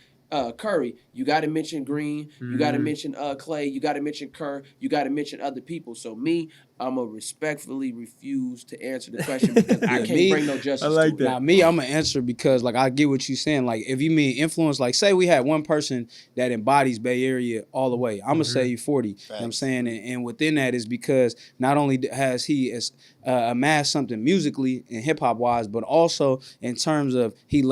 Curry. You got to mention Green. You got to mention Clay. You got to mention Kerr. You got to mention other people. So me, I'm going to respectfully refuse to answer the question because I can't bring no justice to it. Now, me, I'm going to answer because, like, I get what you're saying. Like, if you mean influence, like, say we had one person that embodies Bay Area all the way. I'm going to say 40. You know what I'm saying? And within that is because not only has he amassed something musically and hip-hop wise, but also in terms of he's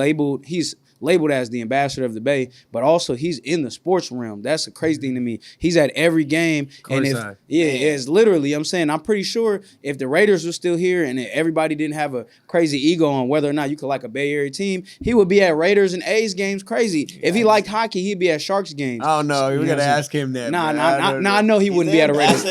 labeled as the ambassador of the Bay, but also he's in the sports realm. That's a crazy thing to me. He's at every game. And it's literally, I'm saying, I'm pretty sure if the Raiders were still here and everybody didn't have a crazy ego on whether or not you could like a Bay Area team, he would be at Raiders and A's games crazy. If he liked hockey, he'd be at Sharks games. I don't know. We got to ask him that. I know he wouldn't be at a Raiders.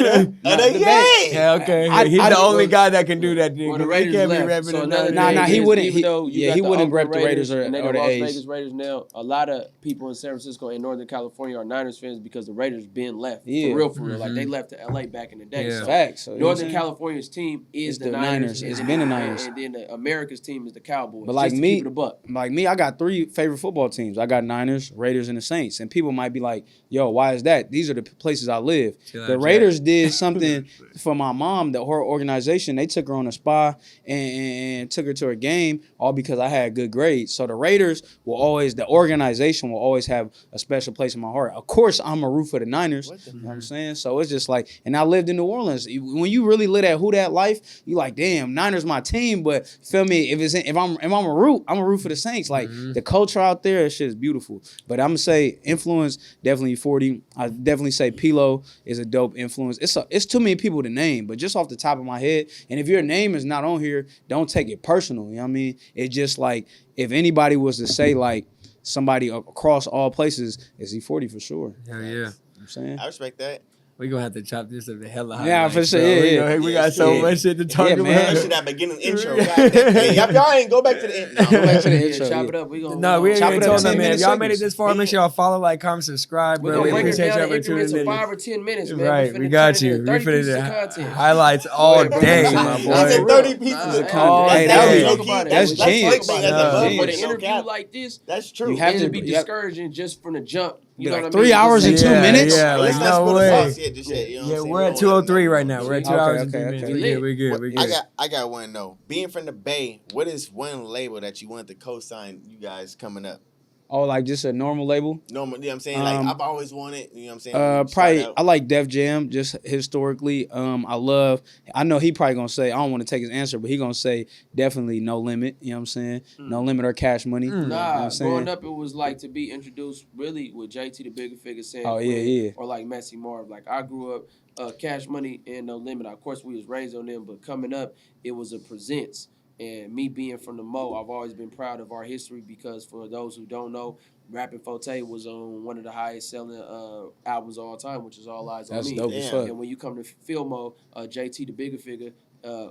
Yeah, okay. He's the only guy that can do that. Well, the Raiders can't be left. repping he wouldn't. He wouldn't rep the Raiders or the the A's. Raiders now. A lot of people in San Francisco and Northern California are Niners fans because the Raiders been left. For real. Like they left to LA back in the day. Yeah. So Facts. So, Northern California's team is the Niners. It's been the Niners. And then America's team is the Cowboys. But like just me, to keep it a buck. like me, I got 3 favorite football teams. I got Niners, Raiders, and the Saints. And people might be like, yo, why is that? These are the places I live. The Raiders did something for my mom, her organization. They took her on a spa and took her to a game all because I had good grades. So the Raiders the organization will always have a special place in my heart. Of course, I'm a root for the Niners. You know what I'm saying? So it's just like, and I lived in New Orleans. When you really live that that life, you like, damn, Niners my team. But feel me, if I'm a root, I'm a root for the Saints. Like the culture out there, that shit is beautiful. But I'm gonna say influence, definitely 40. I definitely say Pilo is a dope influence. It's too many people to name, but just off the top of my head, and if your name is not on here, don't take it personal. You know what I mean? It's just like if anybody was to say like somebody across all places, is he 40 for sure? Hell yeah. You know what I'm saying? I respect that. We're going to have to chop this up the hell out. Yeah, for sure. Yeah. We got so much shit to talk about. Especially that beginning intro. Hey, y'all ain't go back to the intro. Go back to the intro. Chop it up. We gonna No, we ain't chop even it up told them, 10 man. If y'all minutes made it this far, make sure y'all follow, like, comment, subscribe, We're bro. gonna We break it appreciate down y'all in for tuning increments of in. 5 or 10 minutes, man. Right, we got you. We 30 finna pieces of do content. highlights all day, my boy. I said 30 pieces of content. Hey, that's genius. But an interview like this, that's true. You have to be discouraging just from the jump. You know like what I mean? 3 hours and 2 minutes? Yeah, like, Let's not no spill the way. sauce yet, just yet, you know what I'm Yeah, saying? we're at 2:03 right now. We're at 2 hours and 3 okay. minutes. We good. I got one though. Being from the Bay, what is one label that you want to co-sign you guys coming up? Oh, like just a normal label? Normal, you know what I'm saying? Like I've always wanted, you know what I'm saying? Probably I like Def Jam just historically. I know he probably gonna say, I don't want to take his answer, but he gonna say definitely No Limit, you know what I'm saying? No Limit or Cash Money. You know what I'm saying? Growing up it was like to be introduced really with JT the Bigger Figure saying or like Messy Marv. Like I grew up Cash Money and No Limit. Of course we was raised on them, but coming up it was a presents. And me being from the Mo, I've always been proud of our history because for those who don't know, Rappin' Forte was on one of the highest selling albums of all time, which is All Eyes on Me. That's dope as fuck. And when you come to Filmo, JT the Bigger Figure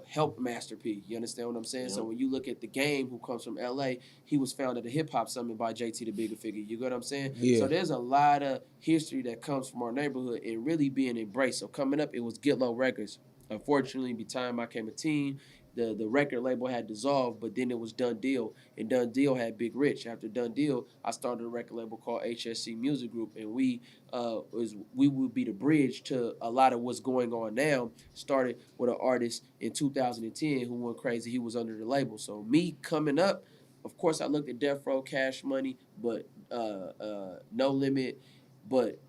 helped Master P. You understand what I'm saying? Yeah. So when you look at The Game, who comes from LA, he was founded at a hip hop summit by JT the Bigger Figure. You get what I'm saying? Yeah. So there's a lot of history that comes from our neighborhood and really being embraced. So coming up, it was Get Low Records. Unfortunately, by the time I came a teen, the record label had dissolved, but then it was Done Deal, and Done Deal had Big Rich. After Done Deal, I started a record label called HSC Music Group, and we would be the bridge to a lot of what's going on now. Started with an artist in 2010 who went crazy. He was under the label. So me coming up, of course, I looked at Death Row, Cash Money, but No Limit, but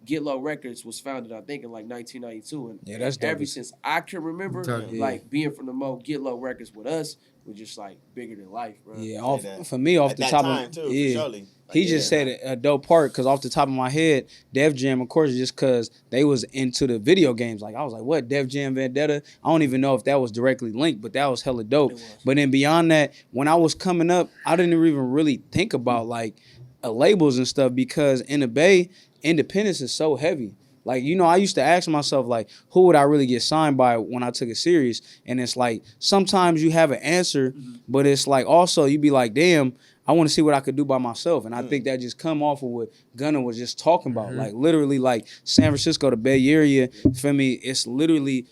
Get Low Records was founded, I think, in like 1992. And that's dope. ever since I can remember, like being from the Mo, Get Low Records with us was just like bigger than life, bro. Yeah, for me, off at the that top time, of too, yeah, surely. he just said a dope part because off the top of my head, Def Jam, of course, just because they was into the video games. Like I was like, what, Def Jam Vendetta? I don't even know if that was directly linked, but that was hella dope. But then beyond that, when I was coming up, I didn't even really think about like labels and stuff because in the Bay, independence is so heavy. Like, you know, I used to ask myself, like, who would I really get signed by when I took it serious? And it's like, sometimes you have an answer, but it's like, also, you be like, damn, I want to see what I could do by myself. And I think that just come off of what Gunna was just talking about. Like literally like San Francisco, the Bay Area, for me, it's literally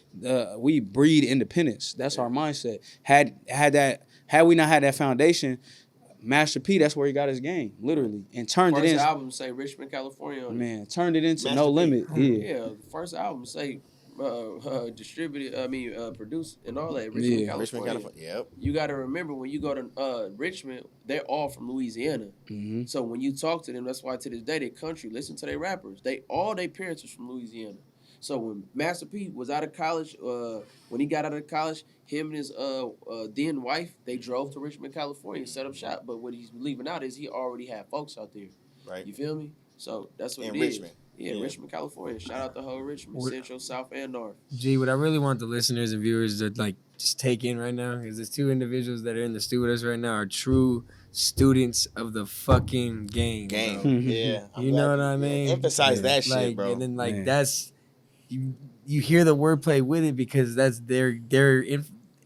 we breed independence. That's our mindset. Had we not had that foundation, Master P, that's where he got his game, literally, and turned First it in. album say Richmond, California on it. Man, turned it into Master No P. Limit. Yeah. Yeah, the first album say distributed. Produced and all that. Richmond, Yeah. California. Richmond, California. Yep. You got to remember when you go to Richmond, they're all from Louisiana. Mm-hmm. So when you talk to them, that's why to this day they country. Listen to their rappers. All their parents are from Louisiana. So when Master P was out of college, when he got out of college, him and his then wife, they drove to Richmond, California, and set up shop. But what he's leaving out is he already had folks out there. Right. You feel me? So that's what In it Richmond. is. Yeah, Richmond, California. Shout out to whole Richmond, Central, South, and North. Gee, what I really want the listeners and viewers to like just take in right now is there's two individuals that are in the studio with us right now are true students of the fucking game. Game. Bro. Yeah. You know what I mean? Emphasize that like, shit, bro. And then like Man. that's you hear the wordplay with it because that's they're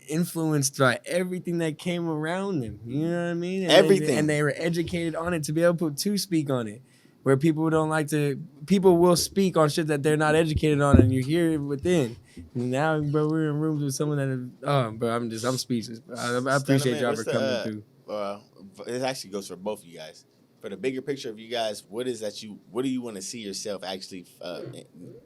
influenced by everything that came around them. You know what I mean? And Everything. and they were educated on it to be able to speak on it. Where people don't like to, people will speak on shit that they're not educated on, and you hear it within. And now, bro, we're in rooms with someone that, bro, I'm speechless. I appreciate y'all for coming through. It actually goes for both of you guys. For the bigger picture of you guys, what do you want to see yourself actually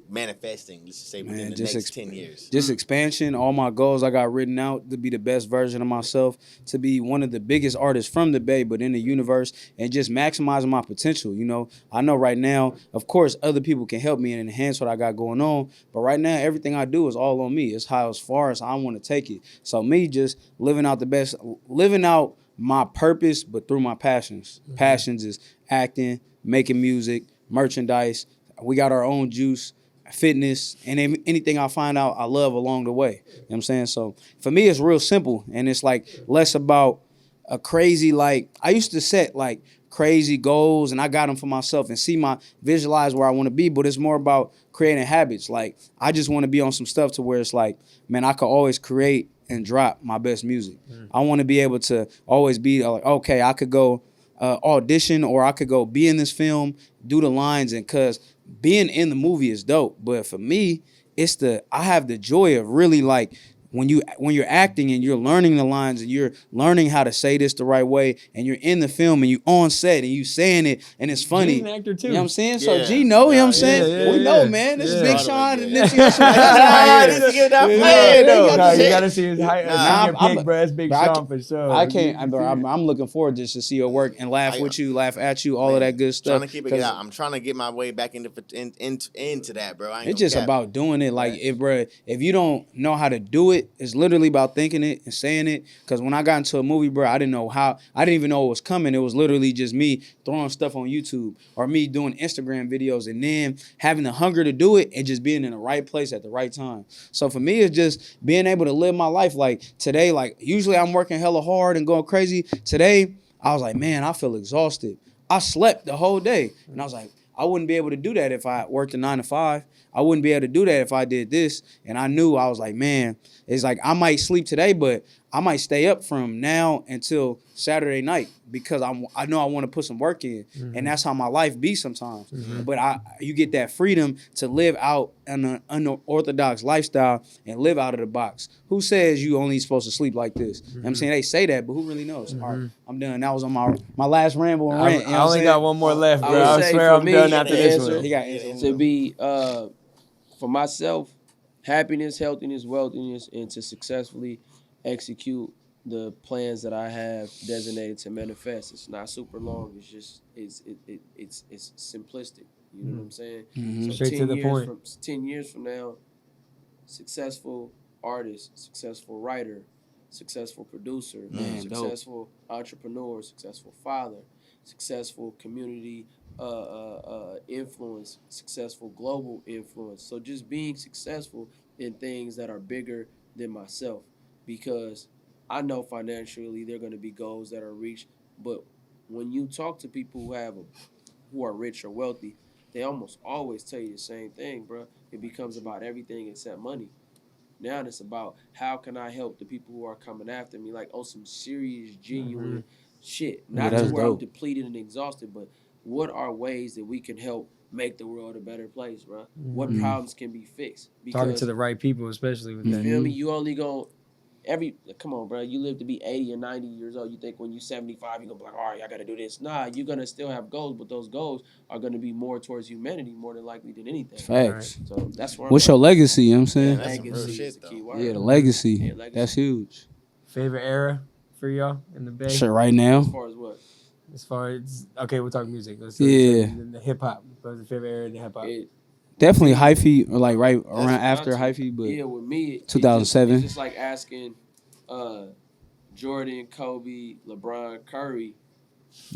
manifesting? Let's just say within the next 10 years. Just expansion. All my goals I got written out to be the best version of myself, to be one of the biggest artists from the Bay, but in the universe, and just maximizing my potential. You know, I know right now, of course, other people can help me and enhance what I got going on, but right now, everything I do is all on me. It's how as far as I want to take it. So me just living out my purpose, but through my passions. Mm-hmm. Passions is acting, making music, merchandise. We got our own juice, fitness, and anything I find out I love along the way. You know what I'm saying? So for me, it's real simple, and it's like less about a crazy, like, I used to set like crazy goals, and I got them for myself and visualize where I want to be, but it's more about creating habits. Like, I just want to be on some stuff to where it's like, man, I could always create and drop my best music. I want to be able to always be like, okay, I could go audition, or I could go be in this film, do the lines, and cause being in the movie is dope. But for me, I have the joy of really like when you're acting and you're learning the lines and you're learning how to say this the right way, and you're in the film and you on set and you saying it and it's funny. He's an actor too. You know what I'm saying? Yeah. So G know, you know what I'm saying? We know, man. This is Big Sean and Nipsey Hussle. You gotta see his pick, bro. That's Big Sean for sure. I can't. I'm looking forward just to see your work and laugh with you, laugh at you, all of that good stuff. Trying to keep it out. I'm trying to get my way back into that, bro. It's just about doing it. Like, if you don't know how to do it, it's literally about thinking it and saying it. Because when I got into a movie, bro, I didn't even know it was coming. It was literally just me throwing stuff on YouTube or me doing Instagram videos and then having the hunger to do it and just being in the right place at the right time. So for me, it's just being able to live my life. Like today, like usually I'm working hella hard and going crazy. Today, I was like, man, I feel exhausted. I slept the whole day. And I was like, I wouldn't be able to do that if I worked a 9 to 5. I wouldn't be able to do that if I did this. And I was like, man, it's like I might sleep today, but I might stay up from now until Saturday night because I know I want to put some work in. Mm-hmm. And that's how my life be sometimes. Mm-hmm. But you get that freedom to live out an unorthodox lifestyle and live out of the box. Who says you only supposed to sleep like this? Mm-hmm. You know what I'm saying? They say that, but who really knows? Mm-hmm. All right, I'm done. That was on my last ramble and rant. I only got one more left, bro. I swear I'm done after this one. He got to be, for myself, happiness, healthiness, wealthiness, and to successfully execute the plans that I have designated to manifest. It's not super long. It's just it's simplistic. You know what I'm saying? Mm-hmm. So straight to the point. 10 years from now, successful artist, successful writer, successful producer, successful entrepreneur, successful father, successful community influence, successful global influence. So just being successful in things that are bigger than myself, because I know financially they're going to be goals that are reached, but when you talk to people who are rich or wealthy, they almost always tell you the same thing, bro. It becomes about everything except money. Now it's about how can I help the people who are coming after me, like on some serious, genuine shit. Yeah, Not to that's where I'm dope. depleted and exhausted, but what are ways that we can help make the world a better place, bro? What Mm-hmm. problems can be fixed? Talking to the right people, especially with you that. feel me? You only gonna come on, bro. You live to be 80 or 90 years old. You think when you're 75, you're gonna be like, all right, I gotta do this. Nah, you're gonna still have goals, but those goals are gonna be more towards humanity more than likely than anything. Facts. So that's where What's your legacy? You know what I'm saying? Yeah, that's some real legacy shit, is the key though. word. Yeah, the legacy. Yeah, legacy. That's huge. Favorite era for y'all in the Bay? Shit, right now. As far as what? As far as okay, we'll talk music. Let's Yeah. the hip hop. What's the favorite era in the hip hop? Definitely hyphy, or like right around That's after hyphy, but yeah, with me, 2007. It's just like asking Jordan, Kobe, LeBron, Curry.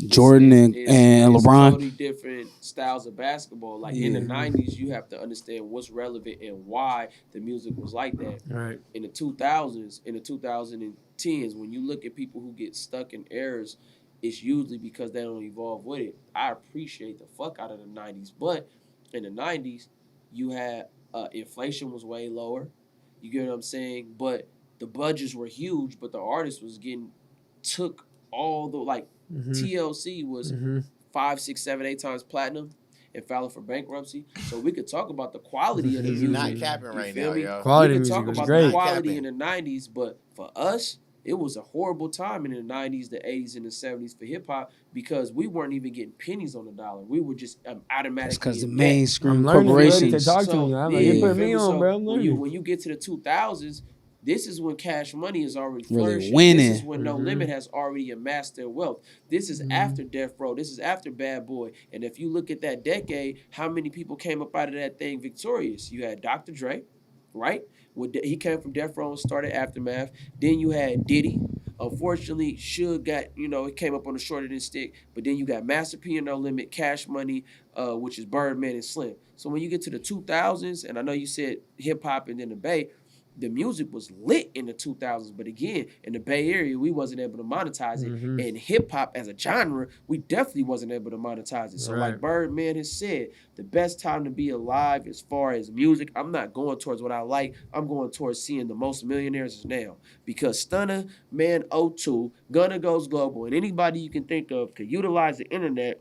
Jordan and It's LeBron. totally different styles of basketball. Like in the 90s, you have to understand what's relevant and why the music was like that. Right. In the 2000s, in the 2010s, when you look at people who get stuck in errors, it's usually because they don't evolve with it. I appreciate the fuck out of the 90s, but in the 90s, you had inflation was way lower. You get what I'm saying? But the budgets were huge, but the artist was took all the TLC was 5, 6, 7, 8 times platinum and filing for bankruptcy. So we could talk about the quality of the He's music. not capping right now, yo. Quality We could music talk was about great. the quality Capping. in the 90s, but for us, it was a horrible time in the 90s, the 80s, and the 70s for hip hop because we weren't even getting pennies on the dollar. We were just automatically. That's because the in debt. mainstream I'm learning, corporations. to talk to me. I'm like, you put me so on, bro. I'm learning. when you get to the 2000s, this is when Cash Money is already Really flourishing. winning. This is when No Limit has already amassed their wealth. This is after Death Row. This is after Bad Boy. And if you look at that decade, how many people came up out of that thing victorious? You had Dr. Dre, right? He came from Death Row and started Aftermath. Then you had Diddy. Unfortunately, Suge got, it came up on the shorter than stick. But then you got Master P and No Limit, Cash Money, which is Birdman and Slim. So when you get to the 2000s, and I know you said hip-hop and then the Bay, the music was lit in the 2000s, but again, in the Bay Area, we wasn't able to monetize it. And hip-hop as a genre, we definitely wasn't able to monetize it. So like Birdman has said, the best time to be alive as far as music, I'm not going towards what I like. I'm going towards seeing the most millionaires now. Because Stunnaman02, GunnaGoesGlobal, and anybody you can think of could utilize the internet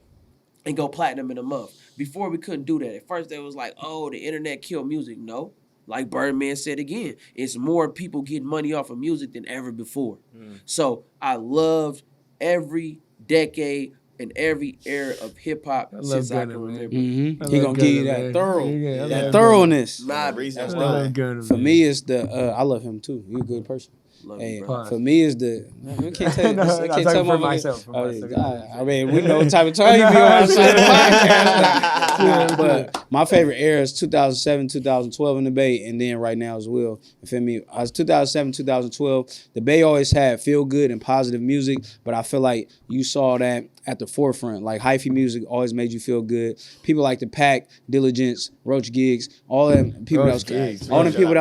and go platinum in a month. Before, we couldn't do that. At first, they was like, oh, the internet killed music. No. Like Birdman said again, it's more people getting money off of music than ever before. So I loved every decade and every era of hip hop since I can remember. He gonna give you that that thoroughness. Nah, that's For me, it's I love him too. He's a good person. Hey, for me, is the I can't tell you. I can't tell for myself. I mean, we know what type of time you be on outside the podcast. But my favorite era is 2007, 2012 in the Bay, and then right now as well. You feel me? I was 2007, 2012. The Bay always had feel good and positive music, but I feel like you saw that at the forefront. Like hyphy music always made you feel good. People like the Pack, Diligence, Roach Gigs, all them people that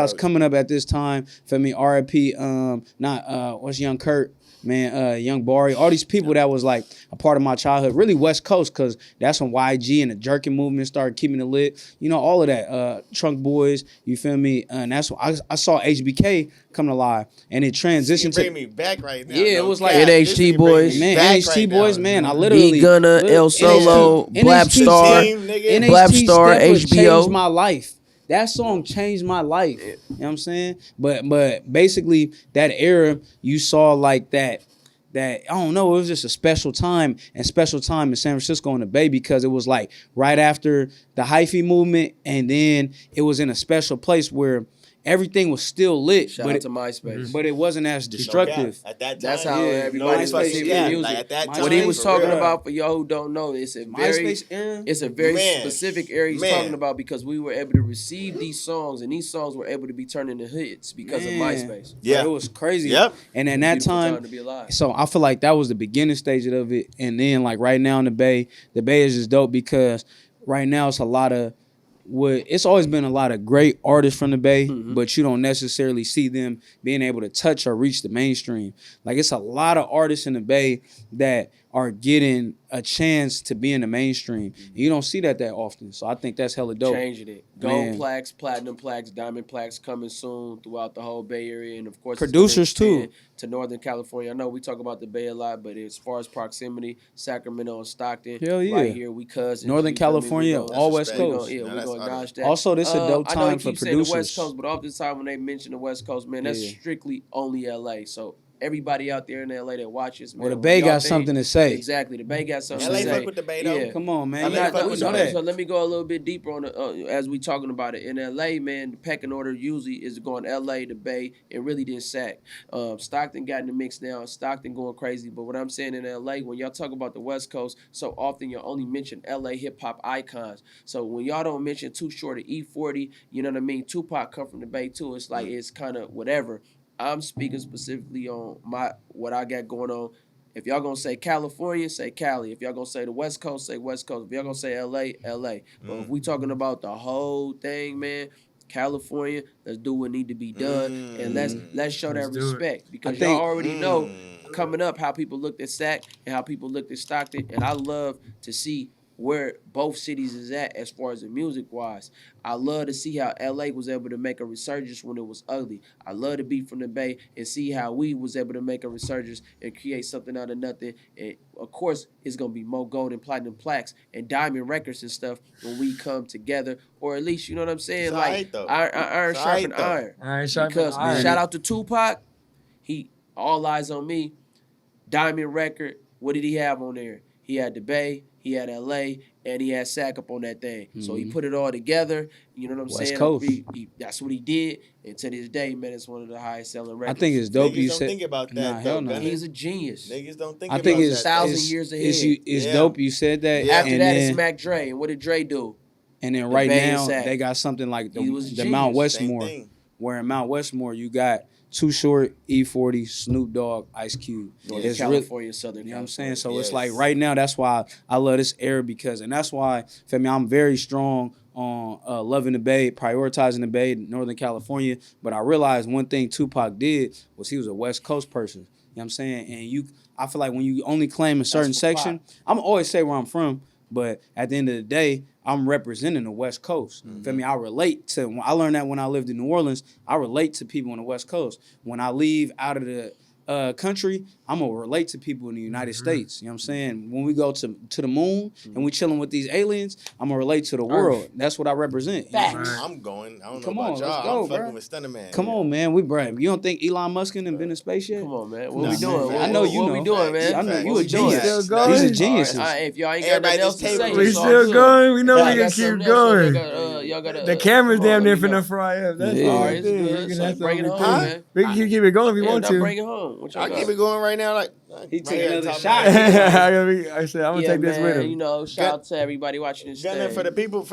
was coming up at this time. Feel me? R.I.P. What's Young Kurt? Man, Young Bari, all these people that was like a part of my childhood, really West Coast, because that's when YG and the jerking movement started keeping it lit. All of that. Trunk Boys, you feel me? And that's when I saw HBK coming alive, and it transitioned to. Bring me back right now. Yeah, it was like NHT Boys. Man, NHT Boys, man, I literally. B Gunna, El Solo, Blap Star, Blap Star, HBO. Changed my life. That song changed my life. You know what I'm saying? But basically that era, you saw like that I don't know, it was just a special time in San Francisco in the Bay, because it was like right after the hyphy movement, and then it was in a special place where everything was still lit. Shout out to MySpace. But it wasn't as destructive. At that time, that's how everybody was MySpace seeing era. music. Like at that time, What he was talking real. about, for y'all who don't know, it's a very specific area he's talking about, because we were able to receive these songs, and these songs were able to be turned into hits because of MySpace. Yeah, it was crazy. Yep. And in that time to be alive. so I feel like that was the beginning stage of it. And then like right now in the Bay is just dope, because right now it's always been a lot of great artists from the Bay, but you don't necessarily see them being able to touch or reach the mainstream. Like it's a lot of artists in the Bay that are getting a chance to be in the mainstream. You don't see that often. So I think that's hella dope. Changing it. Gold Man. plaques, platinum plaques, diamond plaques coming soon throughout the whole Bay Area, and of course, it's Producers, gonna expand too. to Northern California. I know we talk about the Bay a lot, but as far as proximity, Sacramento and Stockton, Hell yeah. right here, we cousins. Northern you feel me? California, We gonna- all West respect. we gonna- Coast. Yeah, No, we're that's gonna all acknowledge that. Also, this a dope I know you time for keep saying the West producers. Coast, but oftentimes when they mention the West Coast, man, that's Yeah. strictly only LA. So everybody out there in LA that watches, man, Well, the when Bay y'all got think- something to say. Exactly, the Bay got something LA to say. fuck with the Bay, though. Yeah. Come on, man. I'm You not know fuck with the that. Bay. So let me go a little bit deeper on the as we talking about it. In LA, man, the pecking order usually is going LA, the Bay, and really then Sac. Stockton got in the mix now. Stockton going crazy. But what I'm saying in LA, when y'all talk about the West Coast, so often you only mention LA hip hop icons. So when y'all don't mention Too Short or E40, you know what I mean? Tupac come from the Bay too. It's like it's kind of whatever. I'm speaking specifically on what I got going on. If y'all gonna say California, say Cali. If y'all gonna say the West Coast, say West Coast. If y'all gonna say LA, LA. But if we talking about the whole thing, man, California, let's do what need to be done, and let's show that Let's do it. respect because I think- y'all already know coming up how people looked at Sac and how people looked at Stockton, and I love to see where both cities is at as far as the music wise. I love to see how LA was able to make a resurgence when it was ugly. I love to be from the Bay and see how we was able to make a resurgence and create something out of nothing. And of course, it's gonna be more gold and platinum plaques and diamond records and stuff when we come together, or at least you know what I'm saying, It's like alright, though. iron It's sharpen alright, though. iron. Iron sharpen Because iron. shout out to Tupac, he all eyes on me. Diamond record. What did he have on there? He had the Bay, he had LA, and he had Sac up on that thing. So he put it all together. You know what I'm West saying? Coast. That's what he did. And to this day, man, it's one of the highest selling I records. think it's dope Niggas you don't said. think about that, Nah, though, hell no. Gunna. He's a genius. Niggas don't think I about think that. it's 1,000 years ahead. It's Yeah. dope you said that. Yeah. After and that, then, it's Mac Dre. And what did Dre do? And then The right Bay and now Sac. they got something like He was the a Mount genius. Same Westmore, thing. where in Mount Westmore you got Too Short, E40, Snoop Dogg, Ice Cube. Northern It's really, California, Southern you know what I'm California. saying? So it's Yes. like right now, that's why I love this era and that's why, feel me, I'm very strong on loving the Bay, prioritizing the Bay, Northern California. But I realized one thing Tupac did was he was a West Coast person. You know what I'm saying? And I feel like when you only claim a certain what section, I'm always say where I'm from, but at the end of the day, I'm representing the West Coast. Feel me? I relate to, I learned that when I lived in New Orleans, I relate to people on the West Coast. When I leave out of the country, I'm gonna relate to people in the United States. You know what I'm saying? When we go to the moon and we chilling with these aliens, I'm gonna relate to the world. That's what I represent. You know what I'm saying? I'm going. I don't Come know about on, y'all. let's go, I'm fucking bro. with Stunnaman. Come on, man. We brag. You don't think Elon Musk ain't been in space yet? Come on, man. What Nah, we doing? man. I know you What know. we doing, man? I know Facts. you What a we doing? genius. Still These going? are All right, geniuses. All right, if y'all ain't got Everybody nothing else just to table say, it. We it's all still good. going. We know Y'all we can got keep something else, going. y'all got The camera's come on, damn near let me know. finna fry up. That's Yeah. the All only right, it's thing. good. So That's the bring it only home, thing. man. We can keep it going if you Yeah, want now to. bring it home. What y'all I got? keep it going right now. Like He right took here at another the top of shot. my head. I said I'm gonna Yeah, take this with man, him. you know, shout out to everybody watching this Gunna, thing. for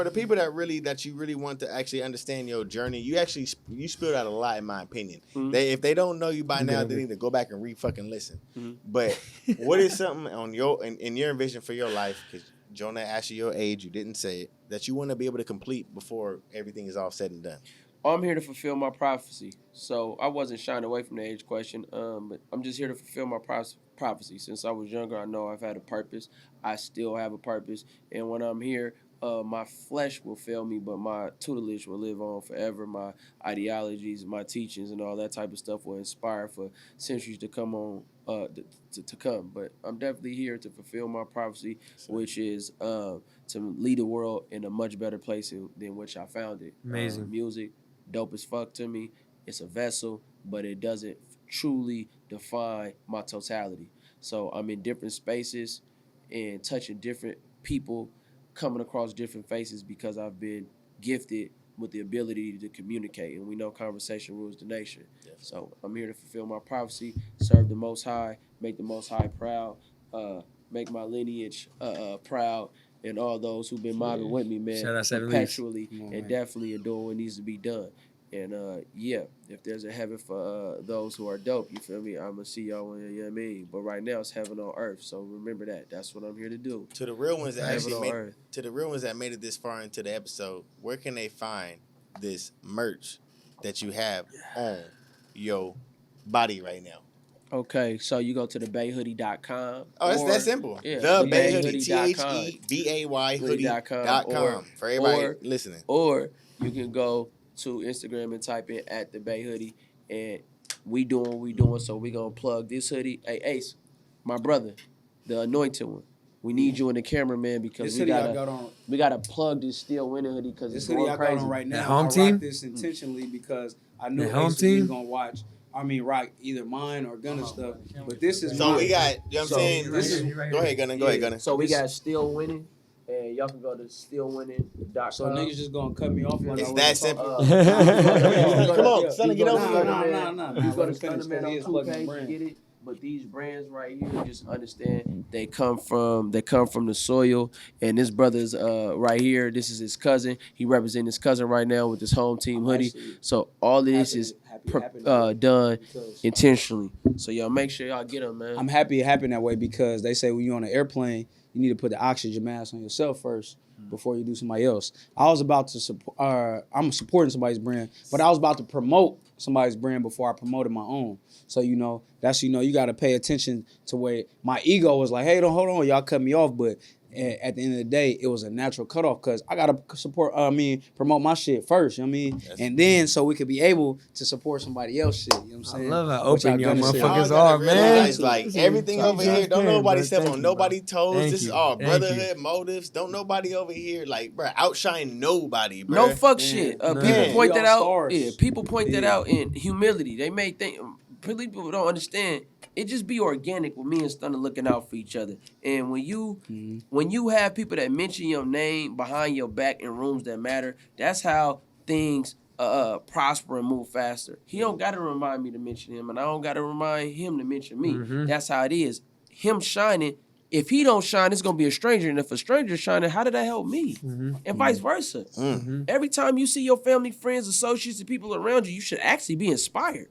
the people that you really want to actually understand your journey, you spilled out a lot in my opinion. If they don't know you by now, they need to go back and fucking listen. But what is something on in your vision for your life? Because Jonah asked you your age, you didn't say it, that you want to be able to complete before everything is all said and done. I'm here to fulfill my prophecy. So I wasn't shying away from the age question, but I'm just here to fulfill my prophecy. Since I was younger, I know I've had a purpose. I still have a purpose. And when I'm here, my flesh will fail me, but my tutelage will live on forever. My ideologies, my teachings, and all that type of stuff will inspire for centuries to come on, to come. But I'm definitely here to fulfill my prophecy, which is to lead the world in a much better place than which I found it. Amazing. Music, dope as fuck to me. It's a vessel, but it doesn't truly define my totality. So I'm in different spaces and touching different people, coming across different faces because I've been gifted with the ability to communicate. And we know conversation rules the nation. So I'm here to fulfill my prophecy, serve the Most High, make the Most High proud, make my lineage proud, and all those who've been mobbing with me, man, Shout out to perpetually Come on, and man. definitely doing what needs to be done. And if there's a heaven for those who are dope, you feel me? I'm gonna see y'all when you know what I mean. But right now it's heaven on earth, so remember that. That's what I'm here to do. To the real ones that Heaven actually on made earth. to the real ones that made it this far into the episode, where can they find this merch that you have on your body right now? Okay, so you go to thebayhoodie.com. Oh, that's that simple. Yeah, The Bay Hoodie, thebayhoodie.com. THEBAY hoodie.com, hoodie.com. For everybody listening. Or you can go to Instagram and type in at the Bay Hoodie, and we doing what we doing. So we gonna plug this hoodie. Hey Ace, my brother, the anointed one. We need you in the cameraman because we gotta plug this Still Winning hoodie because it's going crazy. Got on right now. home I team? rock this intentionally because I knew The home Ace team? was gonna watch. I mean, rock either mine or Gunna stuff. But this is So mine. we got, you know what I'm saying? This is, go ahead, Gunna. So we got Still Winning, and y'all can go to stillwinning.com. So niggas just gonna cut me off. It's that simple. Come on, son, get over here. Nah. You go to Stunnaman02 Stunnaman02 get it. But these brands right here, just understand they come from the soil. And this brother's right here. This is his cousin. He represents his cousin right now with his home team hoodie. So all of this is done intentionally. So y'all make sure y'all get them, man. I'm happy it happened that way because they say when you're on an airplane, you need to put the oxygen mask on yourself first before you do somebody else. I was about to support. I'm supporting somebody's brand, but I was about to promote somebody's brand before I promoted my own. So that's you got to pay attention to where my ego was like, hey, don't hold on, y'all cut me off, but at the end of the day, it was a natural cutoff because I gotta promote my shit first. You know what I mean, and then so we could be able to support somebody else shit. You know what I'm saying? I love how open y'all motherfuckers Y'all are, gotta man. realize, like everything over here, don't nobody step on nobody's toes. Thank This is you. all Thank brotherhood motives. Don't nobody over here like, bro, outshine nobody, bro. No fuck shit. People Man. point that out. Stars. Yeah, people point that out in humility. They may think people don't understand. It just be organic with me and Stunner looking out for each other. And when you have people that mention your name behind your back in rooms that matter, that's how things prosper and move faster. He don't got to remind me to mention him, and I don't got to remind him to mention me. That's how it is. Him shining. If he don't shine, it's gonna be a stranger, and if a stranger shining, how did that help me? And vice versa. Every time you see your family, friends, associates, and people around you, you should actually be inspired.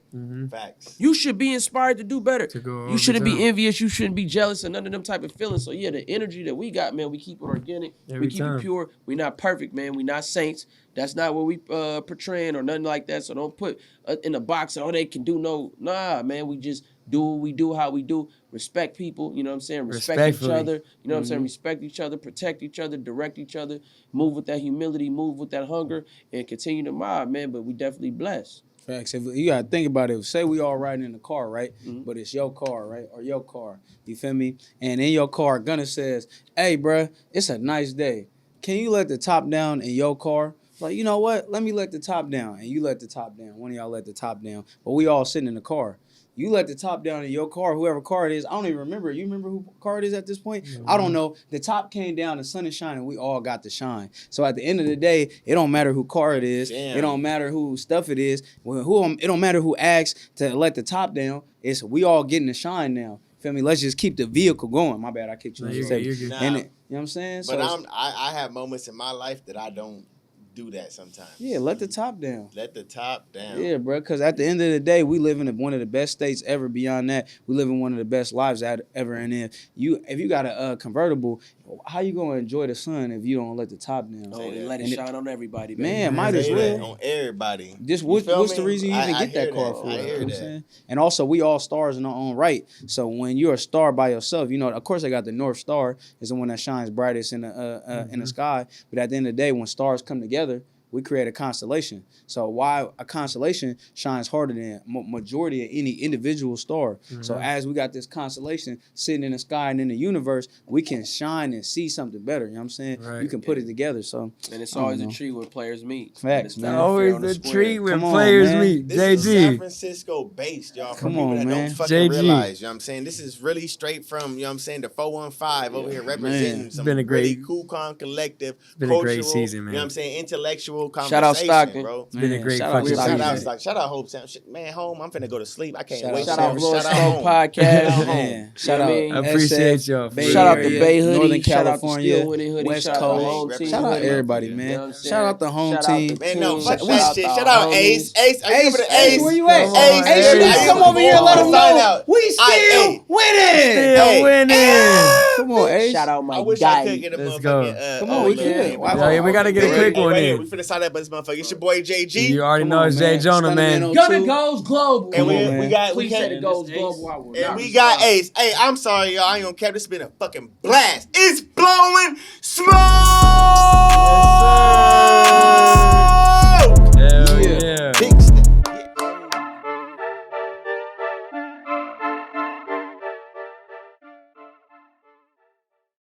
Facts. You should be inspired to do better. You shouldn't be overtime. envious. You shouldn't be jealous, and none of them type of feelings. So yeah, the energy that we got, man, we keep it organic. Every we keep time. it pure. We not perfect, man. We not saints. That's not what we portraying or nothing like that. So don't put in a box. Oh, they can do nah, man. We just do what we do, how we do. Respect people. You know what I'm saying? Respect each other. You know what I'm saying? Respect each other. Protect each other. Direct each other. Move with that humility. Move with that hunger, and continue to mob, man. But we definitely blessed. Facts. If you gotta think about it. Say we all riding in the car, right? But it's your car, right? Or your car. You feel me? And in your car, Gunna says, "Hey, bruh, it's a nice day. Can you let the top down in your car?" Like, you know what? Let me let the top down, and you let the top down. One of y'all let the top down, but we all sitting in the car. You let the top down in your car, whoever car it is. I don't even remember. You remember who car it is at this point? I don't know. The top came down, the sun is shining. We all got to shine. So at the end of the day, it don't matter who car it is. Damn. It don't matter who stuff it is. It don't matter who asks to let the top down. It's we all getting to shine now. Feel me? Let's just keep the vehicle going. My bad, I kicked you. No, in you're the good, you're face. good. And Nah. you know what I'm saying? But So I have moments in my life that I don't do that sometimes. yeah, let the top down. Let the top down. Yeah, bro, because at the end of the day, we live in one of the best states ever. Beyond that, we live in one of the best lives ever. And if you got a convertible, how you gonna enjoy the sun if you don't let the top down? Oh, and let it shine on everybody, baby. Man, might as Say that well. on everybody. Just You what's feel the me? reason you even I get that hear car that. for? I You know hear what I'm that. saying? And also, we all stars in our own right. So when you're a star by yourself, of course, I got the North Star is the one that shines brightest in the sky. But at the end of the day, when stars come together, we create a constellation. So why a constellation shines harder than majority of any individual star. So as we got this constellation sitting in the sky and in the universe, we can shine and see something better. You know what I'm saying? Right. You can put it together. So And it's I don't always a know. treat when players meet. Facts, And it's man. not fair Always on the the square. treat when Come on, players man. meet. This is San JG. Francisco based, y'all. For Come people on, that man. don't fucking JG. realize, you know what I'm saying? This is really straight from, you know what I'm saying, the 415 over here representing some been a great- really cool, calm, collective, been a cultural, great season, you man. know what I'm saying, intellectual Shout out conversation, Stockton. bro. It's been a Man, great shout out fucking to Shout season. Stockton. out, shout out Hope Sound. Man, home, I'm finna go to sleep. I can't Shout wait. out Shout out Shout Florida Shout out Smoke home. Podcast. Man, You shout know out. what I mean? I appreciate SF, y'all for Bay Shout out the Area, Bay Hoodie. Northern Shout out the California, Still Winning Hoodie. West Shout out the Coast. home team Shout out hoodie. everybody, You know man. what I'm saying? Shout out the home Shout out team. the Man, no, team. fuck Shout that out shit. the Shout out homies. Ace. Ace, are you able to Ace, Ace? where you at? Come on, Ace, Ace. you need to come over here and let them Sign know out. we still Hey. winning. Still Hey. winning. Come on, Ace. Shout out my I wish guy. I could get a Let's motherfucking. go. Come on, we look, could. man, Why- Yeah, we gotta get a quick one right here. in. We finna saw that, but it's motherfucker. It's your boy JG. You already Come know on, it's Jay man. Jonah, man. Stunnaman02. Gunna Goes Global. And we, Come on, we man. got Please say the Goes Global. I will and not we respond. got Ace. Hey, I'm sorry, y'all. I ain't gonna cap. This has been a fucking blast. It's blowing smoke.